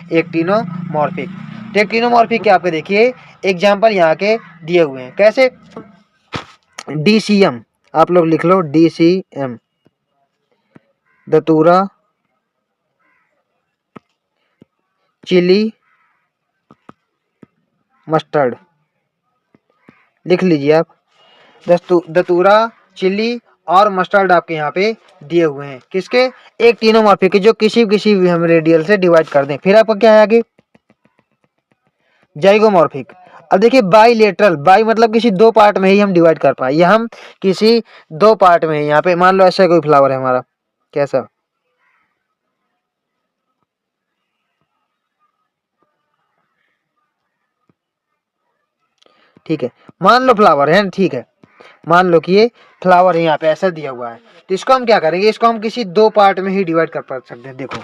S1: एक्टिनोमॉर्फिक। तो एक्टिनोमॉर्फिक के आपके देखिए एग्जाम्पल यहाँ के दिए हुए हैं, कैसे, DCM, आप लोग लिख लो DCM, दतूरा, चिली, मस्टर्ड, लिख लीजिए आप, दतूरा, चिली और मस्टर्ड आपके यहाँ पे दिए हुए हैं, किसके, एक्टिनोमॉर्फिक के, जो किसी भी हम रेडियल से डिवाइड कर दें। फिर आपका क्या है आगे, जाइगोमॉर्फिक। अब देखिए बाइलेटरल, बाई मतलब किसी दो पार्ट में ही हम डिवाइड कर पाए, या हम किसी दो पार्ट में, यहाँ पे मान लो ऐसा कोई फ्लावर है हमारा, कैसा, ठीक है, मान लो फ्लावर है, ठीक है, मान लो कि ये फ्लावर है, यहाँ पे ऐसा दिया हुआ है, तो इसको हम क्या करेंगे, इसको हम किसी दो पार्ट में ही डिवाइड कर पा सकते हैं। देखो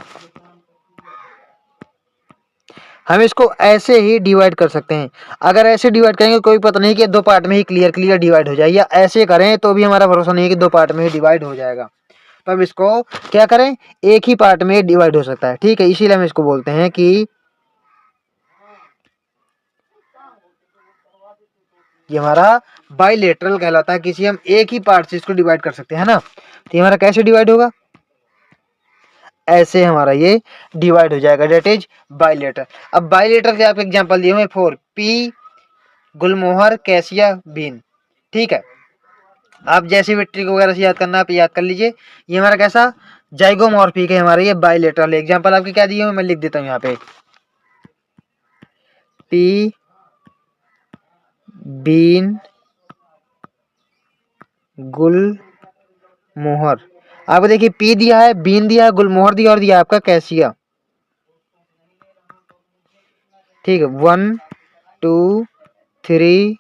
S1: हम इसको ऐसे ही डिवाइड कर सकते हैं, अगर ऐसे डिवाइड करेंगे कोई पता नहीं कि दो पार्ट में ही क्लियर डिवाइड हो जाए, या ऐसे करें तो भी हमारा भरोसा नहीं है कि दो पार्ट में ही डिवाइड हो जाएगा। तो हम इसको क्या करें, एक ही पार्ट में डिवाइड हो सकता है, ठीक है, इसीलिए हम इसको बोलते हैं कि ये हमारा बाइलेटरल कहलाता है, किसी हम एक ही पार्ट से इसको डिवाइड कर सकते हैं ना। तो ये हमारा कैसे डिवाइड होगा, ऐसे हमारा ये डिवाइड हो जाएगा, डेट इज बाइलेटरल। अब बाइलेटरल के आप एग्जांपल दिए हुए 4, पी, गुलमोहर, कैसिया, बीन, ठीक है, आप जैसे भी ट्रिक वगैरह से याद करना आप याद कर लीजिए। ये हमारा कैसा, जाइगोमॉर्फिक है हमारा, ये बाइलेटरल। एग्जांपल आपके क्या दिए हुए मैं लिख देता हूँ यहाँ पे, पी, बीन, गुलमोहर, आपको देखिए पी दिया है, बीन दिया है, गुलमोहर दिया और दिया आपका कैसिया, ठीक है, 1 2 3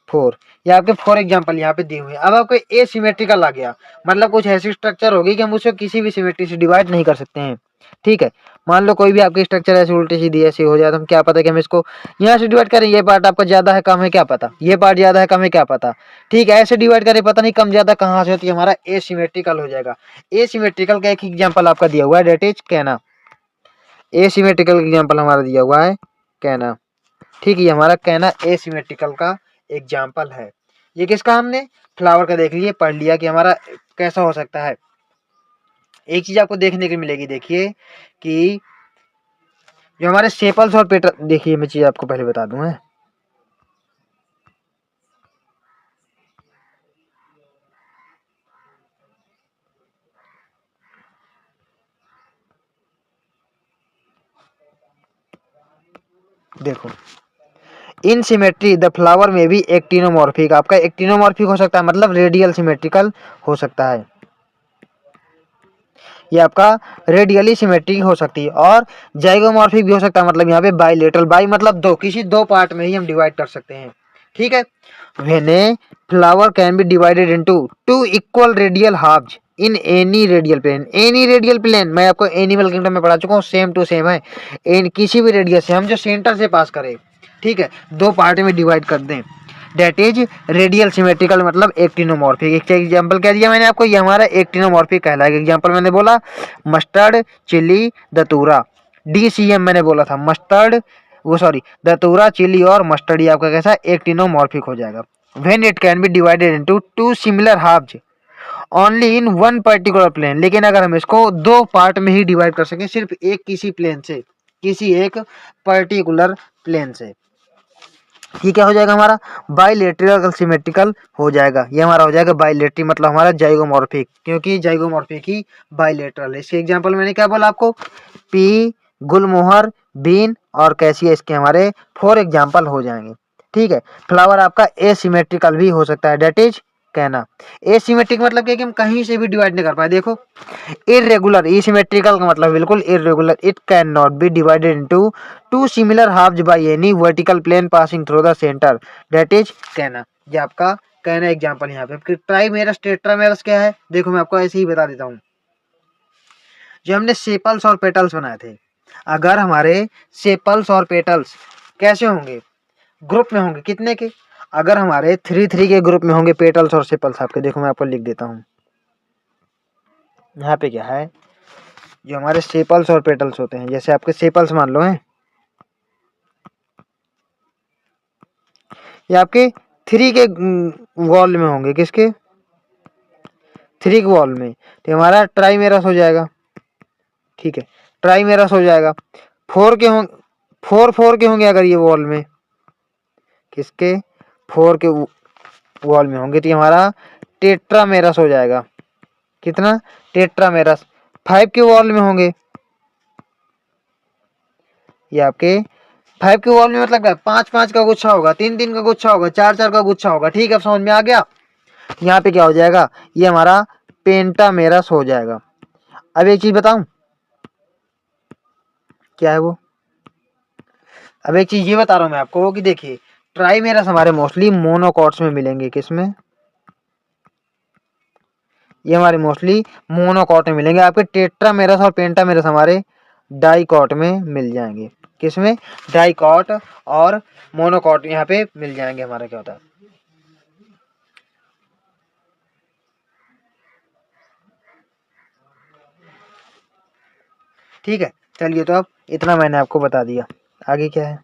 S1: 4, ये आपके 4 एग्जांपल यहाँ पे दिए हुए हैं। अब आपको एसिमेट्रिकल आ गया, मतलब कुछ ऐसी स्ट्रक्चर होगी कि हम उसको किसी भी सिमेट्री से डिवाइड नहीं कर सकते हैं, ठीक है। मान लो कोई भी आपकी स्ट्रक्चर ऐसी उल्टी सीधी ऐसी हो जाए, तो हम क्या पता कि हम इसको यहाँ से डिवाइड करें, ये पार्ट आपका ज्यादा है कम है क्या पता, ये पार्ट ज्यादा है कम है क्या पता, ठीक है, ऐसे डिवाइड करें, पता नहीं कम ज्यादा कहाँ से होती है, हमारा एसिमेट्रिकल हो जाएगा। एसिमेट्रिकल का एक एग्जाम्पल आपका दिया हुआ है, डेट इज कहना, एसिमेट्रिकल एग्जाम्पल हमारा दिया हुआ है कहना, ठीक है, ये हमारा कहना एसिमेट्रिकल का एग्जाम्पल है। ये किसका, हमने फ्लावर का देख लिए, पढ़ लिया कि हमारा कैसा हो सकता है। एक चीज आपको देखने को मिलेगी, देखिए कि जो हमारे सेपल्स और पेटल, देखिए मैं चीज आपको पहले बता दूं है, देखो इन सिमेट्री द फ्लावर में भी एक्टिनोमॉर्फिक, आपका एक्टिनोमॉर्फिक हो सकता है, मतलब रेडियल सिमेट्रिकल हो सकता है, ये आपका रेडियली सिमेट्रिक हो सकती है, और जाइगोमॉर्फिक भी हो सकता है, मतलब यहाँ पे बाइलेटरल, बाई मतलब दो, किसी दो पार्ट में ही हम डिवाइड कर सकते हैं, ठीक है। When a flower can be divided into two equal radial halves in any radial plane, any radial plane, मैं आपको एनिमल किंगडम में पढ़ा चुका हूँ, सेम टू सेम है, किसी भी रेडियस से हम जो सेंटर से पास करें, ठीक है, दो पार्ट में डिवाइड कर दें, डेट इज रेडियल सिमेट्रिकल, मतलब एक्टिनोमॉर्फिक। एक एग्जांपल क्या दिया मैंने आपको, ये हमारा एक्टिनोमॉर्फिक कहलाएगा। एग्जांपल मैंने बोला मस्टर्ड, चिली, दतूरा, DCM मैंने बोला था, मस्टर्ड वो सॉरी दतूरा, चिली और मस्टर्ड, ये आपका कैसा एक्टिनोमॉर्फिक हो जाएगा। When it can be divided into two similar halves only in one particular plane, लेकिन अगर हम इसको दो पार्ट में ही डिवाइड कर सकें, सिर्फ एक किसी प्लेन से, किसी एक पर्टिकुलर प्लेन से, ये क्या हो जाएगा हमारा बाइलेटरल सिमेट्रिकल हो जाएगा। ये हमारा हो जाएगा बाइलेटरी, मतलब हमारा जाइगोमॉर्फिक, क्योंकि जाइगोमॉर्फिक ही बाइलेटरल है। इसके एग्जांपल मैंने क्या बोला आपको, पी, गुलमोहर, बीन और कैसिया, इसके हमारे 4 एग्जांपल हो जाएंगे, ठीक है। फ्लावर आपका एसिमेट्रिकल भी हो सकता है, डेट इज कहना। एसिमेट्रिक मतलब क्या कि हम कहीं से भी डिवाइड नहीं कर पाए। देखो इरेगुलर, एसिमेट्रिकल का मतलब बिल्कुल irregular. It can not be divided into two similar halves by any vertical plane passing through the centre, that is कहना। ये आपका कहना एग्जांपल यहाँ पे। ट्राइमेरस टेट्रामेरस क्या है, देखो मैं आपको ऐसे ही बता देता हूँ। जो हमने सेपल्स और पेटल्स बनाए थे, अगर हमारे सेपल्स और पेटल्स कैसे होंगे, ग्रुप में होंगे कितने के, अगर हमारे 3 के ग्रुप में होंगे पेटल्स और सेपल्स आपके, देखो मैं आपको लिख देता हूँ। यहाँ पे क्या है, जो हमारे सेपल्स और पेटल्स होते हैं, जैसे आपके सेपल्स मान लो हैं, ये आपके 3 के वॉल में होंगे, किसके 3 के वॉल में, तो हमारा ट्राइमेरस हो जाएगा। ठीक है, ट्राइमेरस हो जाएगा। 4 के होंगे, 4 के होंगे अगर ये वॉल में, किसके 4 के वॉल में होंगे, तो हमारा टेट्रामेरस हो जाएगा। कितना, टेट्रामेरस। 5 के वॉल में होंगे, ये आपके 5 के वॉल में मतलब क्या, 5 का गुच्छा होगा, 3 का गुच्छा होगा, 4 का गुच्छा होगा। ठीक है, अब समझ में आ गया। यहाँ पे क्या हो जाएगा, ये हमारा पेंटामेरस हो जाएगा। अब एक चीज बताऊं, क्या है वो, अब एक चीज ये बता रहा हूं मैं आपको कि देखिए ट्राइमेरस हमारे मोस्टली मोनोकॉट्स में मिलेंगे, किसमें, ये हमारे मोस्टली मोनोकॉट में मिलेंगे। आपके टेट्रामेरस और पेंटामेरस हमारे डाइकॉट में मिल जाएंगे, किसमें, डाइकॉट और मोनोकॉट यहाँ पे मिल जाएंगे। हमारा क्या होता है, ठीक है। चलिए, तो अब इतना मैंने आपको बता दिया, आगे क्या है।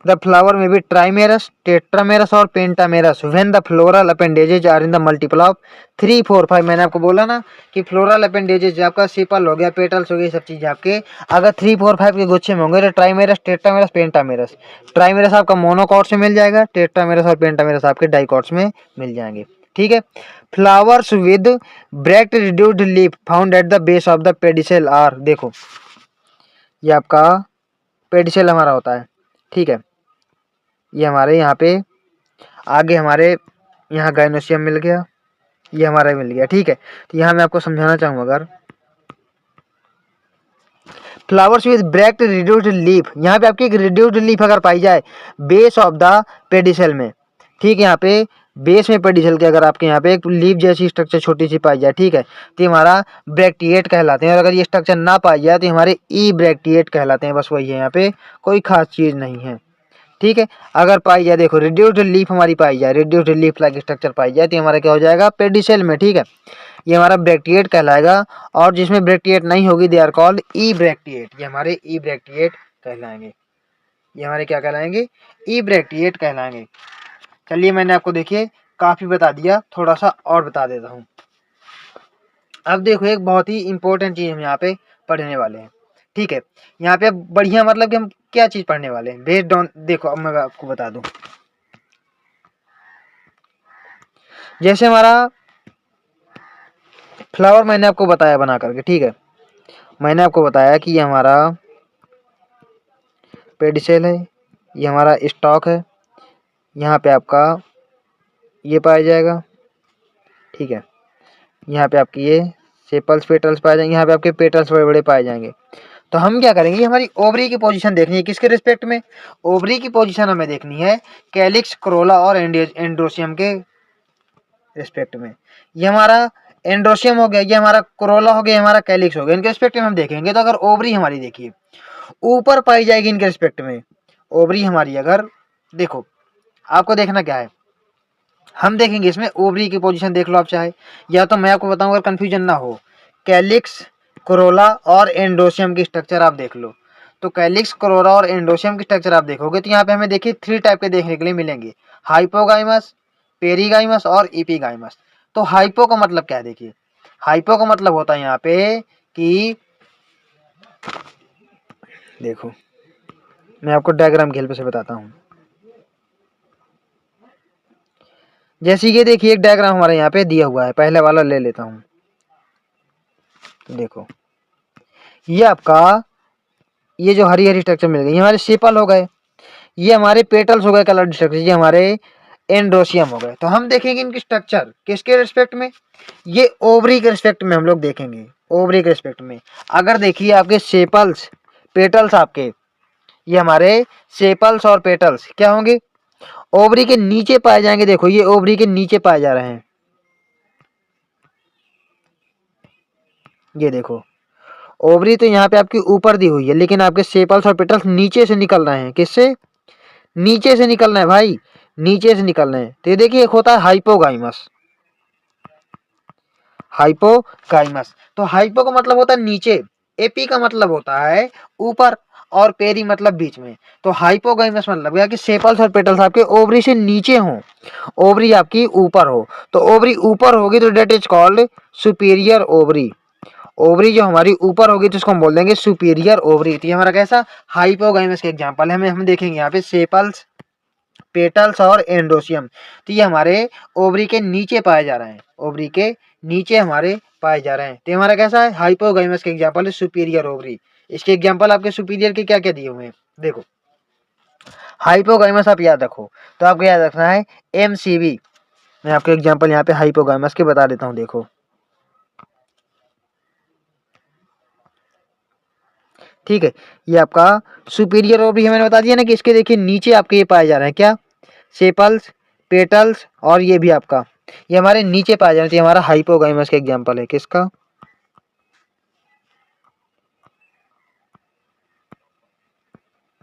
S1: The flower may be trimerous, tetramerous और pentamerous when the floral appendages are in the multiple of 3, 4, 5। मैंने आपको बोला ना कि फ्लोरल अपेंडेजेज आपका सेपल हो गया, पेटल्स हो गए, सब चीजें आपके अगर 3, 4, 5 के गुच्छे में होंगे तो ट्राइमेरस, टेट्रामेरस, पेंटामेरस। ट्राइमेरस आपका मोनोकॉट्स में मिल जाएगा, टेट्रामेरस और पेंटामेरस आपके डाइकॉट्स में मिल जाएंगे। ठीक है। Flowers with bract reduced leaf found at the base of the pedicel are, देखो ये आपका पेडिसेल हमारा होता है। ठीक है, ये हमारे यहाँ पे आगे हमारे यहाँ गाइनोसियम मिल गया, ये हमारा मिल गया। ठीक है, तो यहाँ मैं आपको समझाना चाहूँगा, अगर flowers with bract reduced leaf, यहाँ पे आपकी एक रिड्यूस्ड लीफ अगर पाई जाए बेस ऑफ द पेडिसेल में, ठीक है, यहाँ पे बेस में पेडिसेल के अगर आपके यहाँ पे एक लीफ जैसी स्ट्रक्चर छोटी सी पाई जाए, ठीक है, तो हमारा ब्रैक्टिएट कहलाते हैं। और अगर ये स्ट्रक्चर ना पाई जाए तो हमारे ई ब्रैक्टिएट कहलाते हैं। बस वही है, यहाँ पे कोई खास चीज़ नहीं है। ठीक है, अगर पाई जाए, देखो रिड्यूस्ड लीफ हमारी पाई जाए, रिड्यूस्ड लीफ लाइक स्ट्रक्चर पाई जाए, तो हमारा क्या हो जाएगा, पेडिसेल में। ठीक है, ये हमारा ब्रैक्टिएट कहलाएगा। और जिसमें ब्रैक्टिएट नहीं होगी they are called ebracteate, ये हमारे ई ब्रैक्टिएट कहलाएंगे। ये हमारे क्या कहलाएंगे, ई ब्रैक्टिएट कहलाएंगे। चलिए, मैंने आपको देखिए काफी बता दिया, थोड़ा सा और बता देता हूँ। अब देखो एक बहुत ही इंपॉर्टेंट चीज हम यहाँ पे पढ़ने वाले हैं। ठीक है, यहाँ पे बढ़िया मतलब कि हम क्या चीज पढ़ने वाले हैं बेस्ड ऑन, देखो अब मैं आपको बता दूं। जैसे हमारा फ्लावर मैंने आपको बताया बना करके, ठीक है, मैंने आपको बताया कि ये हमारा पेडिसेल है, ये हमारा स्टॉक है, यहाँ पे आपका ये पाया जाएगा। ठीक है, यहाँ पे आपकी ये सेपल्स पेटल्स पाए जाएंगे, यहाँ पे आपके पेटल्स बड़े बड़े पाए जाएंगे। तो हम क्या करेंगे, हमारी ओवरी की पोजीशन देखनी है, किसके रिस्पेक्ट में, ओवरी की पोजीशन हमें देखनी है कैलिक्स, क्रोला और एंड्रोसियम के रिस्पेक्ट में। ये हमारा एंड्रोसियम हो गया, ये हमारा क्रोला हो गया, हमारा कैलिक्स हो गया, इनके रिस्पेक्ट में हम देखेंगे। तो अगर ओवरी हमारी देखिए ऊपर पाई जाएगी इनके रिस्पेक्ट में, ओवरी हमारी अगर, देखो आपको देखना क्या है, हम देखेंगे इसमें ओवरी की पोजीशन देख लो आप चाहे, या तो मैं आपको बताऊं अगर कंफ्यूजन ना हो, कैलिक्स, कोरोला और एंडोसियम की स्ट्रक्चर आप देख लो। तो कैलिक्स, कोरोला और एंडोसियम की स्ट्रक्चर आप देखोगे तो यहाँ पे हमें देखिए 3 टाइप के देखने के लिए मिलेंगे, हाइपोगाइमस, पेरीगाइमस और इपीगाइमस। तो हाइपो का मतलब क्या है, देखिए हाइपो का मतलब होता है यहाँ पे कि, देखो मैं आपको डायग्राम खेल पे से बताता हूँ। जैसे ये देखिए एक डायग्राम हमारे यहाँ पे दिया हुआ है, पहले वाला ले लेता हूँ। देखो ये आपका ये जो हरी हरी स्ट्रक्चर मिल गई, ये हमारे सेपल हो गए, ये हमारे पेटल्स हो गए कलर स्ट्रक्चर, ये हमारे एंड्रोसियम हो गए। तो हम देखेंगे इनकी स्ट्रक्चर किसके रिस्पेक्ट में, ये ओवरी के रिस्पेक्ट में हम लोग देखेंगे, ओवरी के रिस्पेक्ट में। अगर देखिए आपके सेपल्स पेटल्स आपके, ये हमारे सेपल्स और पेटल्स क्या होंगे, ओवरी के नीचे पाए जाएंगे। देखो ये ओवरी के नीचे पाए जा रहे हैं, ये देखो ओवरी तो यहाँ पे आपकी ऊपर दी हुई है, लेकिन आपके सेपल्स और पेटल्स नीचे से निकल रहे हैं। किससे, नीचे से निकल रहे हैं भाई, नीचे से निकल रहे हैं। तो ये देखिए एक होता है हाइपोगाइमस, हाइपोगाइमस। तो हाइपो का मतलब होता है नीचे, एपी का मतलब होता है ऊपर, और पेरी मतलब बीच में। तो हाइपोगाइमस मतलब क्या कि सेपल्स और पेटल्स आपके ओवरी से नीचे हों, ओवरी आपकी ऊपर हो। तो ओवरी ऊपर होगी तो that is called superior ovary. Ovary जो हमारी ऊपर होगी तो इसको हम बोल देंगे सुपीरियर ओवरी। तो ये हमारा कैसा हाइपोगाइमस के एग्जांपल है। हम देखेंगे यहाँ पे सेपल्स, पेटल्स और एंडोसियम। तो ये हमारे ओवरी के नीचे पाए जा रहे हैं, ओवरी के नीचे हमारे पाए जा रहे हैं। तो हमारा कैसा है हाइपोगाइमस के एग्जांपल है सुपीरियर ओवरी। इसके एग्जांपल आपके सुपीरियर के क्या क्या दिए हुए हैं, देखो हाइपोगाइमस आप याद रखो, तो आपको याद रखना है एमसीबी। मैं आपको एग्जांपल यहाँ पे हाइपोगाइमस के बता देता हूँ। देखो ठीक है, ये आपका सुपीरियर ओवरी है, मैंने बता दिया ना कि इसके देखिए नीचे आपके ये पाए जा रहे हैं क्या, सेपल्स, पेटल्स और ये भी आपका, ये हमारे नीचे पाए जा रहे हैं। तो हमारा हाइपोगाइमस का एग्जांपल है, किसका,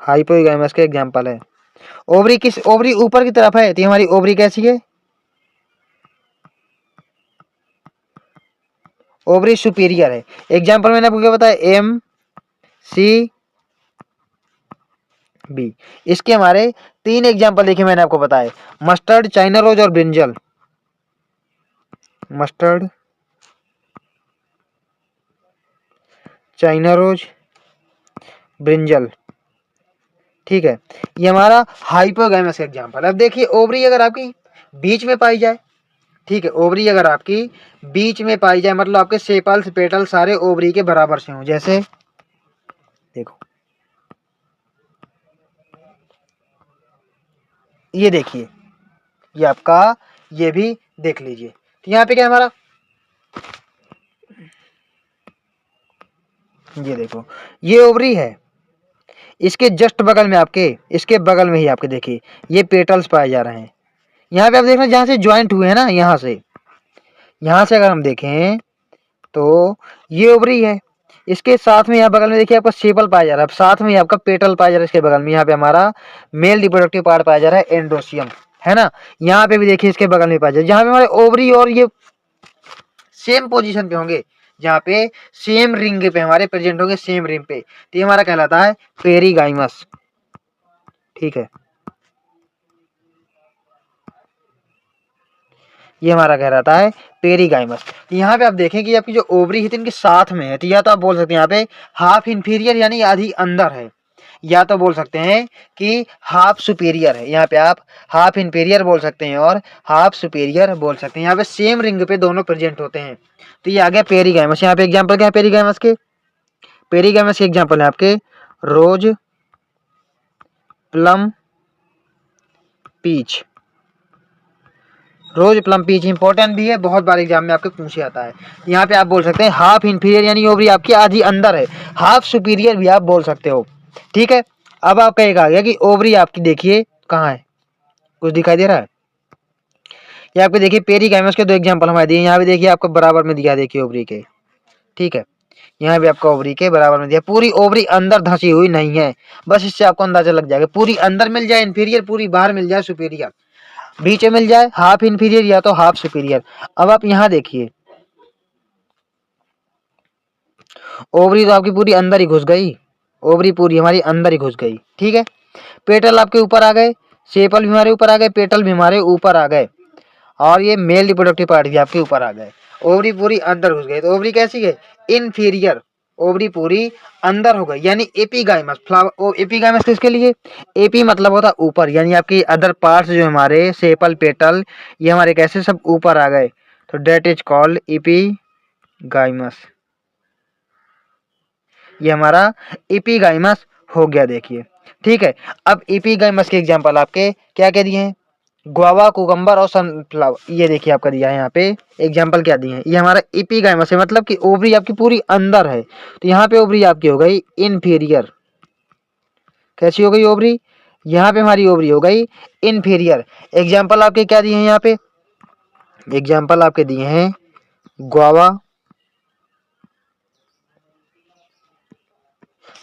S1: हाइपोगाइमस का एग्जांपल है। ओवरी किस, ओवरी ऊपर की तरफ है, तो हमारी ओवरी कैसी है, ओवरी सुपीरियर है। एग्जांपल मैंने आपको क्या बताया, एम सी बी। इसके हमारे 3 एग्जांपल देखिए मैंने आपको बताए, मस्टर्ड, चाइना रोज और brinjal. Mustard, China rose, brinjal, ठीक है। ये हमारा हाइपोगाइमस का एग्जांपल। अब देखिए ओवरी अगर आपकी बीच में पाई जाए, ठीक है, ओवरी अगर आपकी बीच में पाई जाए मतलब आपके सेपल्स पेटल सारे ओवरी के बराबर से हों, जैसे देखो ये देखिए, ये आपका, ये भी देख लीजिए। तो यहाँ पे क्या हमारा, ये देखो ये ओवरी है, इसके जस्ट बगल में आपके, इसके बगल में ही आपके देखिए ये पेटल्स पाए जा रहे हैं। यहाँ पे आप देखना जहाँ से ज्वाइंट हुए हैं ना, यहाँ से अगर हम देखें तो ये ओवरी है, इसके साथ में यहाँ बगल में देखिए आपका सेपल पाया जा रहा है, साथ में आपका पेटल पाया जा रहा है, इसके बगल में यहाँ पे हमारा मेल रिप्रोडक्टिव पार्ट पाया जा रहा है एंड्रोसियम, है ना। यहाँ पे भी देखिए इसके बगल में पाया जा रहा है, जहाँ पे हमारे ओवरी और ये सेम पोजीशन पे होंगे, जहाँ पे सेम रिंग पे हमारे प्रेजेंट होंगे, सेम रिंग पे, तो ये हमारा कहलाता है पेरीगाइमस, ठीक है। ये हमारा कहलाता है पेरीगाइमस। तो यहाँ पे आप देखें कि आपकी जो ओवरी है इनके साथ में है, तो या तो आप बोल सकते हैं यहाँ पे हाफ इंफीरियर यानी आधी अंदर है, या तो बोल सकते हैं कि हाफ सुपीरियर है। यहाँ पे आप हाफ इंफीरियर बोल सकते हैं और हाफ सुपीरियर बोल सकते हैं। यहाँ पे सेम रिंग पे दोनों प्रेजेंट होते हैं। तो ये आ गया पेरीगाइमस। यहाँ पे एग्जाम्पल क्या है पेरीगाइमस के, पेरीगाइमस के एग्जाम्पल है आपके रोज, प्लम, पीच। रोज, प्लम, पीच इंपॉर्टेंट भी है, बहुत बार एग्जाम में आपके पूछे आता है। यहाँ पे आप बोल सकते हैं हाफ इंफीरियर यानी ओवरी आपकी आधी अंदर है, हाफ सुपीरियर भी आप बोल सकते हो, ठीक है। अब आपका एक आ गया कि ओवरी आपकी देखिए कहाँ है, कुछ दिखाई दे रहा है, ये आपके देखिए पेरीगाइमस के 2 एग्जाम्पल हमारे दिए, यहाँ भी देखिए आपको बराबर में दिया, देखिए ओवरी के, ठीक है। यहाँ भी आपका ओवरी के बराबर में दिया, पूरी ओवरी अंदर धंसी हुई नहीं है, बस इससे आपको अंदाजा लग जाएगा। पूरी अंदर मिल जाए इंफीरियर, पूरी बाहर मिल जाए सुपीरियर, बीच में मिल जाए हाफ इंफीरियर या तो हाफ सुपीरियर। अब आप यहाँ देखिए ओवरी तो आपकी पूरी अंदर ही घुस गई, ओवरी पूरी हमारी अंदर ही घुस गई, ठीक है। पेटल आपके ऊपर आ गए, सेपल भी हमारे ऊपर आ गए, पेटल भी हमारे ऊपर आ गए, और ये मेल रिप्रोडक्टिव पार्ट भी आपके ऊपर आ गए। ओवरी पूरी अंदर घुस गई, तो ओवरी कैसी है इनफीरियर, ओवरी पूरी अंदर हो गई, यानी एपीगाइमस। फ्लावर एपीगाइमस किसके लिए, एपी मतलब होता ऊपर, यानी आपकी अदर पार्ट्स जो हमारे सेपल पेटल ये हमारे कैसे सब ऊपर आ गए, तो डेट इज कॉल्ड एपीगाइमस। ये हमारा एपिगाइमस हो गया, देखिए। ठीक है, अब एपिगाइमस के एग्जाम्पल आपके क्या क्या दिए हैं, गुआवा, कुकम्बर और सनफ्लावर। ये देखिए आपका दिया है यहाँ पे एग्जाम्पल क्या दिए हैं। ये हमारा एपिगाइमस है, मतलब कि ओवरी आपकी पूरी अंदर है, तो यहाँ पे ओवरी आपकी हो गई इनफीरियर। कैसी हो गई ओवरी, यहाँ पे हमारी ओवरी हो गई इनफीरियर। एग्जाम्पल आपके क्या दिए हैं यहाँ पे, एग्जाम्पल आपके दिए हैं गुआवा,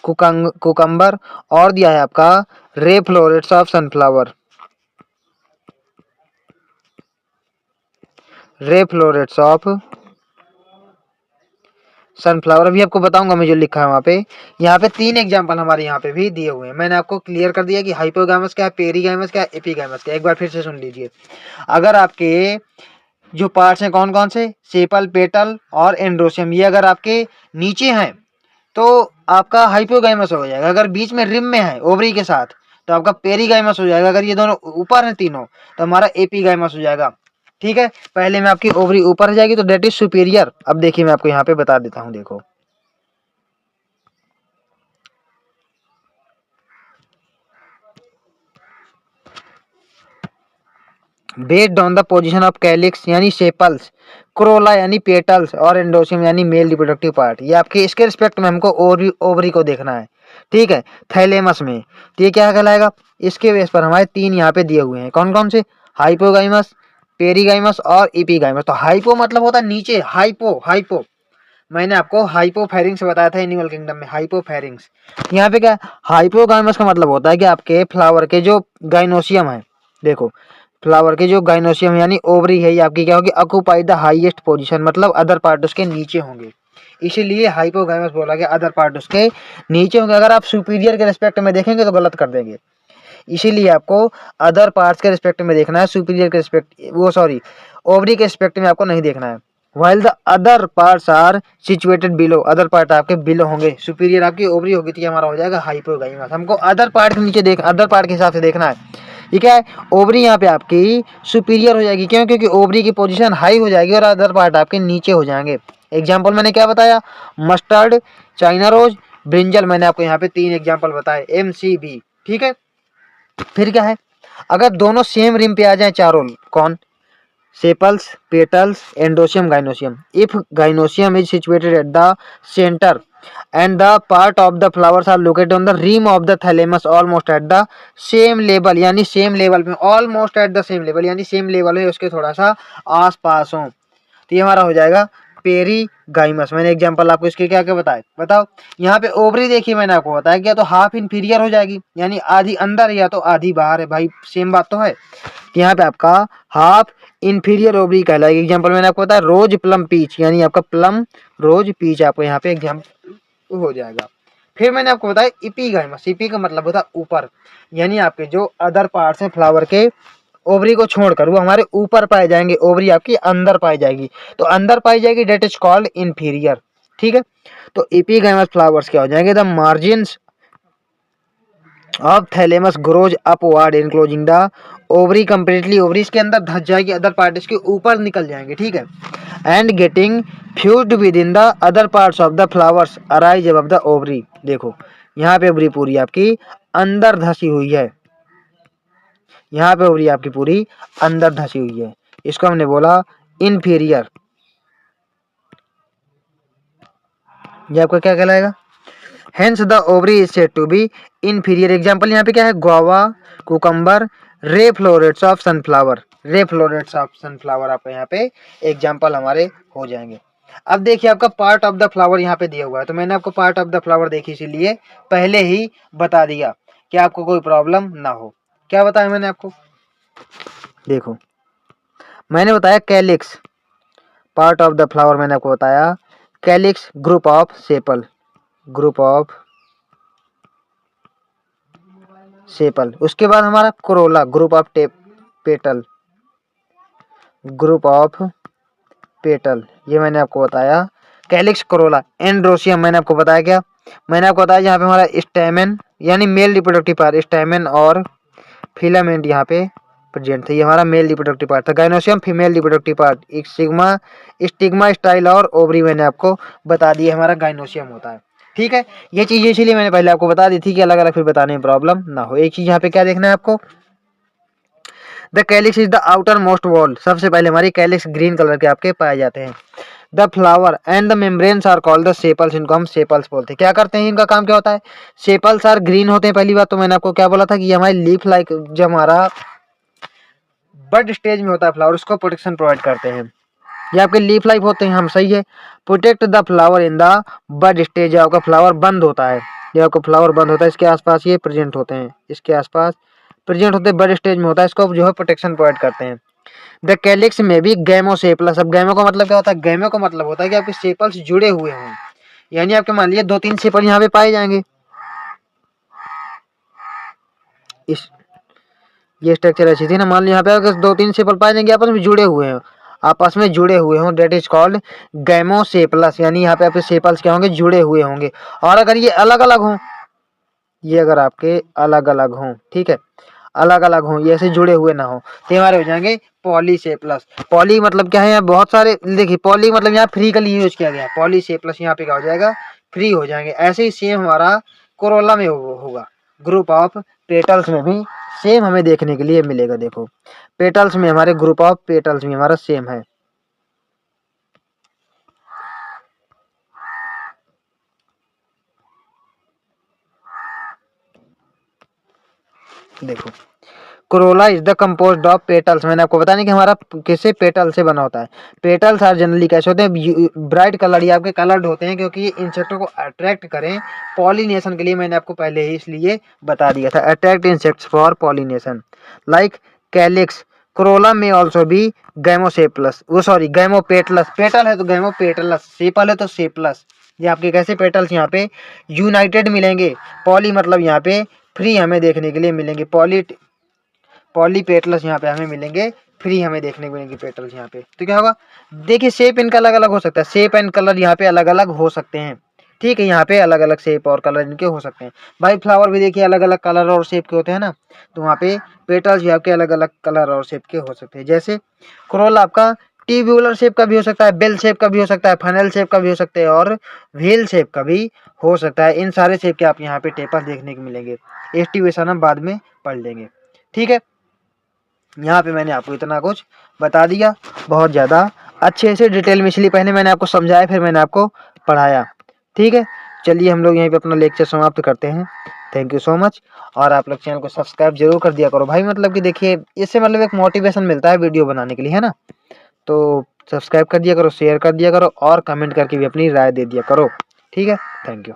S1: कुकम्बर, और दिया है आपका रे florets of sunflower, ray florets of sunflower. अभी आपको बताऊंगा मैं जो लिखा है वहाँ पे। यहाँ पे 3 एग्जांपल हमारे यहाँ पे भी दिए हुए हैं। मैंने आपको क्लियर कर दिया कि हाइपोगामस क्या है, पेरीगामस क्या है, एपिगामस क्या है। एक बार फिर से सुन लीजिए। अगर आपके जो पार्ट्स हैं कौन कौन से, सेपल, पेटल और एंड्रोसियम, ये अगर आपके नीचे हैं तो आपका हाइपोगाइमस हो जाएगा। अगर बीच में रिम में है ओवरी के साथ तो आपका पेरीगाइमस हो जाएगा। अगर ये दोनों ऊपर हैं तीनों तो हमारा एपिगाइमस हो जाएगा। ठीक है, पहले में आपकी ओवरी ऊपर हो जाएगी तो डेट इज सुपीरियर। अब देखिए मैं आपको यहाँ पे बता देता हूँ, देखो based on the position of calyx यानी सेपल्स, क्रोला यानी पेटल्स और एंडोसियम यानी मेल रिप्रोडक्टिव पार्ट। ये आपके इसके रिस्पेक्ट में हमको ओवरी को देखना है। ठीक है, थैलेमस में तो ये क्या कहलाएगा, इसके बेस पर हमारे 3 यहाँ पे दिए हुए हैं। कौन कौन से, हाइपोगाइमस, पेरीगाइमस और एपिगाइमस। तो हाइपो मतलब होता है नीचे, हाइपो हाइपो मैंने आपको हाइपोफेरिंग्स बताया था एनिमल किंगडम में, हाइपोफेरिंग्स। यहाँ पे क्या, हाइपोगाइमस का मतलब होता है कि आपके फ्लावर के जो गाइनोसियम है, देखो फ्लावर के जो गाइनोसियम यानी ओवरी है, ये आपकी क्या होगी, ऑक्यूपाई द हाईएस्ट पोजीशन, मतलब अदर पार्ट उसके नीचे होंगे, इसीलिए हाइपोगाइमस बोला गया, अदर पार्ट उसके नीचे होंगे। अगर आप सुपीरियर के रिस्पेक्ट में देखेंगे तो गलत कर देंगे, इसीलिए आपको अदर पार्ट्स के रिस्पेक्ट में देखना है, सुपीरियर के रिस्पेक्ट, वो सॉरी ओवरी के रिस्पेक्ट में आपको नहीं देखना है। While the other parts are situated below, other part आपके बिलो होंगे, सुपीरियर आपकी ओवरी होगी तो हमारा हो जाएगा हाइपोगाइमस। हमको अदर पार्ट के नीचे देख, अदर पार्ट के हिसाब से देखना है। ये क्या है, ओवरी यहाँ पे आपकी सुपीरियर हो जाएगी, क्यों, क्योंकि ओवरी की पोजीशन हाई हो जाएगी और अदर पार्ट आपके नीचे हो जाएंगे। एग्जाम्पल मैंने क्या बताया, मस्टर्ड, चाइना रोज, ब्रिंजल, मैंने आपको यहाँ पे 3 एग्जाम्पल बताए, MCB। ठीक है, फिर क्या है, अगर दोनों सेम रिम पे आ जाए चारों, कौन, sepals, petals, एंडोसियम, gynoecium. If gynoecium is situated at the centre and the part of the flowers are located on the rim of the thalamus almost at the same level, यानी सेम लेवल में, almost at the same level यानी सेम लेवल है उसके थोड़ा सा आस पास हो, तो ये हमारा हो जाएगा पेरीगाइमस। मैंने एग्जांपल आपको इसके क्या क्या बताए, बताओ। यहाँ पे ओवरी देखिए मैंने आपको बताया क्या, तो हाफ इन्फीरियर हो जाएगी, यानी आधी अंदर या तो आधी बाहर है, भाई सेम बात तो है। यहाँ पे आपका हाफ इन्फीरियर ओवरी कहलाएगी। एग्जांपल मैंने आपको बताया रोज प्लम पीच, यानी आपका प्लम रोज पीच आपको यहाँ पे एग्जाम्पल हो जाएगा। फिर मैंने आपको बताया इपीगाइमस, इपी का मतलब होता है ऊपर, यानी आपके जो अदर पार्ट्स हैं फ्लावर के ओवरी को छोड़कर वो हमारे ऊपर पाए जाएंगे, ओवरी आपकी अंदर पाई जाएगी, तो अंदर पाई जाएगी डेट इज कॉल्ड इन्फीरियर। ठीक है, तो एपिगाइमस फ्लावर्स क्या हो जाएंगे, the margins of thalamus grows upward enclosing the ovary completely, ovary इसके अंदर धस जाएगी, अदर पार्ट इसके ऊपर निकल जाएंगे। ठीक है, and getting fused with in the other parts of the flowers arise above the ovary. देखो यहाँ पे ओवरी पूरी आपकी अंदर धसी हुई है, यहाँ पे ओवरी आपकी पूरी अंदर धसी हुई है, इसको हमने बोला इन्फीरियर। ये आपका क्या कहलाएगा, hence the ovary is said to be inferior. Example यहाँ पे क्या है, guava, cucumber, ray florets of sunflower, ray florets of sunflower आपके यहाँ पे एग्जाम्पल हमारे हो जाएंगे। अब देखिए आपका पार्ट ऑफ द फ्लावर यहाँ पे दिया हुआ है, तो मैंने आपको पार्ट ऑफ द फ्लावर देखी इसीलिए पहले ही बता दिया कि आपको कोई प्रॉब्लम ना हो। क्या बताया मैंने आपको, देखो मैंने बताया calyx, part of the flower मैंने आपको बताया calyx, group of sepal, group of sepal. उसके बाद हमारा Corolla, group of petal, group of petal, ये मैंने आपको बताया कैलिक्स, कोरोला। एंड्रोसियम मैंने आपको बताया क्या, मैंने आपको बताया यहाँ पे हमारा स्टैमेन यानी मेल रिप्रोडक्टिव पार्ट, स्टैमेन और फिलामेंट यहाँ पे प्रेजेंट थे, ये हमारा मेल रिप्रोडक्टिव पार्ट था। गाइनोसियम फीमेल रिप्रोडक्टिव पार्ट, एक सिग्मा, स्टिग्मा, स्टाइल और ओवरी मैंने आपको बता दिया हमारा गाइनोसियम होता है। ठीक है, ये चीज़ इसीलिए मैंने पहले आपको बता दी थी कि अलग अलग फिर बताने में प्रॉब्लम ना हो। एक चीज़ यहाँ पे क्या देखना है आपको, the calyx is the outer most wall. सबसे पहले हमारी कैलिक्स ग्रीन कलर के आपके पाए जाते हैं। The flower and the membranes are called the sepals, इनको हम सेपल्स बोलते हैं। क्या करते हैं, इनका काम क्या होता है, सेपल्स आर ग्रीन होते हैं। पहली बात तो मैंने आपको क्या बोला था कि ये हमारी लीफ लाइक, जब हमारा बड स्टेज में होता है फ्लावर, उसको प्रोटेक्शन प्रोवाइड करते हैं। ये आपके लीफ लाइक होते हैं, हम सही है। Protect the flower in the bud stage, जब आपका फ्लावर बंद होता है, जब आपका फ्लावर बंद होता है इसके आसपास ये प्रेजेंट होते हैं, इसके आसपास प्रेजेंट होते हैं, बड स्टेज में होता है, इसको जो है प्रोटेक्शन प्रोवाइड करते हैं। द कैलिक्स में भी गैमोसेपलस। अब गैमो का मतलब क्या होता है, गैमो का मतलब होता है कि आपके सेपल्स जुड़े हुए हों, यानी आपके मान लीजिए 2-3 सेपल यहाँ पे पाए जाएंगे। इस ये स्ट्रक्चर ऐसी थी ना, मान लीजिए यहाँ पे अगर 2-3 सेपल पाए जाएंगे आपस में जुड़े हुए हैं, आपस में जुड़े हुए हों, डेट इज कॉल्ड गैमोसेपलस, यानी यहाँ पे आपके सेपल्स क्या होंगे, जुड़े हुए होंगे। और अगर ये अलग अलग हों, ये अगर आपके अलग अलग हों, ठीक है, अलग अलग हों, ये ऐसे जुड़े हुए ना हो, तो हमारे हो जाएंगे पॉलीसेपलस। पॉली मतलब क्या है, यहाँ बहुत सारे देखिए, पॉली मतलब यहाँ फ्री का लिए यूज किया गया, पॉलीसेपलस यहाँ पे क्या हो जाएगा, फ्री हो जाएंगे। ऐसे ही सेम हमारा कोरोला में होगा, ग्रुप ऑफ पेटल्स में भी सेम हमें देखने के लिए मिलेगा। देखो पेटल्स में हमारे ग्रुप ऑफ पेटल्स में हमारा सेम है। देखो Corolla is the composed of petals, मैंने आपको बताया नहीं कि हमारा किससे, पेटल से बना होता है। पेटल्स आर जनरली कैसे होते हैं, ब्राइट कलर, ये आपके कलर्ड होते हैं क्योंकि ये इंसेक्टों को अट्रैक्ट करें पॉलिनेशन के लिए। मैंने आपको पहले ही इसलिए बता दिया था, attract insects for pollination. Like calyx, Corolla में ऑल्सो भी गैमोसेपलस, वो सॉरी गैमोपेटलस, पेटल है तो गैमोपेटलस, सेपल है तो सेपलस। ये आपके कैसे पेटल्स यहाँ पे यूनाइटेड मिलेंगे, पॉली मतलब यहाँ पे फ्री हमें देखने के लिए मिलेंगे, पॉलीपेटलस यहाँ पे हमें मिलेंगे फ्री, हमें देखने को मिलेंगे पेटल्स यहाँ पे। तो क्या होगा, देखिए शेप इनका अलग अलग हो सकता है, शेप एंड कलर यहाँ पे अलग अलग हो सकते हैं, ठीक है, यहाँ पे अलग अलग शेप और कलर इनके हो सकते हैं। भाई फ्लावर भी देखिए अलग अलग कलर और शेप के होते हैं ना, तो वहाँ पे पेटल्स भी आपके अलग अलग कलर और शेप के हो सकते हैं। जैसे कोरोला आपका ट्यूब्यूलर शेप का भी हो सकता है, बेल शेप का भी हो सकता है, फनल शेप का भी हो सकता है और व्हील शेप का भी हो सकता है। इन सारे शेप के आप यहाँ पे टेपर्स देखने को मिलेंगे। एस्टिवेशन हम बाद में पढ़ लेंगे, ठीक है। यहाँ पे मैंने आपको इतना कुछ बता दिया, बहुत ज़्यादा अच्छे से डिटेल में, इसलिए पहले मैंने आपको समझाया फिर मैंने आपको पढ़ाया, ठीक है। चलिए हम लोग यहीं पे अपना लेक्चर समाप्त करते हैं। Thank you so much. और आप लोग चैनल को सब्सक्राइब जरूर कर दिया करो भाई, मतलब कि देखिए इससे मतलब एक मोटिवेशन मिलता है वीडियो बनाने के लिए, है ना। तो सब्सक्राइब कर दिया करो, शेयर कर दिया करो और कमेंट करके भी अपनी राय दे दिया करो, ठीक है। Thank you.